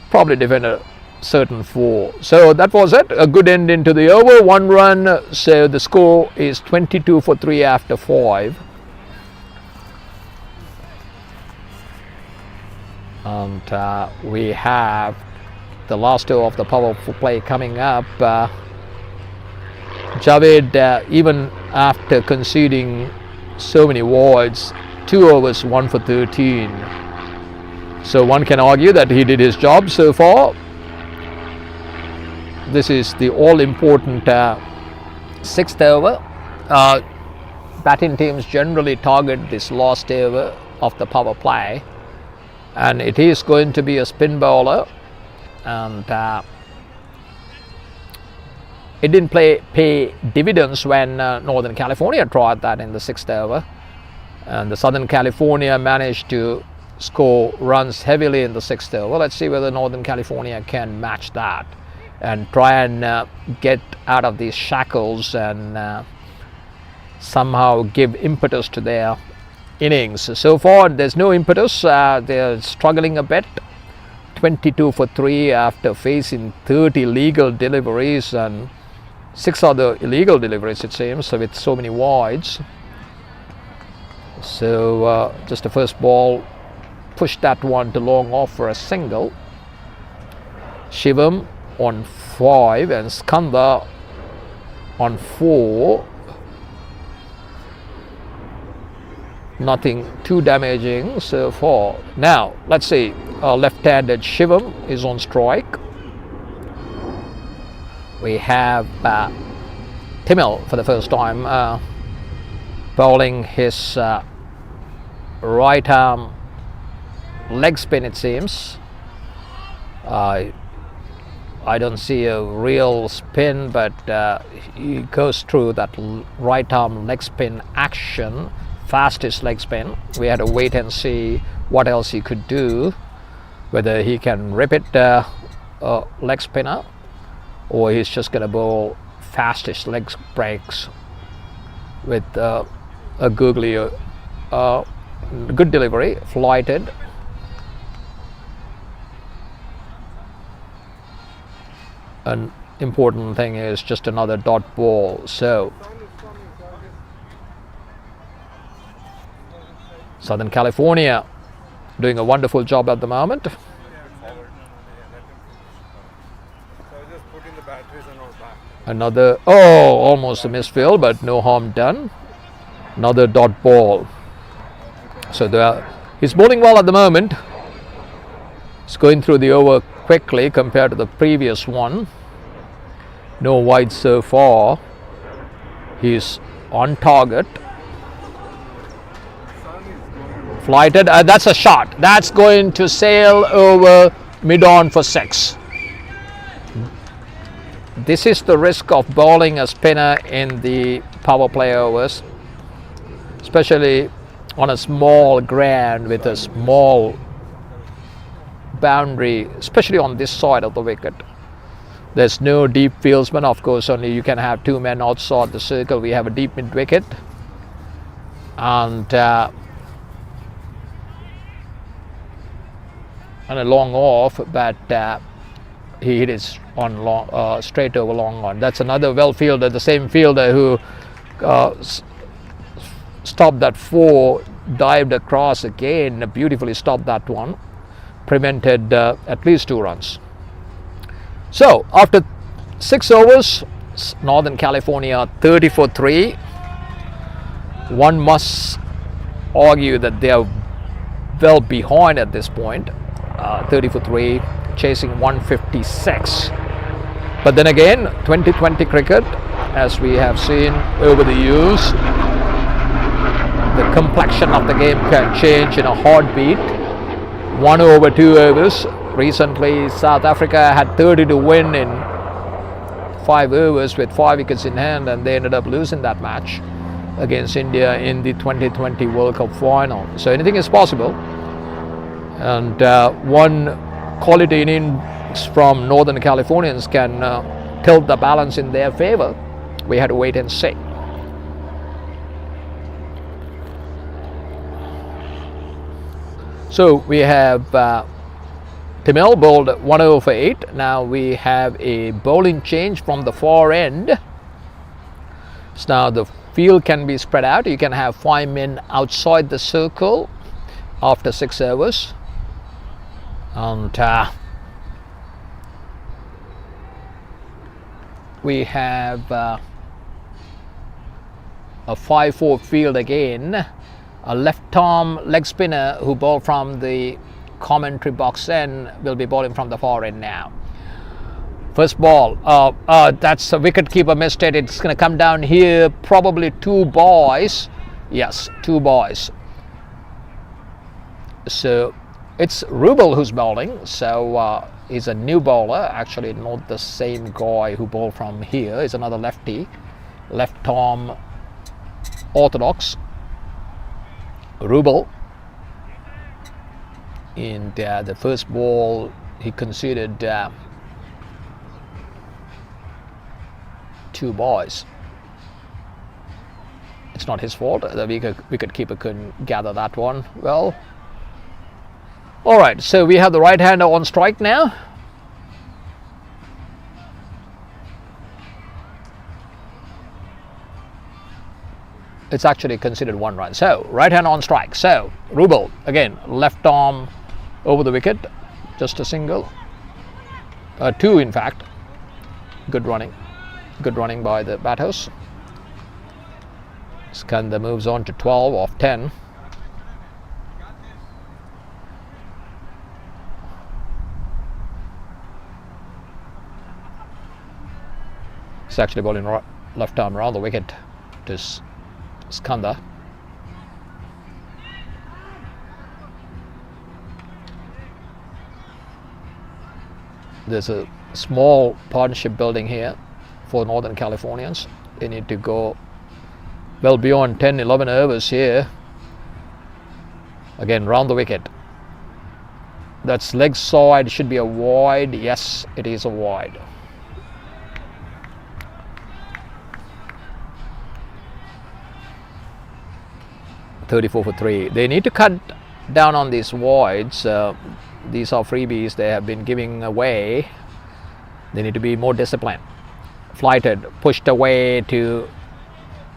probably defend a certain 4. So that was it. A good end into the over. 1 run. So the score is 22 for 3 after 5. And we have the last over of the power play coming up. Javed, even after conceding so many wides, 2 overs, 1 for 13. So one can argue that he did his job so far. This is the all-important 6th over. Batting teams generally target this last over of the power play. And it is going to be a spin bowler, and it didn't pay dividends when Northern California tried that in the 6th over, and the Southern California managed to score runs heavily in the 6th over. Let's see whether Northern California can match that and try and get out of these shackles and somehow give impetus to their innings. So far there's no impetus, they're struggling a bit. 22 for 3 after facing 30 legal deliveries and 6 other illegal deliveries, it seems, with so many wides. So just the first ball, push that one to long off for a single. Shivam on 5 and Skanda on 4. Nothing too damaging so far. Now let's see, left-handed Shivam is on strike. We have Timil for the first time bowling his right arm leg spin, it seems. I don't see a real spin, but he goes through that right arm leg spin action, fastest leg spin. We had to wait and see what else he could do, whether he can rip it leg spinner, or he's just going to bowl fastest leg breaks with a googly, good delivery, flighted. An important thing is just another dot ball. So Southern California doing a wonderful job at the moment. Another, almost a misfield, but no harm done. Another dot ball. So he's bowling well at the moment. He's going through the over quickly compared to the previous one. No wides so far. He's on target. Flighted. That's a shot. That's going to sail over mid-on for 6. This is the risk of bowling a spinner in the power play overs, especially on a small ground with a small boundary, especially on this side of the wicket. There's no deep fieldsman, of course, only you can have 2 men outside the circle. We have a deep mid wicket, and a long off, but he hit it on long, straight over long on. That's another well fielder, the same fielder who stopped that 4, dived across again, beautifully stopped that one, prevented at least 2 runs. So after 6 overs, Northern California 30 for 3. One must argue that they are well behind at this point. 30 for 3, chasing 156. But then again, 2020 cricket, as we have seen over the years, the complexion of the game can change in a heartbeat. 1 over 2 overs. Recently, South Africa had 30 to win in 5 overs with 5 wickets in hand, and they ended up losing that match against India in the 2020 World Cup final. So anything is possible. And one quality innings from Northern Californians can tilt the balance in their favor. We had to wait and see. So we have Timil bowled 1 over for 8. Now we have a bowling change from the far end. So now the field can be spread out. You can have 5 men outside the circle after 6 overs. And we have a 5-4 field again. A left arm leg spinner who bowled from the commentary box end will be bowling from the far end now. First ball, that's a wicket keeper missed it. It's going to come down here, probably 2 boys. Yes, 2 boys. So it's Rubel who's bowling. So he's a new bowler, actually not the same guy who bowled from here. He's another lefty, left arm orthodox. Rubel. And the first ball he conceded 2 boys. not his fault. The wicket keeper couldn't gather that one well. Alright, so we have the right-hander on strike now. It's actually considered 1 run. So, right-hand on strike. So, Rubel, again, left arm over the wicket. Just a single. 2 in fact. Good running. Good running by the batters. Skanda moves on to 12 off 10. He's actually bowling left arm around the wicket to Skanda. There's a small partnership building here for Northern Californians. They need to go well beyond 10-11 overs here. Again, round the wicket. That's leg side, should be a wide. Yes, it is a wide. .34 for 3. They need to cut down on these wides. These are freebies they have been giving away. They need to be more disciplined. Flighted, pushed away to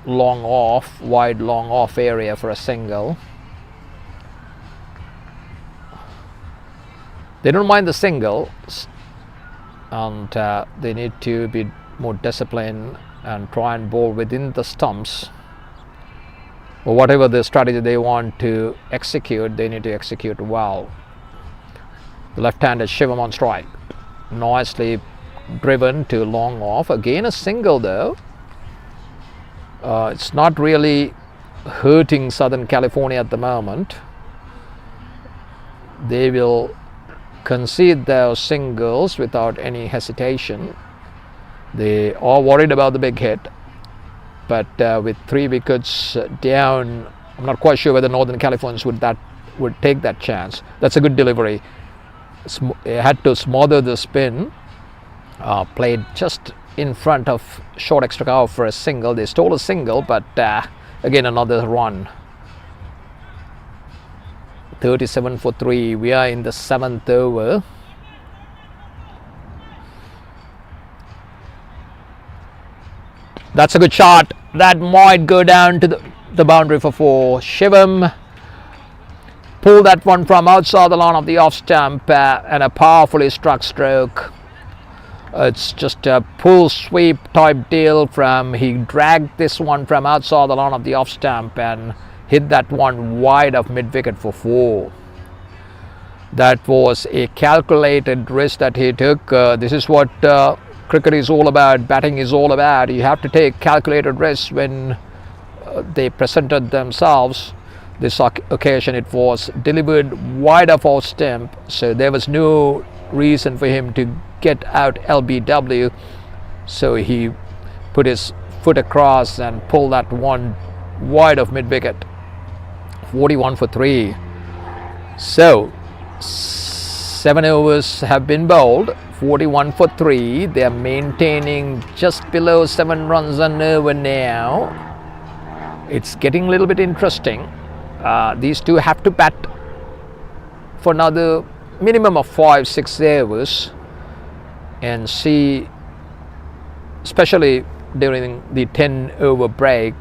long off, wide long off area for a single. They don't mind the single, and they need to be more disciplined and try and bowl within the stumps. Or whatever the strategy they want to execute, they need to execute well. The left-handed Shivam on strike. Nicely driven to long off. Again a single though. It's not really hurting Southern California at the moment. They will concede their singles without any hesitation. They are worried about the big hit. But with 3 wickets down, I'm not quite sure whether Northern Californians would take that chance. That's a good delivery. They had to smother the spin. Played just in front of short extra cover for a single. They stole a single, but again another run. 37 for 3. We are in the 7th over. That's a good shot. That might go down to the boundary for 4. Shivam pulled that one from outside the line of the off stump and a powerfully struck stroke. It's just a pull sweep type deal he dragged this one from outside the line of the off stump and hit that one wide of mid wicket for 4. That was a calculated risk that he took. This is what cricket is all about, batting is all about. You have to take calculated risks when they presented themselves. This occasion it was delivered wide of our stump, so there was no reason for him to get out LBW. So he put his foot across and pulled that one wide of mid wicket. 41 for 3. So 7 overs have been bowled. 41 for 3. They are maintaining just below 7 runs an over now. It's getting a little bit interesting. These two have to bat for another minimum of 5-6 overs and see, especially during the 10 over break,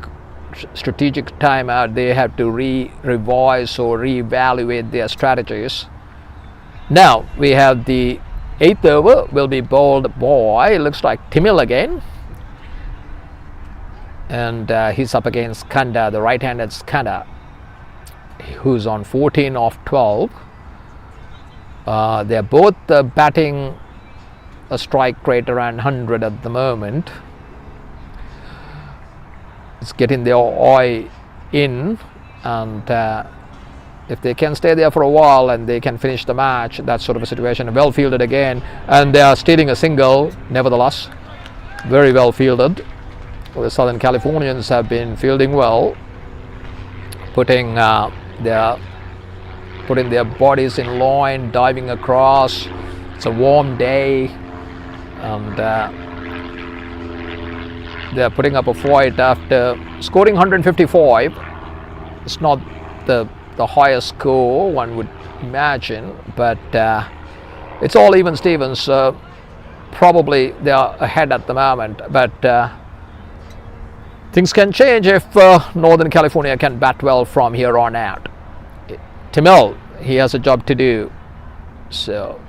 strategic timeout, they have to revise or reevaluate their strategies. Now we have the 8th over will be bowled by, it looks like Timil again, and he's up against Skanda, the right-handed Skanda, who's on 14 off 12. They're both batting a strike rate around 100 at the moment. It's getting their eye in, and if they can stay there for a while and they can finish the match, that sort of a situation. Well fielded again, and they are stealing a single nevertheless. Very well fielded. The Southern Californians have been fielding well, putting their bodies in line, diving across. It's a warm day, and They are putting up a fight after scoring 155. It's not the highest score one would imagine, but it's all even Stevens. Probably they are ahead at the moment, but things can change if Northern California can bat well from here on out. Kamal, he has a job to do. So,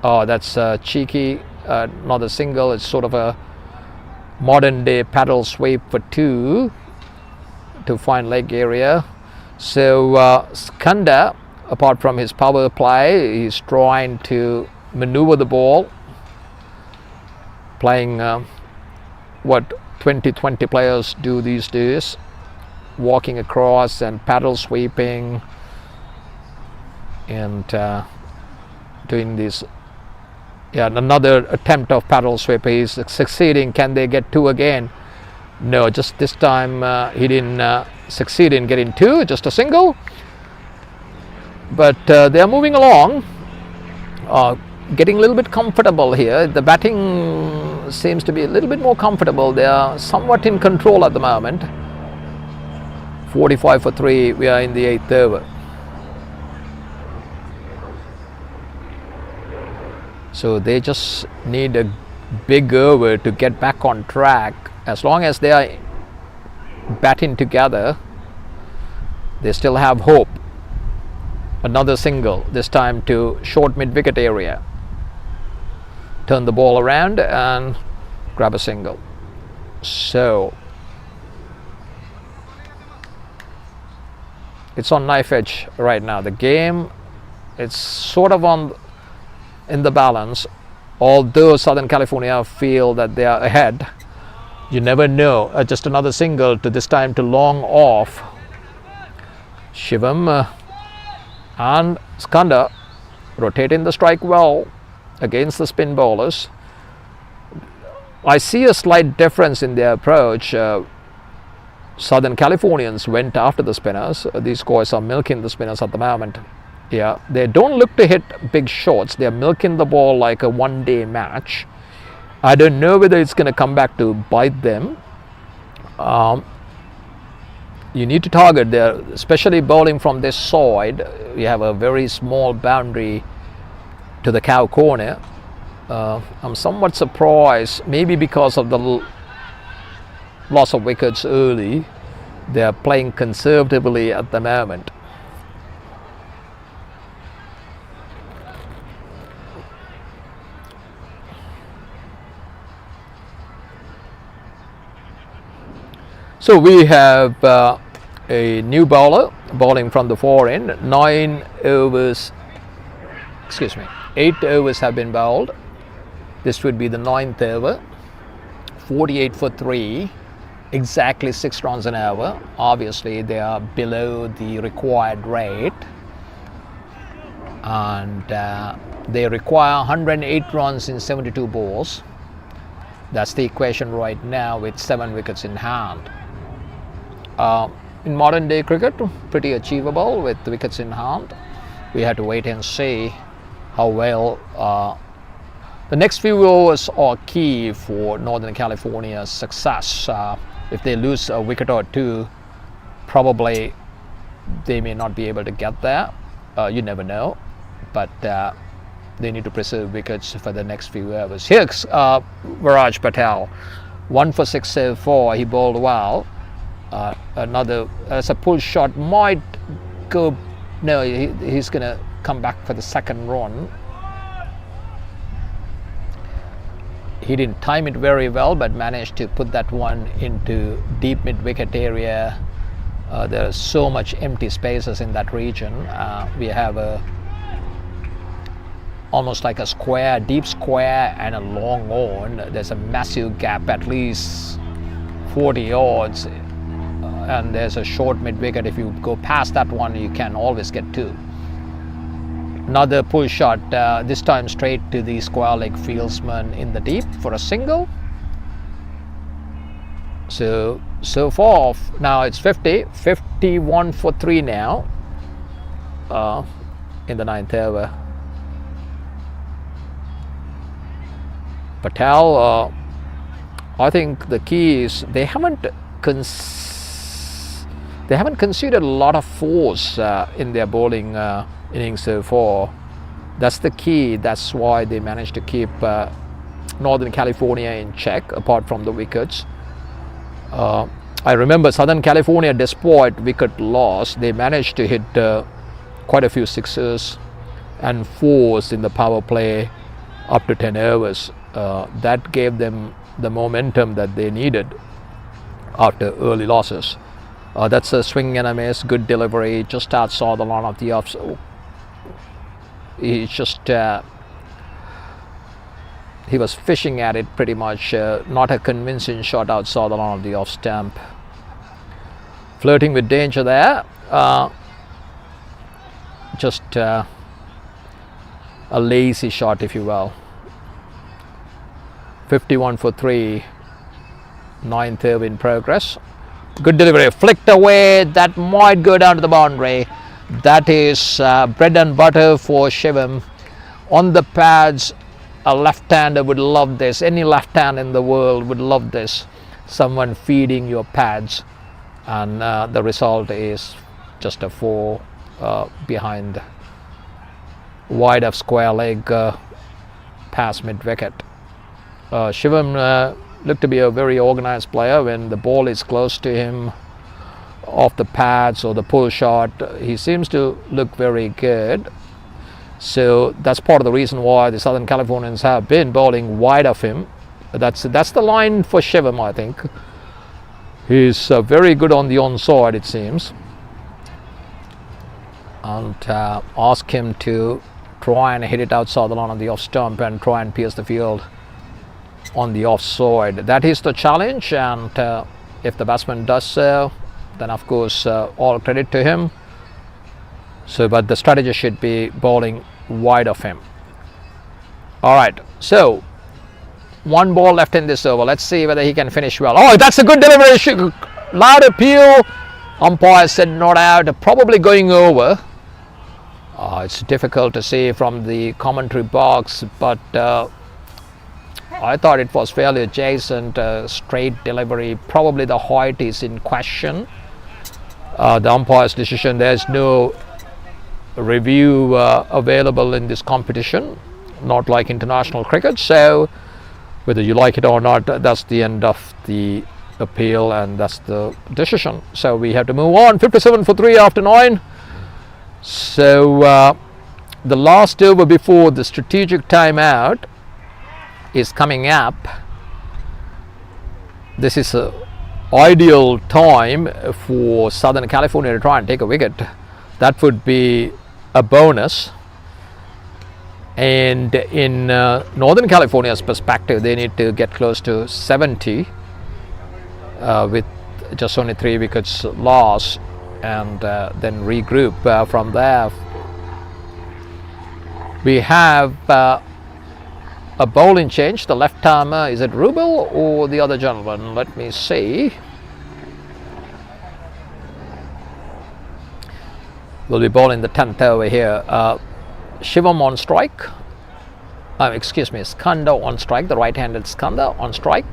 oh, that's cheeky. Not a single. It's sort of a modern day paddle sweep for 2 to find leg area. So Skanda, apart from his power play, he's trying to maneuver the ball, playing what 2020 players do these days, walking across and paddle sweeping and doing this. Yeah, another attempt of paddle sweep. He's succeeding. Can they get 2 again? No, just this time he didn't succeed in getting 2, just a single. But they are moving along, getting a little bit comfortable here. The batting seems to be a little bit more comfortable. They are somewhat in control at the moment. 45 for 3, we are in the 8th over. So they just need a big over to get back on track. As long as they are batting together, they still have hope. Another single, this time to short mid-wicket area. Turn the ball around and grab a single. So it's on knife edge right now. The game, it's sort of in the balance. Although Southern California feel that they are ahead, you never know. Just another single to this time to long off. Shivam and Skanda rotating the strike well against the spin bowlers. I see a slight difference in their approach. Southern Californians went after the spinners. These guys are milking the spinners at the moment. Yeah, they don't look to hit big shots. They're milking the ball like a one-day match. I don't know whether it's going to come back to bite them. You need to target there, especially bowling from this side. You have a very small boundary to the cow corner. I'm somewhat surprised, maybe because of the loss of wickets early. They're playing conservatively at the moment. So we have a new bowler bowling from the fore end. 8 overs have been bowled. This would be the 9th over. 48 for 3, exactly 6 runs an hour. Obviously they are below the required rate, and they require 108 runs in 72 balls. That's the equation right now with 7 wickets in hand. In modern day cricket, pretty achievable with the wickets in hand. We have to wait and see how well. The next few overs are key for Northern California's success. If they lose a wicket or 2, probably they may not be able to get there. You never know, but they need to preserve wickets for the next few overs. Here's Viraj Patel, 1 for 6 so far. He bowled well. Another as a pull shot might go. No, he's gonna come back for the second run. He didn't time it very well, but managed to put that one into deep mid-wicket area. There are so much empty spaces in that region. We have almost like a square, deep square, and a long on. There's a massive gap, at least 40 yards. And there's a short mid-wicket. If you go past that one, you can always get 2. Another pull shot, this time straight to the square leg fieldsman in the deep for a single. So far, now it's 51 for 3 now in the 9th over. Patel I think the key is they haven't conceded a lot of force in their bowling innings so far. That's the key. That's why they managed to keep Northern California in check, apart from the wickets. I remember Southern California, despite wicket loss, they managed to hit quite a few sixes and fours in the power play up to 10 overs. That gave them the momentum that they needed after early losses. That's a swing and a miss, good delivery, just outside the line of the offs. He just he was fishing at it pretty much, not a convincing shot outside the line of the off stump. Flirting with danger there. Just a lazy shot, if you will. 51 for 3, 9th over in progress. Good delivery, flicked away, that might go down to the boundary. That is bread and butter for Shivam. On the pads, a left-hander would love this. Any left-hand in the world would love this. Someone feeding your pads, and the result is just a 4 behind, wide of square leg, past mid-wicket. Shivam looked to be a very organized player. When the ball is close to him off the pads or the pull shot, he seems to look very good. So that's part of the reason why the Southern Californians have been bowling wide of him. That's the line for Shivam, I think. He's very good on the onside, it seems. And ask him to try and hit it outside the line of the off stump and try and pierce the field on the offside. That is the challenge, and if the batsman does so, then of course all credit to him. So, but the strategy should be bowling wide of him. All right, so 1 ball left in this over. Let's see whether he can finish well. Oh, that's a good delivery. Loud appeal. Umpire said not out, probably going over. It's difficult to see from the commentary box, but I thought it was fairly adjacent, straight delivery. Probably the height is in question. The umpire's decision, there's no review available in this competition, not like international cricket. So whether you like it or not, that's the end of the appeal, and that's the decision. So we have to move on. 57 for 3 after 9. So the last over before the strategic timeout is coming up. This is a ideal time for Southern California to try and take a wicket. That would be a bonus. And in Northern California's perspective, they need to get close to 70 with just only 3 wickets lost, and then regroup from there. We have a bowling change. The left armer, is it Rubel or the other gentleman? Let me see. We'll be bowling the 10th over here. Shivam on strike. Excuse me, Skanda on strike. The right-handed Skanda on strike.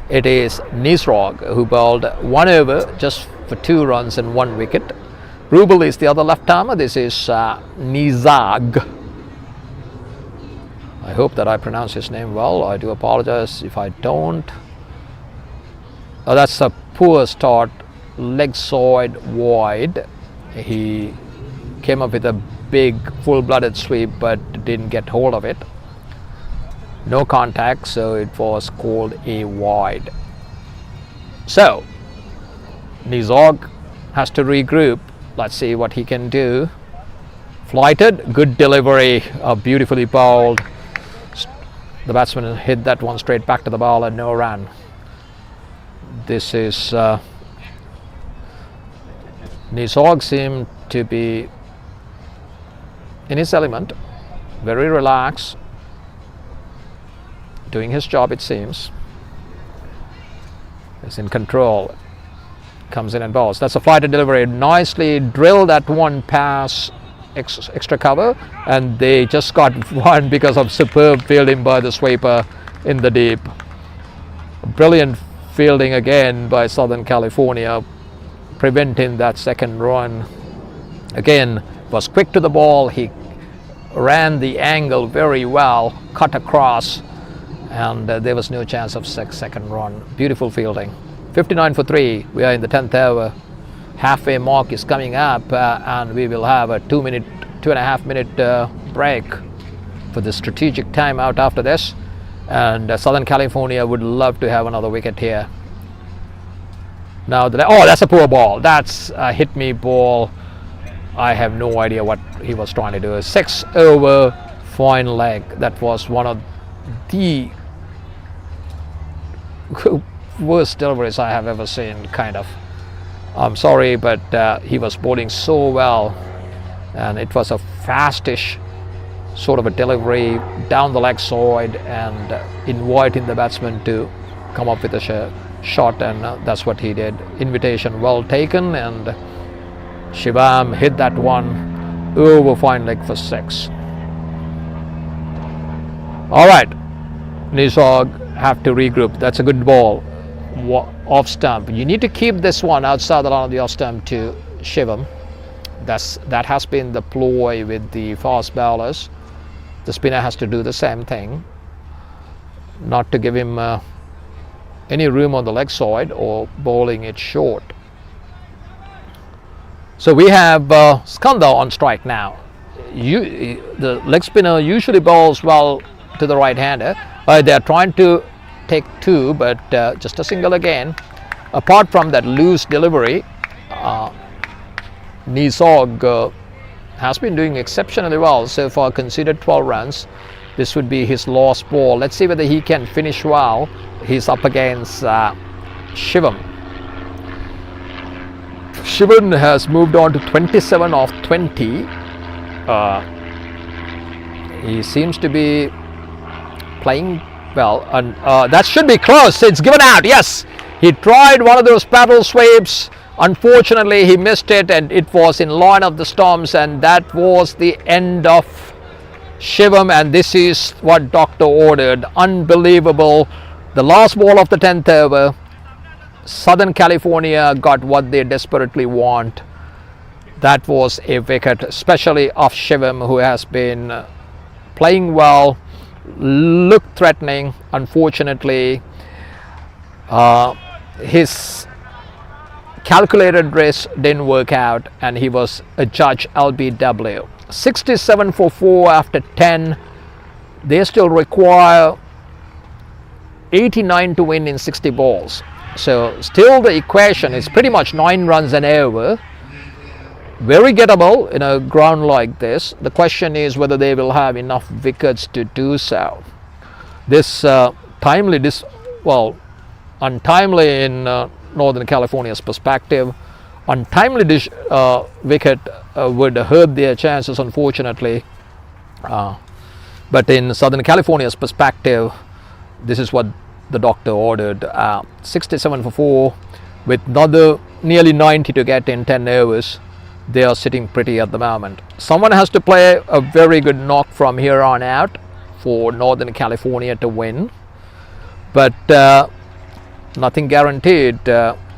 It is Nisrog who bowled 1 over just for 2 runs and 1 wicket. Rubel is the other left armer. This is Nizag. I hope that I pronounce his name well. I do apologize if I don't. That's a poor start, leg side wide. He came up with a big full-blooded sweep but didn't get hold of it. No contact, so it was called a wide. So Nizog has to regroup. Let's see what he can do. Flighted, good delivery, beautifully bowled. The batsman hit that one straight back to the ball and no run. This is Nizog seemed to be in his element, very relaxed, doing his job, it seems. He's in control. Comes in and bowls. That's a flighted delivery. Nicely drilled that one pass, extra cover, and they just got one because of superb fielding by the sweeper in the deep. Brilliant fielding again by Southern California, preventing that second run. Again, was quick to the ball. He ran the angle very well, cut across, and there was no chance of second run. Beautiful fielding. 59 for 3. We are in the 10th over. Halfway mark is coming up, and we will have a 2.5 minute break for the strategic timeout after this. And Southern California would love to have another wicket here. Now, that's a poor ball. That's a hit me ball. I have no idea what he was trying to do. A 6 over fine leg. That was one of the worst deliveries I have ever seen, kind of. I'm sorry, but he was bowling so well, and it was a fastish sort of a delivery down the leg side and inviting the batsman to come up with a shot, and that's what he did. Invitation well taken, and Shivam hit that one over fine leg for 6. All right, Nisog have to regroup. That's a good ball off stump. You need to keep this one outside the line of the off stump to Shivam. That has been the ploy with the fast bowlers. The spinner has to do the same thing, not to give him any room on the leg side or bowling it short. So we have Skanda on strike now. The leg spinner usually bowls well to the right-hander. They are trying to take 2, but just a single again. Apart from that loose delivery, Nisog has been doing exceptionally well so far, conceded 12 runs. This would be his last ball. Let's see whether he can finish well. He's up against Shivam. Shivam has moved on to 27 of 20. He seems to be playing well, and that should be close. It's given out. Yes, he tried one of those paddle sweeps. Unfortunately, he missed it, and it was in line of the stumps, and that was the end of Shivam, and this is what Doctor ordered. Unbelievable. The last ball of the 10th over, Southern California got what they desperately want. That was a wicket, especially of Shivam, who has been playing well, looked threatening. Unfortunately, his calculated risk didn't work out, and he was a judge LBW. 67 for 4 after 10. They still require 89 to win in 60 balls. So still the equation is pretty much 9 runs an over. Very gettable in a ground like this. The question is whether they will have enough wickets to do so. This untimely in Northern California's perspective, untimely wicket would hurt their chances, unfortunately. But in Southern California's perspective, this is what the doctor ordered. 67 for 4 with another nearly 90 to get in 10 overs. They are sitting pretty at the moment. Someone has to play a very good knock from here on out for Northern California to win, but nothing guaranteed.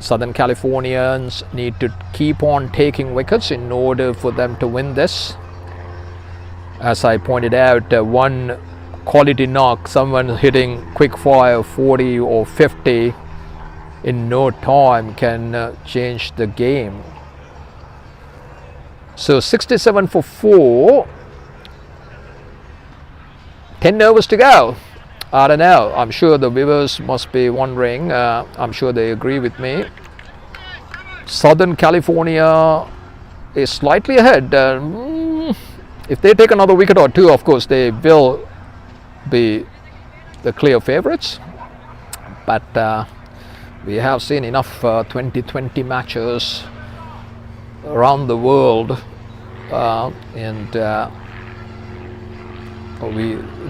Southern Californians need to keep on taking wickets in order for them to win this. As I pointed out, one quality knock, someone hitting quick fire 40 or 50 in no time can change the game. So 67 for 4, 10 overs to go. I don't know, I'm sure the viewers must be wondering, I'm sure they agree with me. Southern California is slightly ahead. If they take another wicket or 2, of course they will be the clear favourites, but we have seen enough 2020 matches around the world, and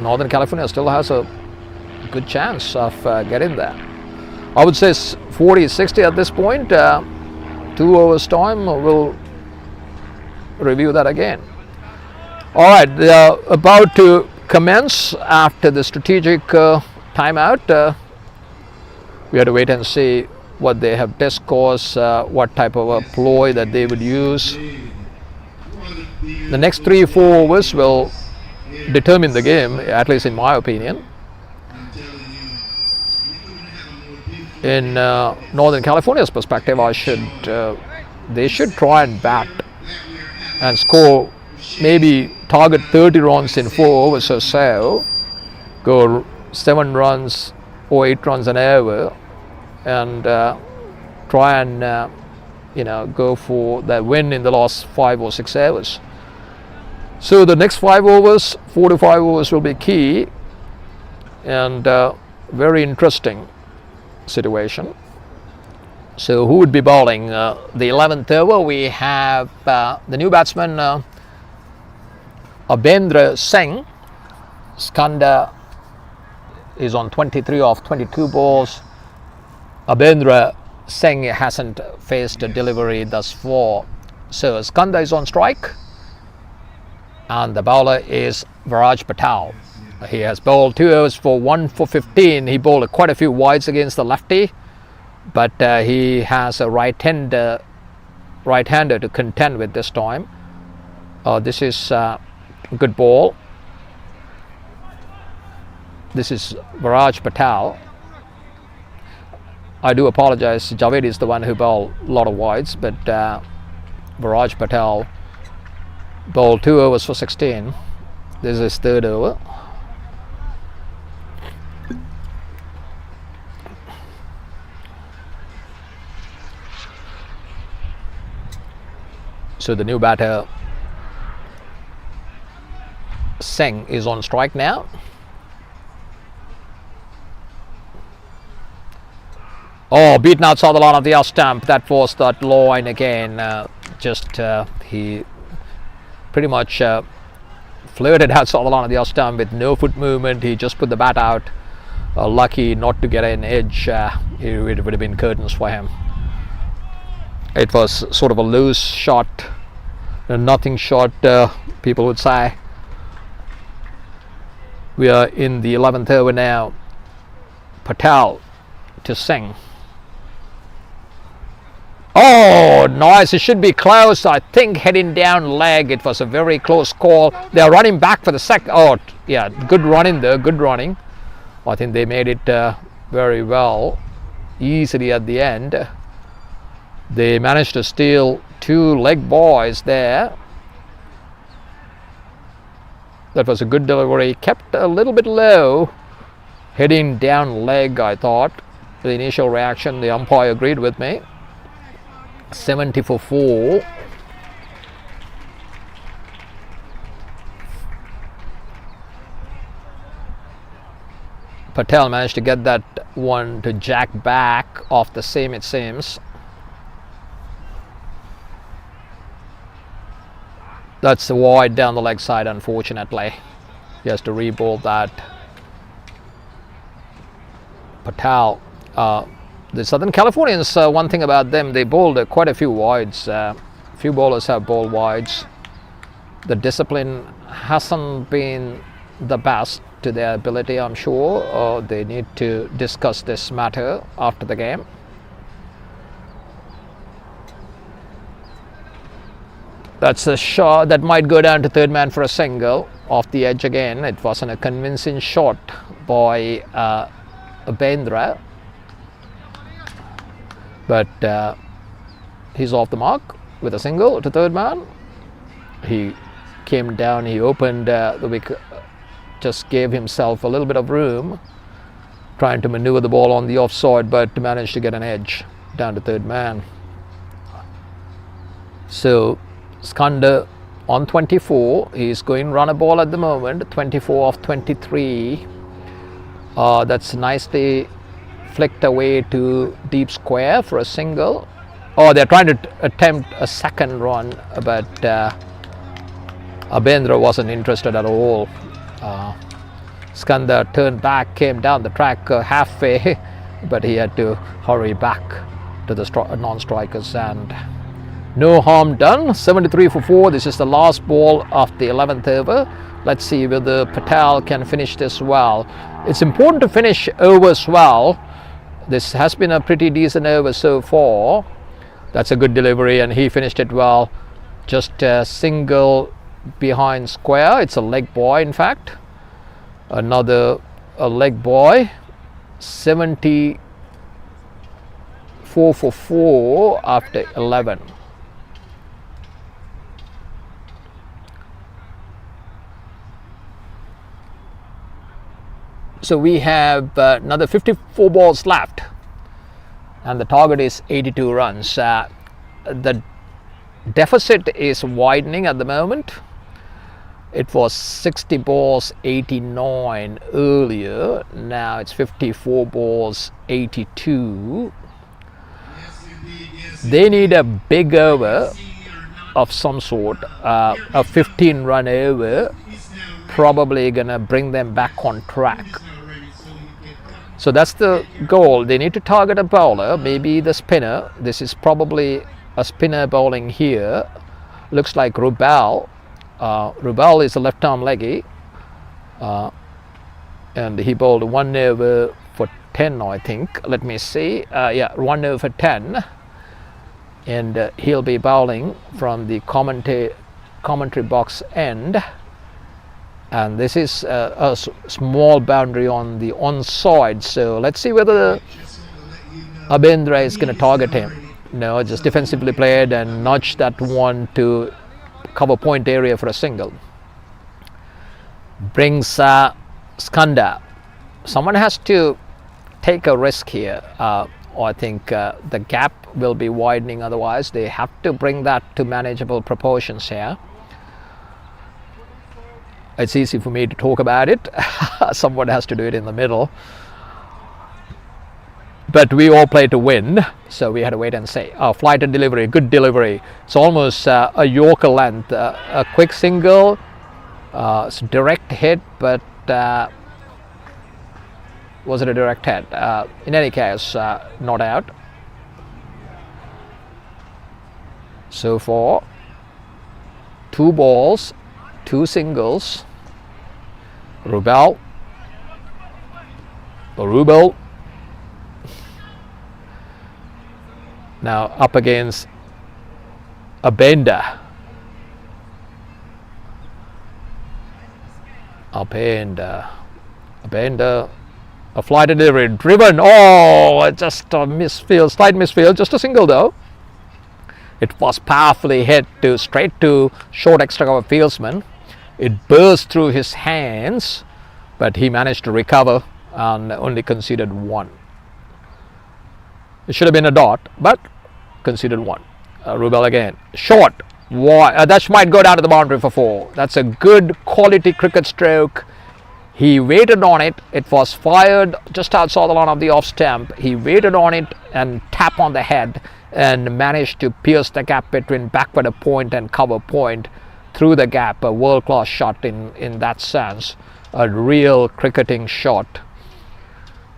Northern California still has a good chance of getting there. I would say 40-60 at this point. 2 overs time, we'll review that again. All right, they are about to commence after the strategic timeout. We have to wait and see what they have discussed, what type of a ploy that they would use. The next 3-4 overs will determine the game, at least in my opinion. In Northern California's perspective, they should try and bat and score, maybe target 30 runs in 4 overs or so, go 7 runs or 8 runs an over, and try and go for that win in the last 5 or 6 overs. So the next 5 overs, 4 to 5 overs will be key, and very interesting situation. So who would be bowling? The 11th over, we have the new batsman Abhendra Singh. Skanda is on 23 off 22 balls. Abhendra Singh hasn't faced a delivery thus far. So Skanda is on strike, and the bowler is Viraj Patel. He has bowled 2 overs for 1 for 15. He bowled quite a few wides against the lefty, but he has a right-hander to contend with this time. This is a good ball. This is Viraj Patel. I do apologize, Javed is the one who bowled a lot of wides, but Viraj Patel bowled 2 overs for 16. This is his 3rd over. So the new batter Singh is on strike now. Oh, beaten outside the line of the off stump. That was that line again. He pretty much flirted outside the line of the off stump with no foot movement. He just put the bat out. Lucky not to get an edge. It would have been curtains for him. It was sort of a loose shot, a nothing shot, people would say. We are in the 11th over now. Patel to Singh. Oh, nice. It should be close. I think heading down leg. It was a very close call. They are running back for the second. Oh, yeah, good running there. Good running. I think they made it very well, easily at the end. They managed to steal 2 leg boys there. That was a good delivery. Kept a little bit low. Heading down leg, I thought. The initial reaction, the umpire agreed with me. 70 for 4. Patel managed to get that one to jack back off the seam, it seems. That's wide down the leg side, unfortunately. He has to re-ball that. Patel. The Southern Californians, one thing about them, they bowled quite a few wides. Few bowlers have bowled wides. The discipline hasn't been the best to their ability, I'm sure. They need to discuss this matter after the game. That's a shot that might go down to 3rd man for a single. Off the edge again. It wasn't a convincing shot by Abhendra. But he's off the mark with a single to 3rd man. He came down, he opened the wicket, just gave himself a little bit of room, trying to maneuver the ball on the offside, but managed to get an edge down to 3rd man. So Skanda on 24, he's going run a ball at the moment, 24 off 23. That's nicely flicked away to deep square for a single. Oh, they're trying to attempt a second run, but Abhendra wasn't interested at all. Skanda turned back, came down the track halfway, but he had to hurry back to the non-strikers, and no harm done. 73 for 4. This is the last ball of the 11th over. Let's see whether Patel can finish this well. It's important to finish overs well. This has been a pretty decent over so far. That's a good delivery, and he finished it well. Just a single behind square. It's a leg boy, in fact. Another a leg boy. 74 for 4 after 11. So we have another 54 balls left, and the target is 82 runs. The deficit is widening at the moment. It was 60 balls 89 earlier. Now it's 54 balls 82. They need a big over of some sort, a 15-run over, probably gonna bring them back on track. So that's the goal. They need to target a bowler, maybe the spinner. This is probably a spinner bowling here. Looks like Rubal. Rubal is a left-arm leggy, and he bowled 1 over for 10, I think. Let me see. Yeah, 1 over 10, and he'll be bowling from the commentary box end. And this is a small boundary on the onside. So let's see whether Abhendra is going to target him. No, just defensively played and nudged that one to cover point area for a single. Brings Skanda. Someone has to take a risk here. I think the gap will be widening otherwise. They have to bring that to manageable proportions here. It's easy for me to talk about it. Someone has to do it in the middle. But we all play to win, so we had to wait and see. Flight and delivery, good delivery. It's almost a Yorker length. A quick single. It's a direct hit, but was it a direct hit? In any case, not out. So far, 2 balls, 2 singles. Rubal. Now up against Abhendra. Abhendra, a flight and delivery, driven. Oh, just a misfield, slight misfield, just a single though. It was powerfully hit straight to short extra cover fieldsman. It burst through his hands, but he managed to recover and only conceded 1. It should have been a dot, but conceded 1. Rubel again, short. That might go down to the boundary for 4. That's a good quality cricket stroke. He waited on it. It was fired just outside the line of the off stump. He waited on it and tap on the head and managed to pierce the gap between backward point and cover point through the gap. A world-class shot in that sense. A real cricketing shot.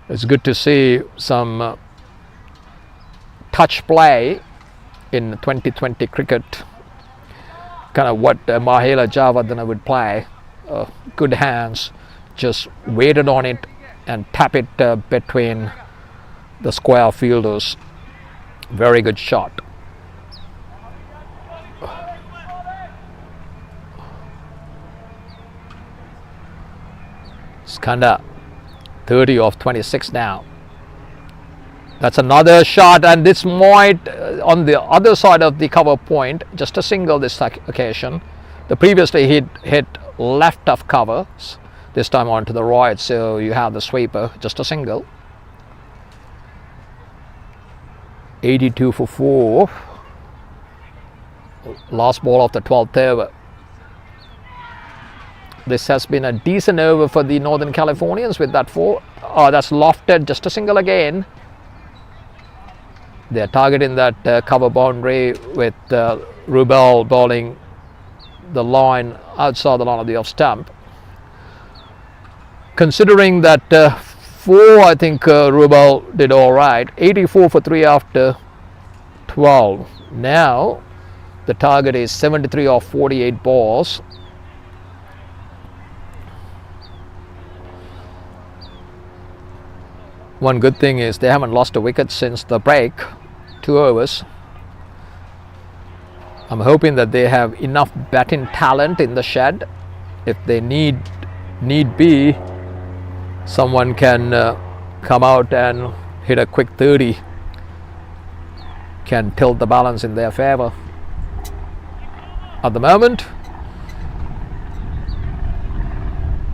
It's good to see some touch play in 2020 cricket. Kind of what Mahela Javadana would play. Good hands. Just waited on it and tap it between the square fielders. Very good shot. Skanda, 30 of 26 now. That's another shot, and this might on the other side of the cover point. Just a single this occasion. The previously he hit left of covers. This time on to the right, so you have the sweeper. Just a single. 82 for 4. Last ball of the 12th over. This has been a decent over for the Northern Californians with that 4. That's lofted, just a single again. They're targeting that cover boundary with Rubel bowling the line outside the line of the off stump. Considering that 4, I think Rubel did all right. 84 for 3 after 12. Now the target is 73 of 48 balls. One good thing is they haven't lost a wicket since the break, 2 overs. I'm hoping that they have enough batting talent in the shed. If they need be, someone can come out and hit a quick 30, can tilt the balance in their favor. At the moment,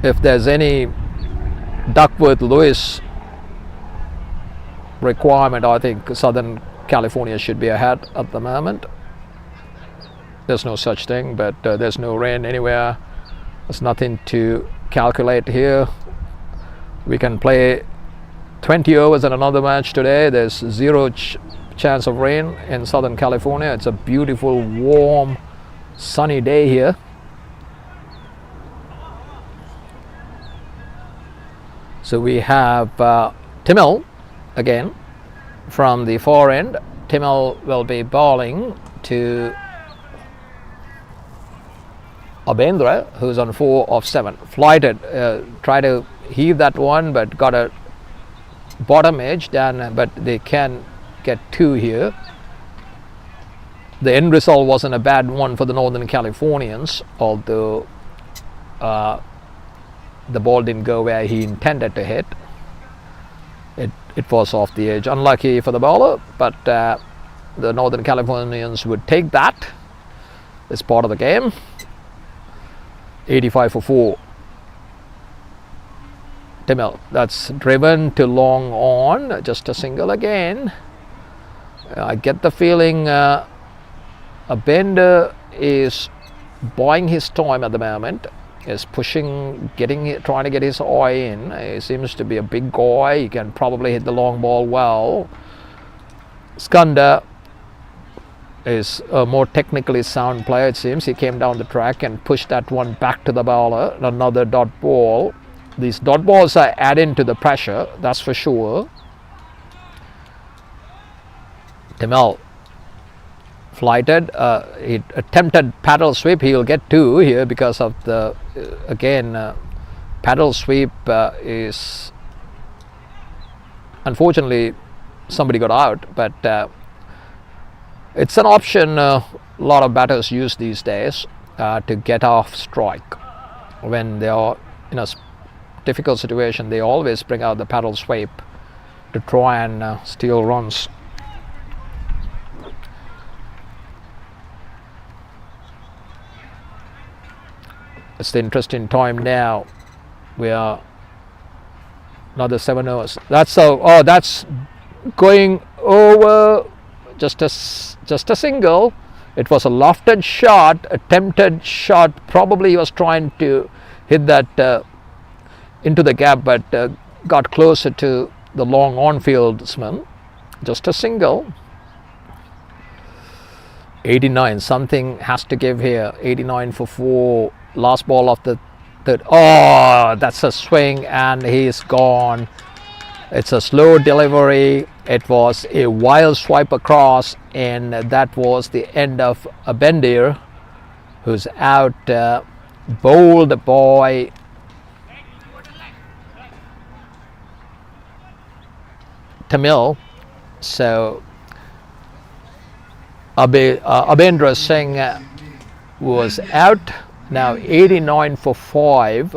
if there's any Duckworth-Lewis requirement, I think Southern California should be ahead at the moment. There's no such thing, but there's no rain anywhere. There's nothing to calculate here. We can play 20 overs in another match today. There's zero chance of rain in Southern California. It's a beautiful, warm, sunny day here. So we have Timil again from the far end. Timil will be bowling to Abendra, who's on 4 of 7. Flighted, try to heave that one, but got a bottom edge, but they can get 2 here. The end result wasn't a bad one for the Northern Californians, although the ball didn't go where he intended to hit. It was off the edge. Unlucky for the bowler, but the Northern Californians would take that. It's part of the game. 85 for 4. Timil, that's driven to long on, just a single again. I get the feeling Abender is buying his time at the moment, is pushing, trying to get his eye in. He seems to be a big guy, he can probably hit the long ball well. Skanda is a more technically sound player, it seems. He came down the track and pushed that one back to the bowler. Another dot ball. These dot balls are adding to the pressure, that's for sure. Timil flighted. He attempted paddle sweep. He'll get 2 here because of the again paddle sweep is unfortunately somebody got out, but it's an option a lot of batters use these days to get off strike. When they are in a difficult situation, they always bring out the paddle sweep to try and steal runs. It's the interesting time now. We are another 7 overs. That's that's going over. Just a single. It was a lofted shot, attempted shot. Probably he was trying to hit that into the gap, but got closer to the long on-fieldsman. Just a single. 89. Something has to give here. 89 for 4. Last ball of the third. Oh, that's a swing, and he's gone. It's a slow delivery. It was a wild swipe across, and that was the end of Abender, who's out. Bowled by Timil. So Abendra Singh was out. Now 89 for 5.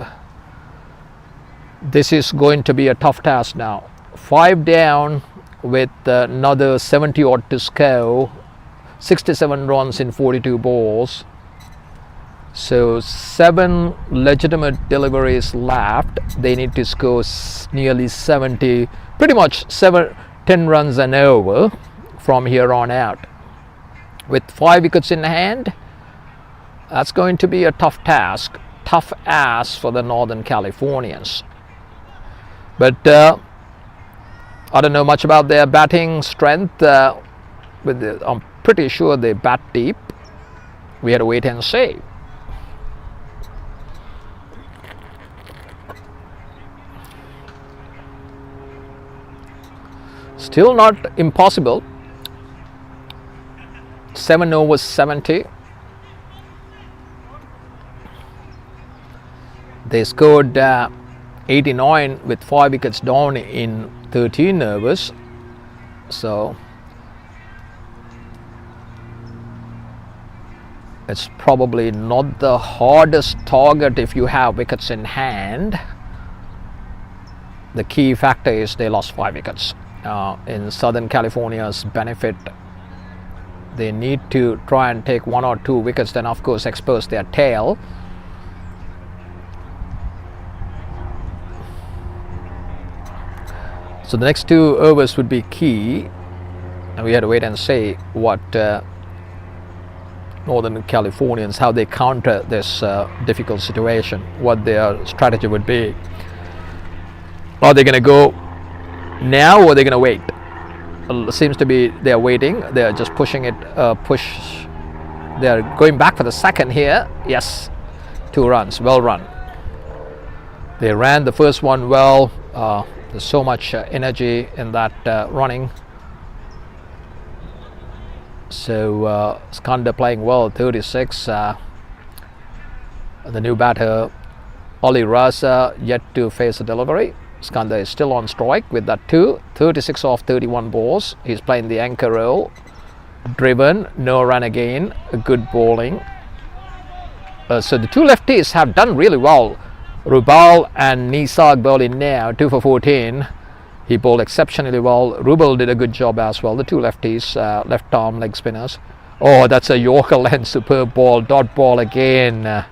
This is going to be a tough task now. 5 down with another 70 odd to go. 67 runs in 42 balls. So 7 legitimate deliveries left. They need to score nearly 70, pretty much 10 runs and over from here on out. With 5 wickets in hand, that's going to be a tough task, tough ass for the Northern Californians. But I don't know much about their batting strength. I'm pretty sure they bat deep. We had to wait and see. Still not impossible. 7 overs 70. They scored 89 with 5 wickets down in 13 overs. So it's probably not the hardest target if you have wickets in hand. The key factor is they lost 5 wickets. In Southern California's benefit, they need to try and take 1 or 2 wickets, then of course expose their tail. So the next 2 overs would be key, and we had to wait and see what Northern Californians, how they counter this difficult situation, what their strategy would be. Are they going to go now, or are they going to wait? Seems to be they're waiting. They're just pushing it, they're going back for the second here. Yes, 2 runs, well run. They ran the first one well. There's so much energy in that running. So Skander playing well, 36. The new batter, Oli Raza, yet to face a delivery. Skander is still on strike with that 2. 36 off 31 balls. He's playing the anchor role. Driven, no run again. Good bowling. So the 2 lefties have done really well. Rubal and Nisag bowling now, 2 for 14. He bowled exceptionally well. Rubal did a good job as well. The 2 lefties, left arm leg spinners. Oh, that's a Yorker length, superb ball. Dot ball again.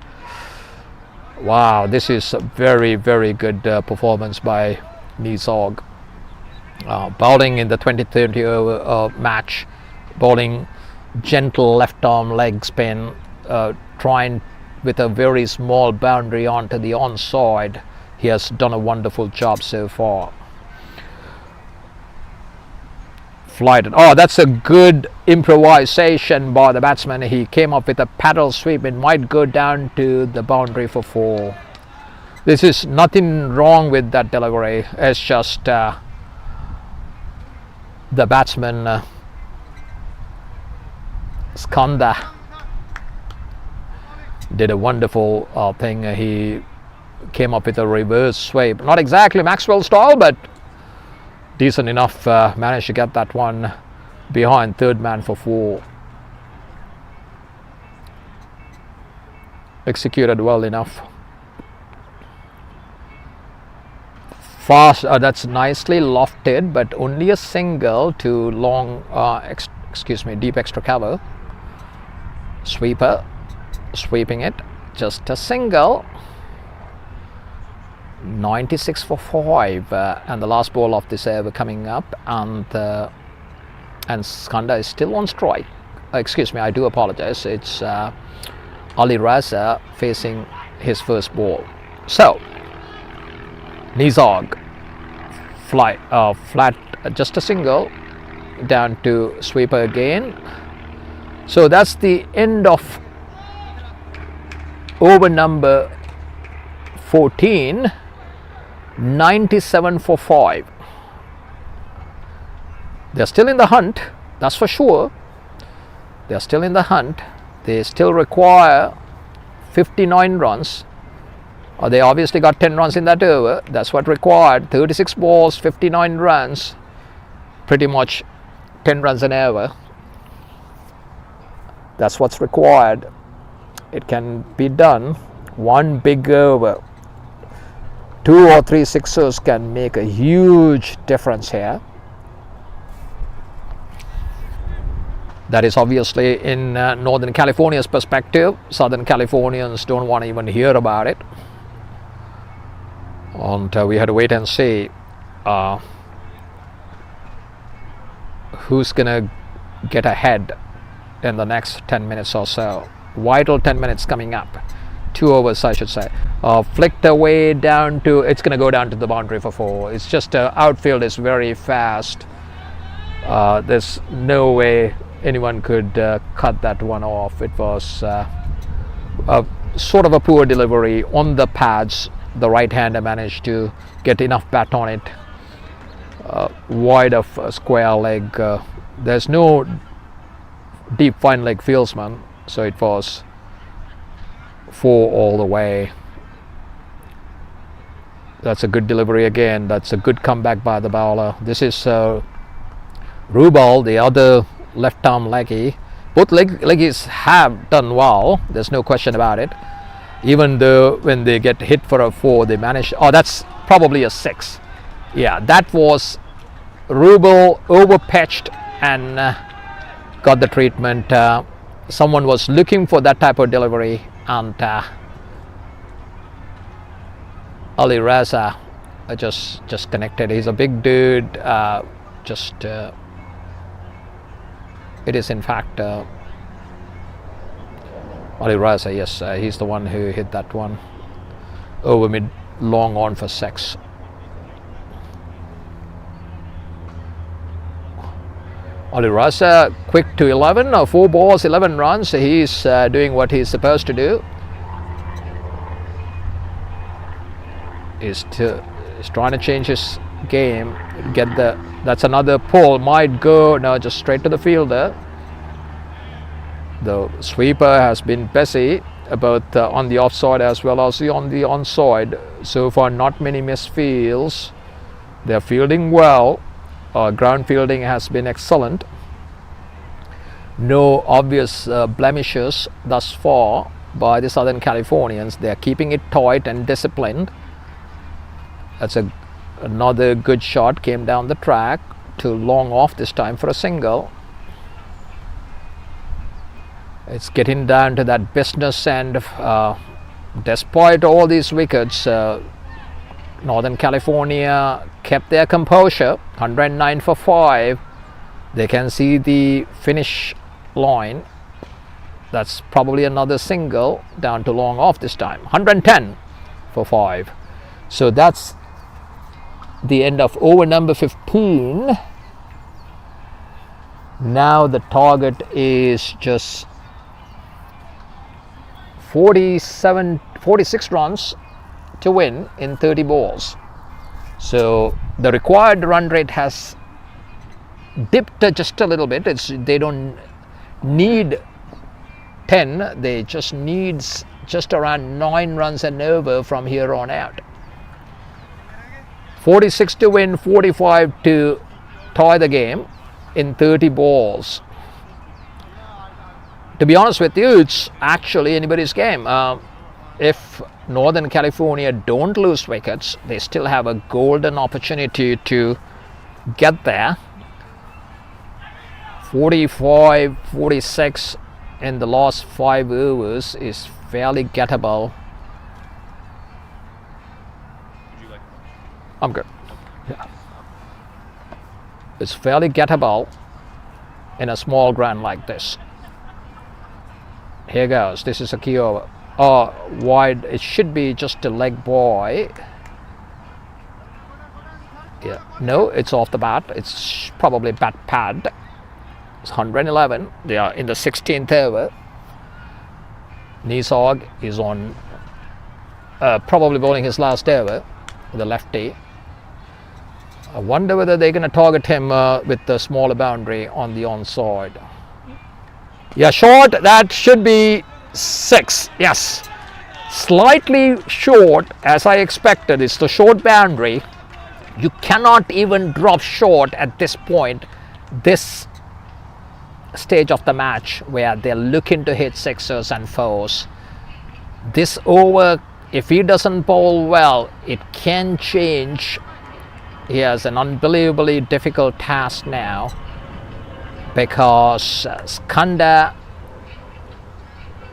Wow, this is a very, very good performance by Nisag. Bowling in the 20-30 over match, bowling gentle left arm leg spin, trying with a very small boundary onto the onside. He has done a wonderful job so far. Flighted. Oh, that's a good improvisation by the batsman. He came up with a paddle sweep. It might go down to the boundary for 4. This is nothing wrong with that delivery. It's just the batsman Skanda did a wonderful thing. He came up with a reverse sweep. Not exactly Maxwell style, but decent enough. Managed to get that one behind third man for 4. Executed well enough. Fast, that's nicely lofted, but only a single to long, deep extra cover. Sweeper, sweeping it, just a single. 96 for 5, and the last ball of this over coming up, and Skanda is still on strike. I do apologize. It's Ali Raza facing his first ball. So Nisag flat, just a single, down to sweeper again. So that's the end of over number 14. 97 for 5. They're still in the hunt, that's for sure. They're still in the hunt. They still require 59 runs. They obviously got 10 runs in that over. That's what required. 36 balls, 59 runs. Pretty much 10 runs an over. That's what's required. It can be done. One big over. 2 or 3 sixers can make a huge difference here. That is obviously in Northern California's perspective. Southern Californians don't want to even hear about it. And we had to wait and see who's gonna get ahead in the next 10 minutes or so. Vital 10 minutes coming up. 2 overs, I should say. Flicked away down to, it's going to go down to the boundary for 4. It's just outfield is very fast. There's no way anyone could cut that one off. It was sort of a poor delivery on the pads. The right hander managed to get enough bat on it, wide of a square leg. There's no deep fine leg fieldsman, so it was 4 all the way. That's a good delivery again. That's a good comeback by the bowler. This is Rubal, the other left arm leggy. Both leggies have done well. There's no question about it. Even though when they get hit for a 4, they manage. Oh, that's probably a 6. Yeah, that was Rubal over-pitched and got the treatment. Someone was looking for that type of delivery, and Ali Raza just connected. He's a big dude. It is in fact Ali Raza. Yes, he's the one who hit that one over mid long on for 6. Ali Raza quick to 11, 4 balls, 11 runs. He's doing what he's supposed to do. He's trying to change his game. That's another pull. Might go no, just straight to the fielder. The sweeper has been busy, both on the offside as well as on the onside. So far, not many misfields. They're fielding well. Ground fielding has been excellent. No obvious blemishes thus far by the Southern Californians. They're keeping it tight and disciplined. That's another good shot. Came down the track to long off this time for a single. It's getting down to that business end. Despite all these wickets, Northern California kept their composure. 109 for 5. They can see the finish line. That's probably another single down to long off this time. 110 for 5. So that's the end of over number 15. Now the target is just 46 runs to win in 30 balls. So the required run rate has dipped just a little bit. They don't need 10. They just needs just around 9 runs and over from here on out. 46 to win, 45 to tie the game in 30 balls. To be honest with you, it's actually anybody's game. If Northern California don't lose wickets, they still have a golden opportunity to get there. 45, 46 in the last 5 overs is fairly gettable. I'm good. Yeah. It's fairly gettable in a small ground like this. Here goes. This is a key over. Wide. It should be just a leg boy. Yeah. No, it's off the bat. It's probably bat pad. It's 111. They are in the 16th over. Nisog is on probably bowling his last over, the lefty. I wonder whether they're going to target him with the smaller boundary on the onside. Yeah, short. That should be 6. Yes. Slightly short, as I expected. It's the short boundary. You cannot even drop short at this point, this stage of the match where they're looking to hit 6ers and 4s. This over, if he doesn't bowl well, it can change. He has an unbelievably difficult task now, because Skanda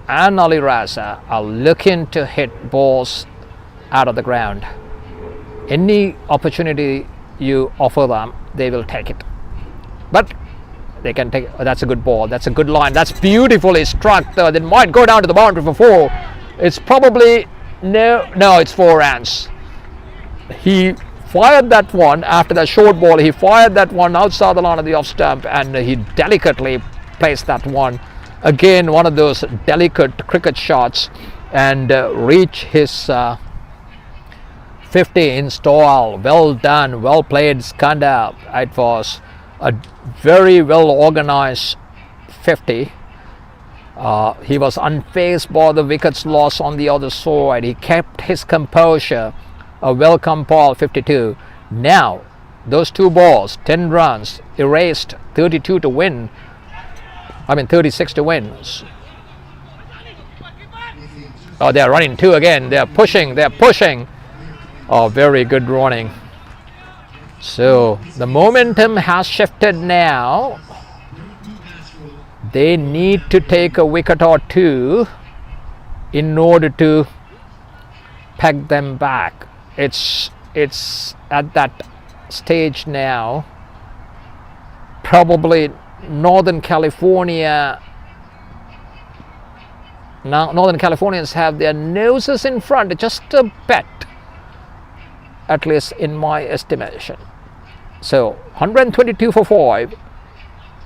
and Ali Raza are looking to hit balls out of the ground. Any opportunity you offer them, they will take it. But they can take. That's a good ball. That's a good line. That's beautifully struck. They might go down to the boundary for 4. It's probably no. It's 4 runs. He fired that one after that short ball. He fired that one outside the line of the off stump, and he delicately placed that one. Again, one of those delicate cricket shots, and reach his 50 in style. Well done, well played, Skanda. It was a very well organized 50. He was unfazed by the wickets loss on the other side. He kept his composure. a welcome ball 52. Now those 2 balls, 10 runs, erased, 32 to win. 36 to win. Oh, they're running 2 again. They're pushing. Oh, very good running. So the momentum has shifted now. They need to take a wicket or 2 in order to peg them back. It's at that stage now. Probably Northern Californians have their noses in front just a bit, at least in my estimation. So 122 for 5.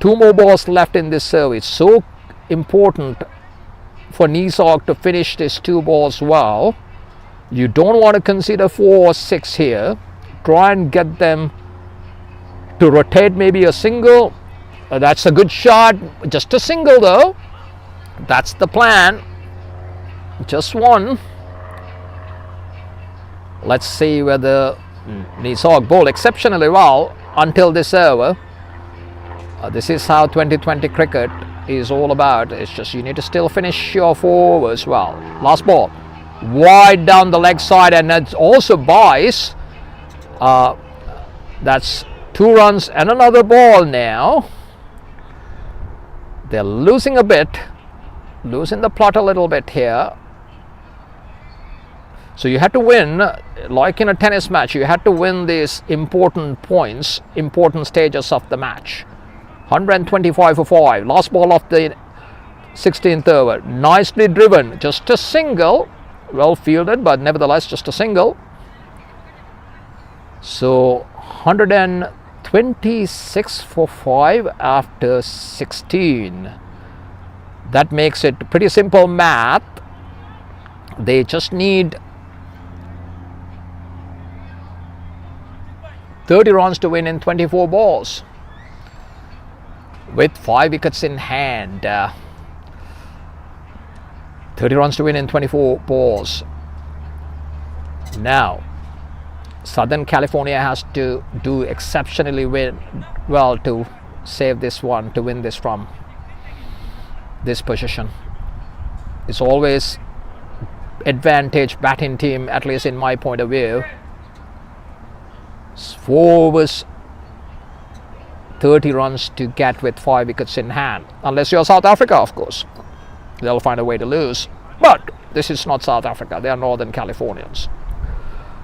2 more balls left in this service. So important for Nisog to finish these 2 balls well. You don't want to consider 4 or 6 here. Try and get them to rotate maybe a single. That's a good shot. Just a single though. That's the plan. Just 1. Let's see whether Nisog bowled exceptionally well until this over. This is how 2020 cricket is all about. It's just you need to still finish your 4 overs well. Last ball. Wide down the leg side, and it also buys. That's 2 runs and another ball now. They're losing a bit. Losing the plot a little bit here. So you had to win, like in a tennis match, you had to win these important points, important stages of the match. 125 for 5. Last ball of the 16th over. Nicely driven. Just a single. Well fielded, but nevertheless just a single. So 126 for 5 after 16. That makes it pretty simple math. They just need 30 runs to win in 24 balls. With 5 wickets in hand. 30 runs to win in 24 balls. Now, Southern California has to do exceptionally well to save this one, to win this from this position. It's always advantage batting team, at least in my point of view. 4 overs, 30 runs to get with 5 wickets in hand. Unless you're South Africa, of course. They'll find a way to lose. But this is not South Africa. They are Northern Californians.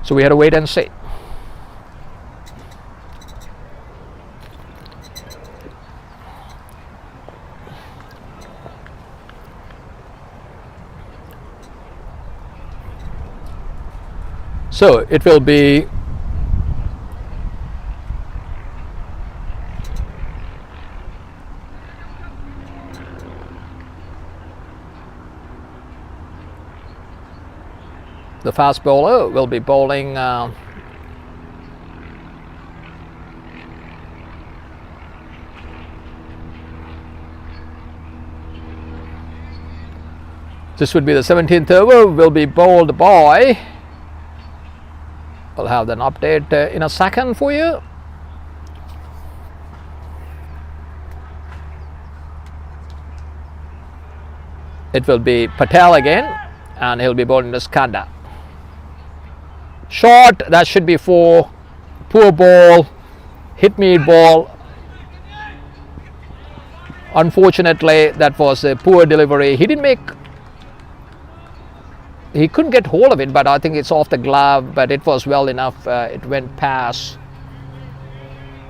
So we had to wait and see. So it will be the fast bowler will be bowling this would be the 17th over, will be bowled by, I'll have an update in a second for you. It will be Patel again, and he'll be bowling to Skanda. Short, that should be 4. Poor ball, hit me ball. Unfortunately, that was a poor delivery. He couldn't get hold of it, but I think it's off the glove, but it was well enough. It went past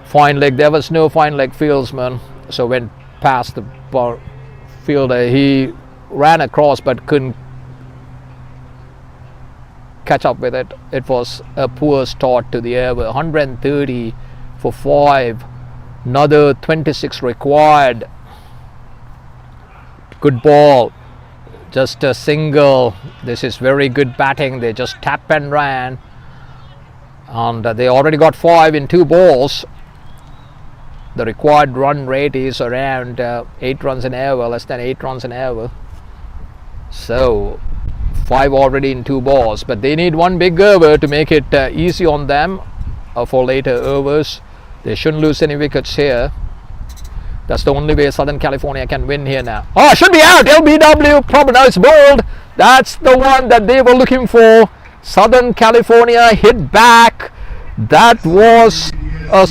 fine leg. There was no fine leg fieldsman, so went past the fielder. He ran across but couldn't catch up with it. It was a poor start to the over. 130 for 5. Another 26 required. Good ball. Just a single. This is very good batting. They just tap and ran. And they already got 5 in 2 balls. The required run rate is around 8 runs an over, less than 8 runs an over. So 5 already in 2 balls, but they need one big over to make it easy on them for later overs. They shouldn't lose any wickets here. That's the only way Southern California can win here now. Oh, should be out. LBW, probably now it's bowled. That's the one that they were looking for. Southern California hit back. That was a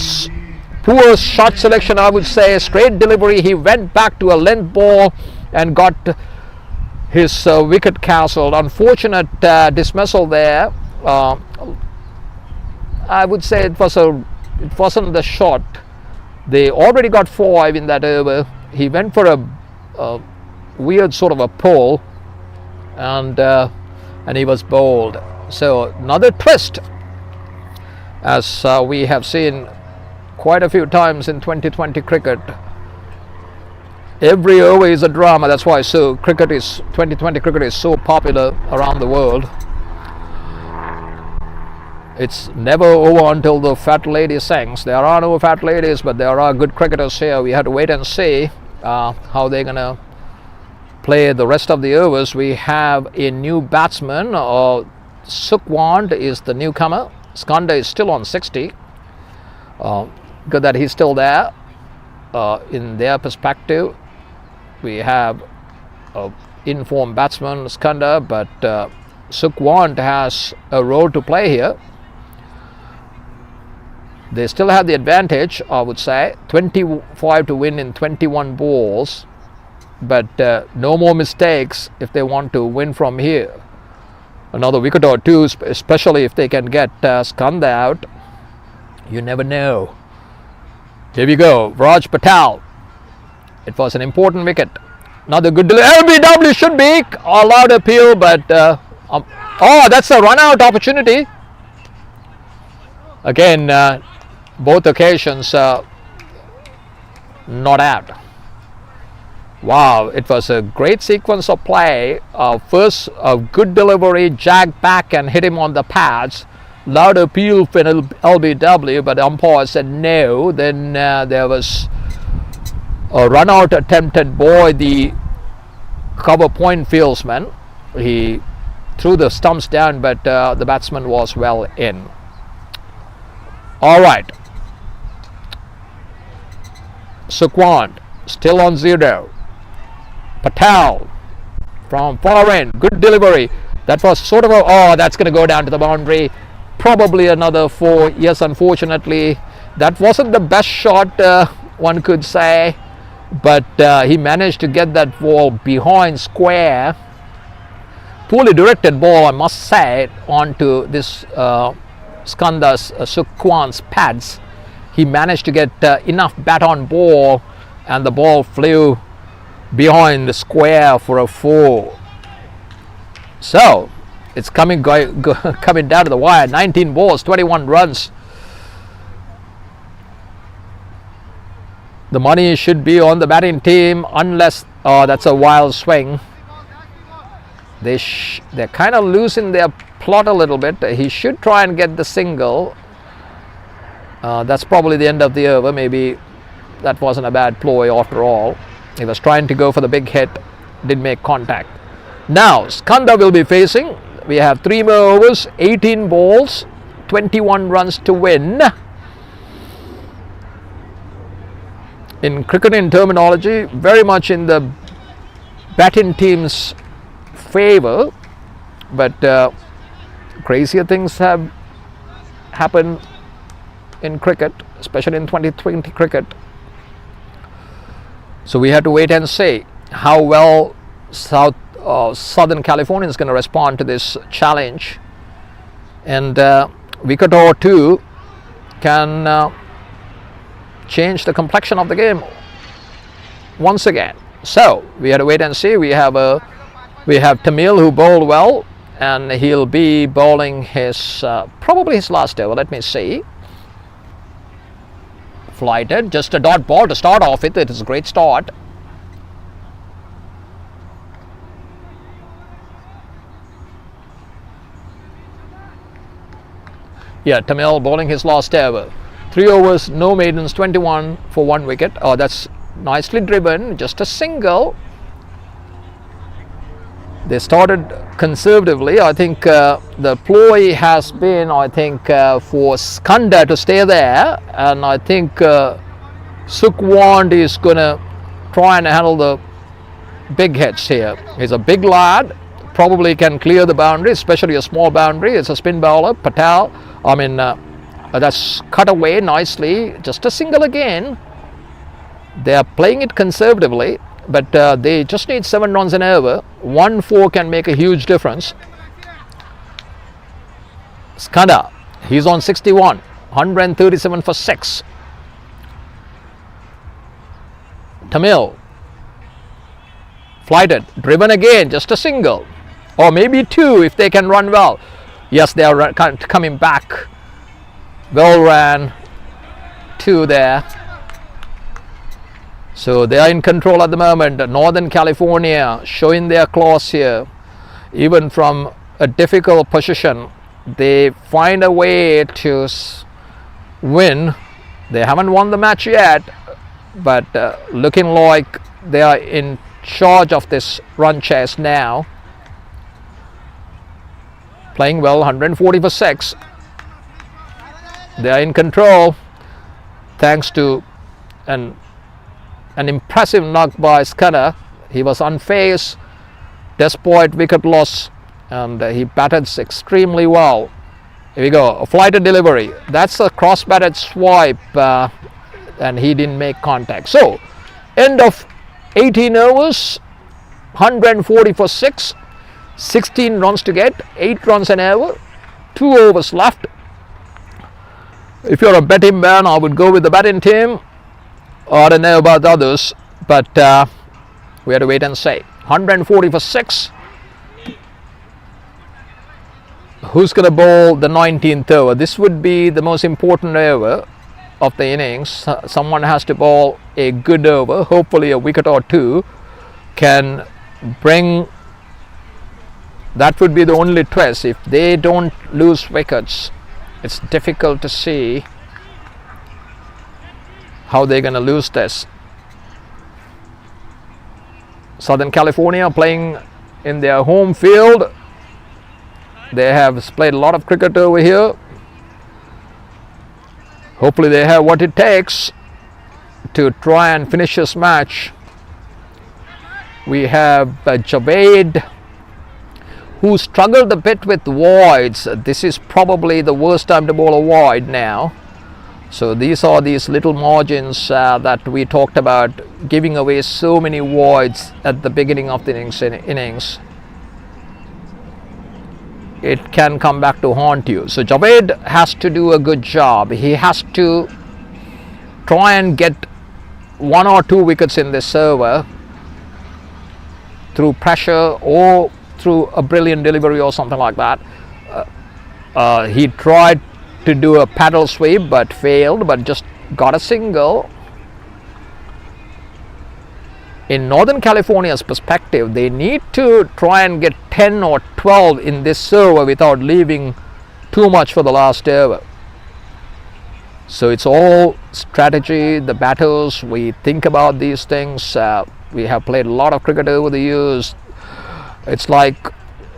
poor shot selection, I would say. Straight delivery. He went back to a length ball and got his wicket castled. Unfortunate dismissal there. I would say it wasn't the shot. They already got 5 in that over. He went for a weird sort of a pull, and he was bowled. So another twist, as we have seen quite a few times in 2020 cricket. Every over is a drama. That's why 2020 cricket is so popular around the world. It's never over until the fat lady sings. There are no fat ladies, but there are good cricketers here. We have to wait and see how they're gonna play the rest of the overs. We have a new batsman. Sukwand is the newcomer. Skanda is still on 60. Good that he's still there. In their perspective, we have informed batsman Skanda, but Sukwand has a role to play here. They still have the advantage, I would say. 25 to win in 21 balls, but no more mistakes if they want to win from here. Another wicket or two, especially if they can get Skanda out. You never know. Here we go, Raj Patel. It was an important wicket. Another good delivery. LBW should be allowed appeal, but oh, that's a run out opportunity. Again, both occasions not out. Wow, it was a great sequence of play. First, a good delivery, jagged back and hit him on the pads. Loud appeal for LBW, but the umpire said no. Then there was a run out attempted by the cover point fieldsman. He threw the stumps down, but the batsman was well in. All right. Sukwand still on 0. Patel from far end, good delivery. That was sort of a, oh, that's going to go down to the boundary. Probably another 4. Yes, unfortunately, that wasn't the best shot, one could say, but he managed to get that ball behind square. Poorly directed ball, I must say, onto this Skanda's Sukwand's pads. He managed to get enough bat on ball, and the ball flew behind the square for a 4. So it's coming down to the wire. 19 balls, 21 runs. The money should be on the batting team, unless that's a wild swing. They're kind of losing their plot a little bit. He should try and get the single. That's probably the end of the over. Maybe that wasn't a bad ploy after all. He was trying to go for the big hit, didn't make contact. Now Skanda will be facing. We have 3 more overs, 18 balls, 21 runs to win. In cricketing terminology, very much in the batting team's favor, but crazier things have happened in cricket, especially in 2020 cricket. So we have to wait and see how well Southern California is going to respond to this challenge, and wicket or 2 can change the complexion of the game once again. So we have to wait and see. We have Tamil, who bowled well, and he'll be bowling his probably his last over. Let me see. Flighted, just a dot ball to start off with. It is a great start. Yeah, Tamil bowling his last over. 3 overs, no maidens, 21 for 1 wicket. Oh, that's nicely driven. Just a single. They started conservatively. I think the ploy has been, for Skanda to stay there, and I think Sukhwand is going to try and handle the big hits here. He's a big lad, probably can clear the boundary, especially a small boundary. It's a spin bowler, Patel. That's cut away nicely. Just a single again. They are playing it conservatively, but they just need 7 runs an over. 1-4 can make a huge difference. Skanda, he's on 61, 137 for 6. Tamil, flighted, driven again, just a single, or maybe 2 if they can run well. Yes, they are coming back. Well ran, 2 there. So they are in control at the moment. Northern California showing their claws here. Even from a difficult position, they find a way to win. They haven't won the match yet, but looking like they are in charge of this run chase now. Playing well, 140 for 6. They are in control thanks to an impressive knock by Skanda. He was unfazed despite wicket loss, and he batted extremely well. Here we go, a flighted delivery. That's a cross-batted swipe, and he didn't make contact. So, end of 18 overs, 140 for 6, 16 runs to get, 8 runs an over, 2 overs left. If you're a betting man, I would go with the batting team. I don't know about the others, but we have to wait and see. 140 for 6. Who's going to bowl the 19th over? This would be the most important over of the innings. Someone has to bowl a good over. Hopefully a wicket or 2 can bring. That would be the only twist. If they don't lose wickets, it's difficult to see how they're going to lose this. Southern California playing in their home field. They have played a lot of cricket over here. Hopefully they have what it takes to try and finish this match. We have Javed, who struggled a bit with voids. This is probably the worst time to bowl a void now. So these are these little margins that we talked about, giving away so many voids at the beginning of the innings. It can come back to haunt you. So Javed has to do a good job. He has to try and get 1 or 2 wickets in this over through pressure or through a brilliant delivery or something like that. He tried to do a paddle sweep but failed, but just got a single. In Northern California's perspective, they need to try and get 10 or 12 in this over without leaving too much for the last over. So it's all strategy. The batters, we think about these things. We have played a lot of cricket over the years. It's like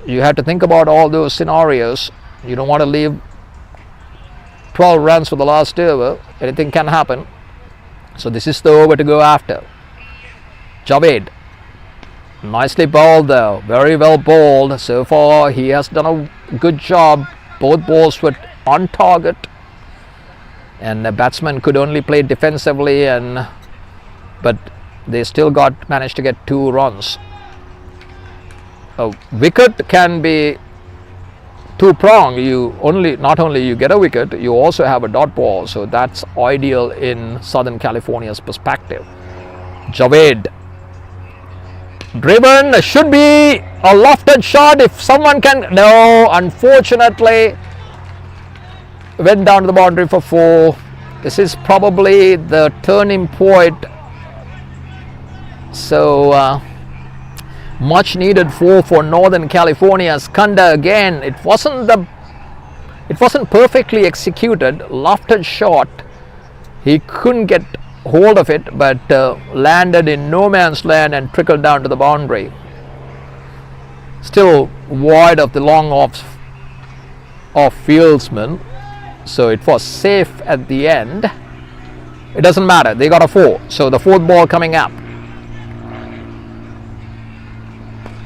you have to think about all those scenarios. You don't want to leave 12 runs for the last over. Anything can happen. So this is the over to go after. Javed, nicely bowled though, very well bowled. So far he has done a good job. Both balls were on target, and the batsman could only play defensively, but they still managed to get 2 runs. A wicket can be 2-pronged. Not only you get a wicket, you also have a dot ball. So that's ideal in Southern California's perspective. Javed, driven, should be a lofted shot if someone can. No, unfortunately went down to the boundary for 4. This is probably the turning point. So much needed 4 for Northern California. Skanda again, it wasn't perfectly executed. Lofted shot, he couldn't get hold of it, but landed in no man's land and trickled down to the boundary. still wide of the long off fieldsman, so it was safe at the end. It doesn't matter, they got a 4, so the 4th ball coming up.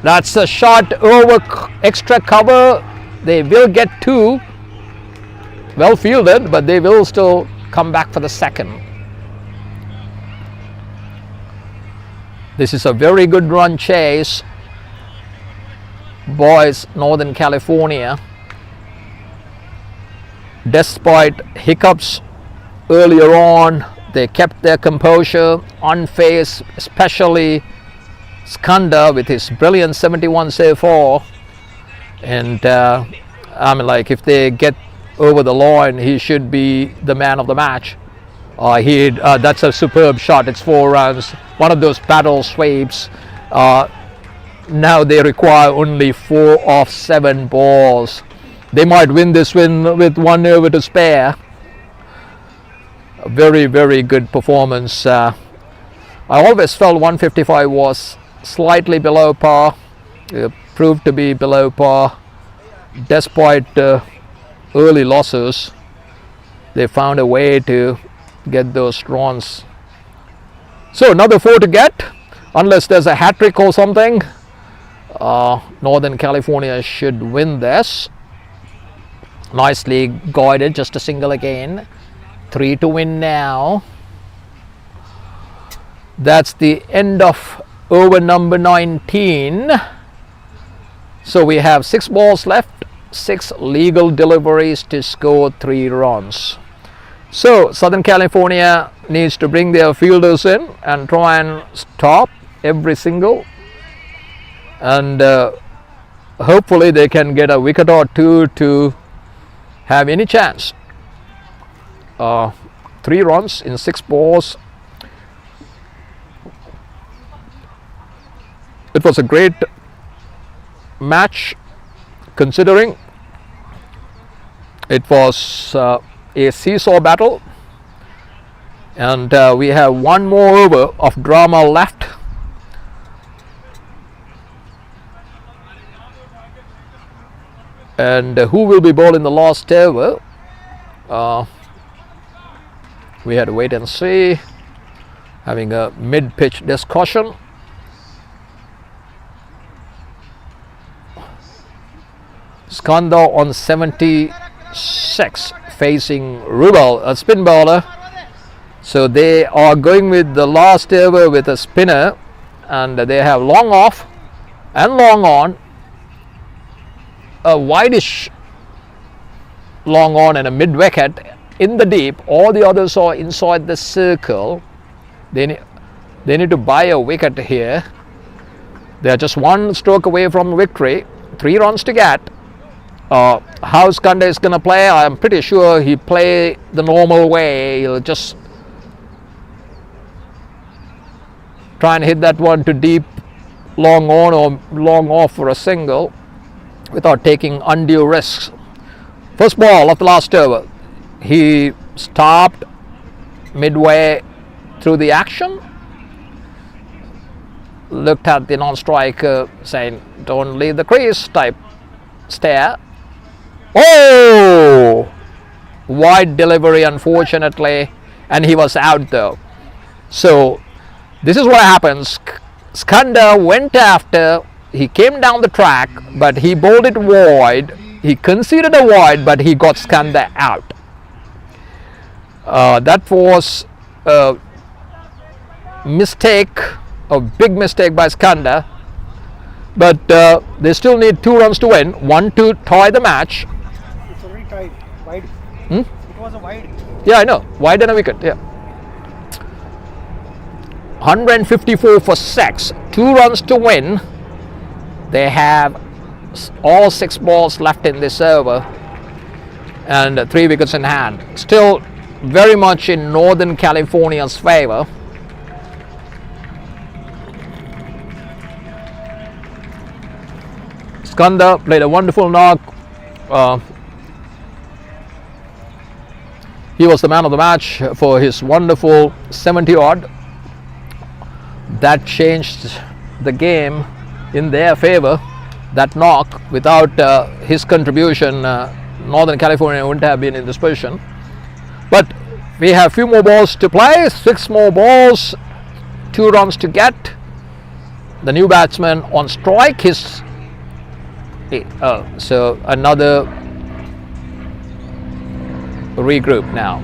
That's a shot over extra cover. They will get 2. Well fielded, but they will still come back for the 2nd. This is a very good run chase, boys, Northern California. Despite hiccups earlier on, they kept their composure, unfazed, especially Skanda with his brilliant 71 save 4. And I mean, like, if they get over the line, he should be the man of the match. That's a superb shot. It's 4 runs. One of those battle sweeps. Now they require only 4 of 7 balls. They might win this win with 1 over to spare. A very, very good performance. I always felt 155 was slightly below par. It proved to be below par. Despite early losses, they found a way to get those runs. So another 4 to get, unless there's a hat trick or something. Northern California should win this. Nicely guided, just a single again. 3 to win now. That's the end of over number 19. So we have 6 balls left, 6 legal deliveries to score 3 runs. So Southern California needs to bring their fielders in and try and stop every single, and hopefully they can get a wicket or 2 to have any chance. 3 runs in 6 balls. It was a great match, considering it was a seesaw battle, and we have 1 more over of drama left. And who will be bowling the last over? We had to wait and see, having a mid-pitch discussion. Skanda on 76, facing Rubel, a spin bowler. So they are going with the last over with a spinner, and they have long off and long on, a wideish long on and a mid wicket in the deep. All the others are inside the circle. They need to buy a wicket here. They are just 1 stroke away from victory. 3 runs to get. How Skanda is going to play, I'm pretty sure he play the normal way. He'll just try and hit that one to deep, long on or long off for a single without taking undue risks. First ball of the last over, he stopped midway through the action, looked at the non-striker saying, "Don't leave the crease" type stare. Oh! Wide delivery, unfortunately, and he was out though. So this is what happens. Skanda went after, he came down the track, but he bowled it wide. He conceded a wide, but he got Skanda out. That was a mistake, a big mistake by Skanda. But they still need 2 runs to win, 1 to tie the match.
It's already tied. Wide.
Hmm?
It was a wide.
Yeah, I know. Wide and a wicket. Yeah. 154 for 6. 2 runs to win. They have all 6 balls left in this over, and 3 wickets in hand. Still very much in Northern California's favor. Skanda played a wonderful knock. He was the man of the match for his wonderful 70 odd. That changed the game in their favor. that knock. Without his contribution, Northern California wouldn't have been in this position. But we have few more balls to play, 6 more balls, 2 runs to get. The new batsman on strike. So another regroup now.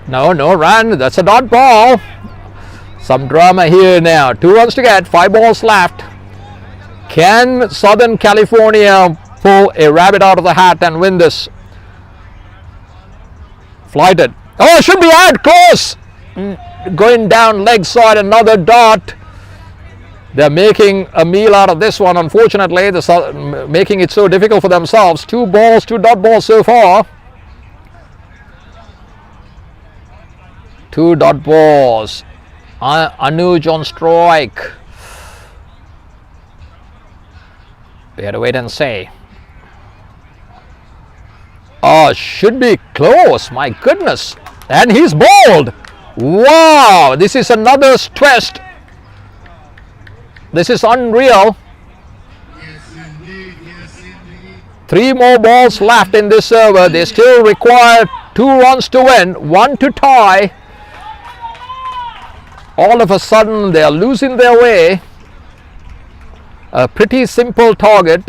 No run, that's a dot ball. Some drama here now. 2 runs to get, 5 balls left. Can Southern California pull a rabbit out of the hat and win this? Flighted. Oh, it should be out, close. Going down leg side, another dot. They're making a meal out of this one. Unfortunately, they're making it so difficult for themselves. 2 balls, 2 dot balls so far. 2 dot balls. Anuj on strike. We had to wait and see. Oh, should be close. My goodness. And he's bowled. Wow. This is another twist. This is unreal. 3 more balls left in this over. They still require 2 runs to win, 1 to tie. All of a sudden they are losing their way. A pretty simple target.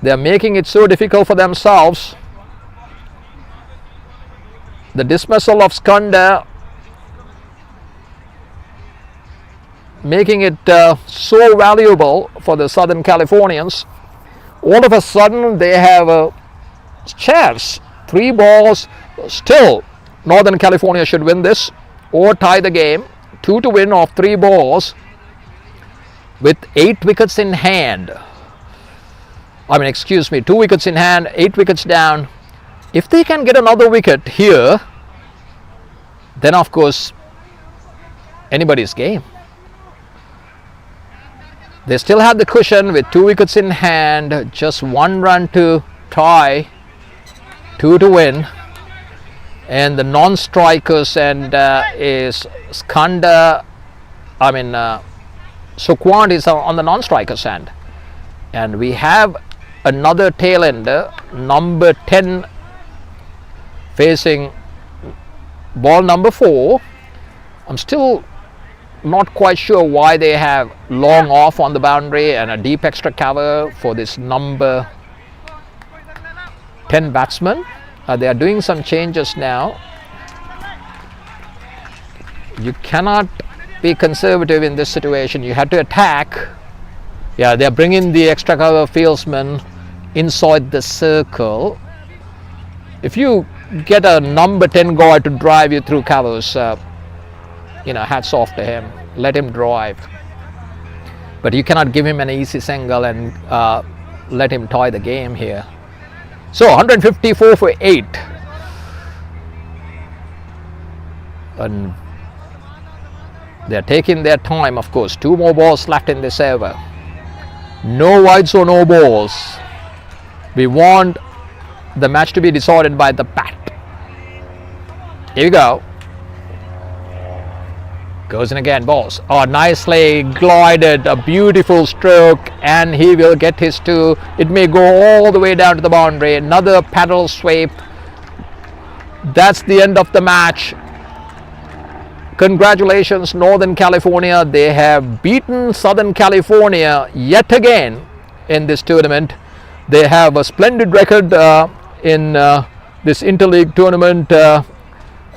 They are making it so difficult for themselves. The dismissal of Skanda making it so valuable for the Southern Californians. All of a sudden they have a chance. 3 balls. Still Northern California should win this or tie the game. 2 to win off 3 balls with 8 wickets in hand. 2 wickets in hand, 8 wickets down. If they can get another wicket here, then of course anybody's game. They still have the cushion with 2 wickets in hand, just 1 run to tie, 2 to win. And the non-strikers and is Skanda, Sukwant is on the non-strikers end. And we have another tail ender, number 10, facing ball number 4. I'm still not quite sure why they have long off on the boundary and a deep extra cover for this number 10 batsman. They are doing some changes now. You cannot be conservative in this situation. You have to attack. Yeah, they are bringing the extra cover fieldsman inside the circle. If you get a number 10 guy to drive you through covers, hats off to him. Let him drive. But you cannot give him an easy single and let him tie the game here. So 154 for 8. And they're taking their time, of course. 2 more balls left in this over. No wides or no balls. We want the match to be decided by the bat. Here we go. Goes in again, balls. Oh, nicely glided, a beautiful stroke, and he will get his 2. It may go all the way down to the boundary. Another paddle sweep. That's the end of the match. Congratulations, Northern California. They have beaten Southern California yet again in this tournament. They have a splendid record in this InterLeague tournament,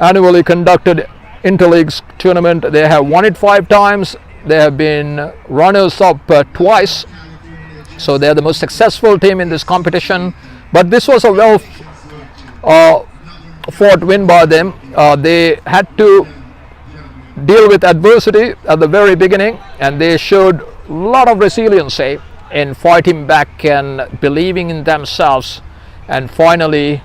annually conducted InterLeague tournament. They have won it 5 times. They have been runners-up twice. So they are the most successful team in this competition. But this was a well fought win by them. They had to deal with adversity at the very beginning, and they showed a lot of resiliency in fighting back and believing in themselves, and finally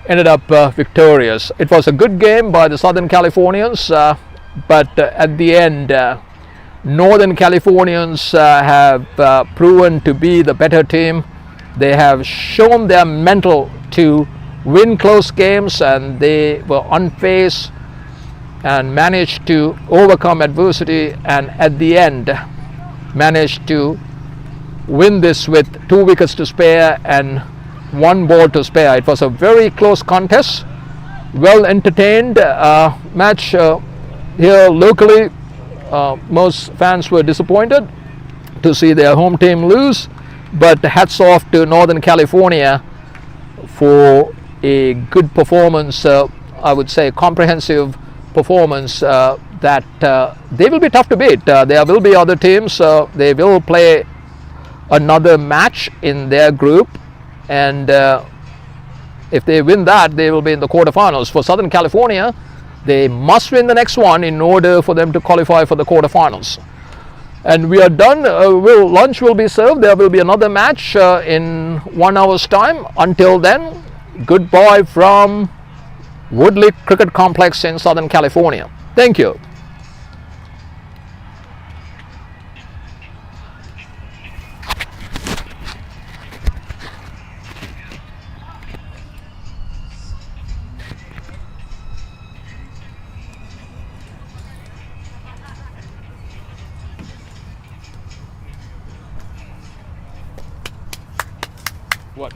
ended up victorious. It was a good game by the Southern Californians. but at the end, Northern Californians have proven to be the better team. They have shown their mental to win close games, and they were unfazed and managed to overcome adversity, and at the end managed to win this with 2 wickets to spare and 1 ball to spare. It was a very close contest, well entertained match here locally. Most fans were disappointed to see their home team lose, but hats off to Northern California for a good performance. I would say comprehensive performance that they will be tough to beat. There will be other teams. They will play another match in their group, and if they win that, they will be in the quarterfinals. For Southern California, they must win the next one in order for them to qualify for the quarterfinals. And we are done. Lunch will be served. There will be another match in 1 hour's time. Until then, goodbye from Woodley Cricket Complex in Southern California. Thank you. What?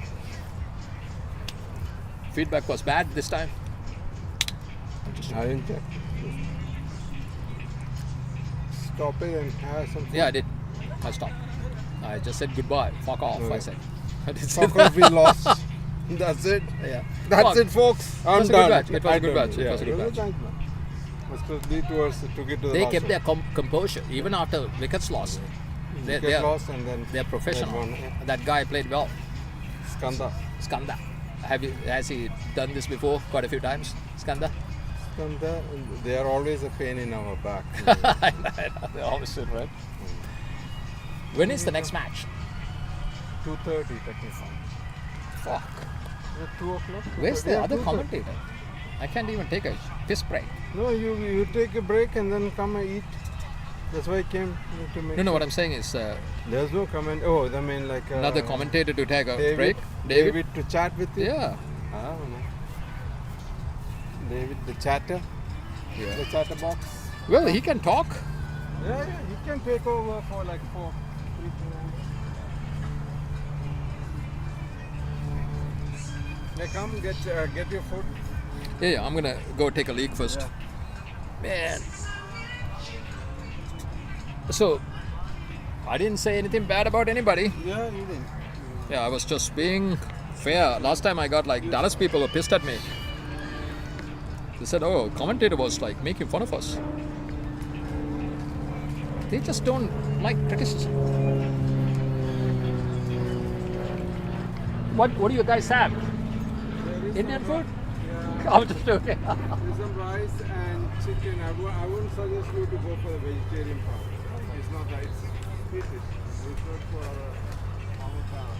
Feedback was bad this time?
I didn't check. Stop it and have some food.
Yeah, I did. I stopped. I just said goodbye. Fuck off,
Okay.
I said. I didn't say
Fuck off, we
that.
lost. That's it.
Yeah.
That's
Fuck.
it, folks. I'm
was a good
done.
match. It was a
I'm
good
done.
match. It was a good match.
Thanks, man. Was to lead towards to get to the
They
last
kept
one.
their composure even after wickets lost.
Wicket lost and then
They're professional.
won, yeah.
That guy played well.
Skanda.
Has he done this before quite a few times? Skanda?
Skanda, they are always a pain in our back.
I know, they always should, right? When is the next match?
2:30 technically.
Fuck.
Is it 2 o'clock?
Where's the
Yeah,
other
2:30.
commentator? I can't even take a piss break.
No, you take a break and then come and eat. That's why I came to make.
No, what I'm saying is
There's no comment. Oh, I mean like
another commentator to take a
David,
break.
David to chat with you.
Yeah.
I don't know. David the chatter.
Yeah.
The chatterbox.
Well, he can talk.
Yeah, he can take over for like 4. Hey, come get your food.
Yeah, I'm gonna go take a leak first.
Yeah.
Man. So, I didn't say anything bad about anybody.
Yeah, you didn't.
Yeah, I was just being fair. Last time I got like Dallas people were pissed at me. They said, oh, commentator was like making fun of us. They just don't like criticism. What do you guys have? Indian food?
Yeah.
I'm just joking.
There's some rice and chicken. I wouldn't suggest you to go for the vegetarian part. It's not rice. Eat it. It's not for our power.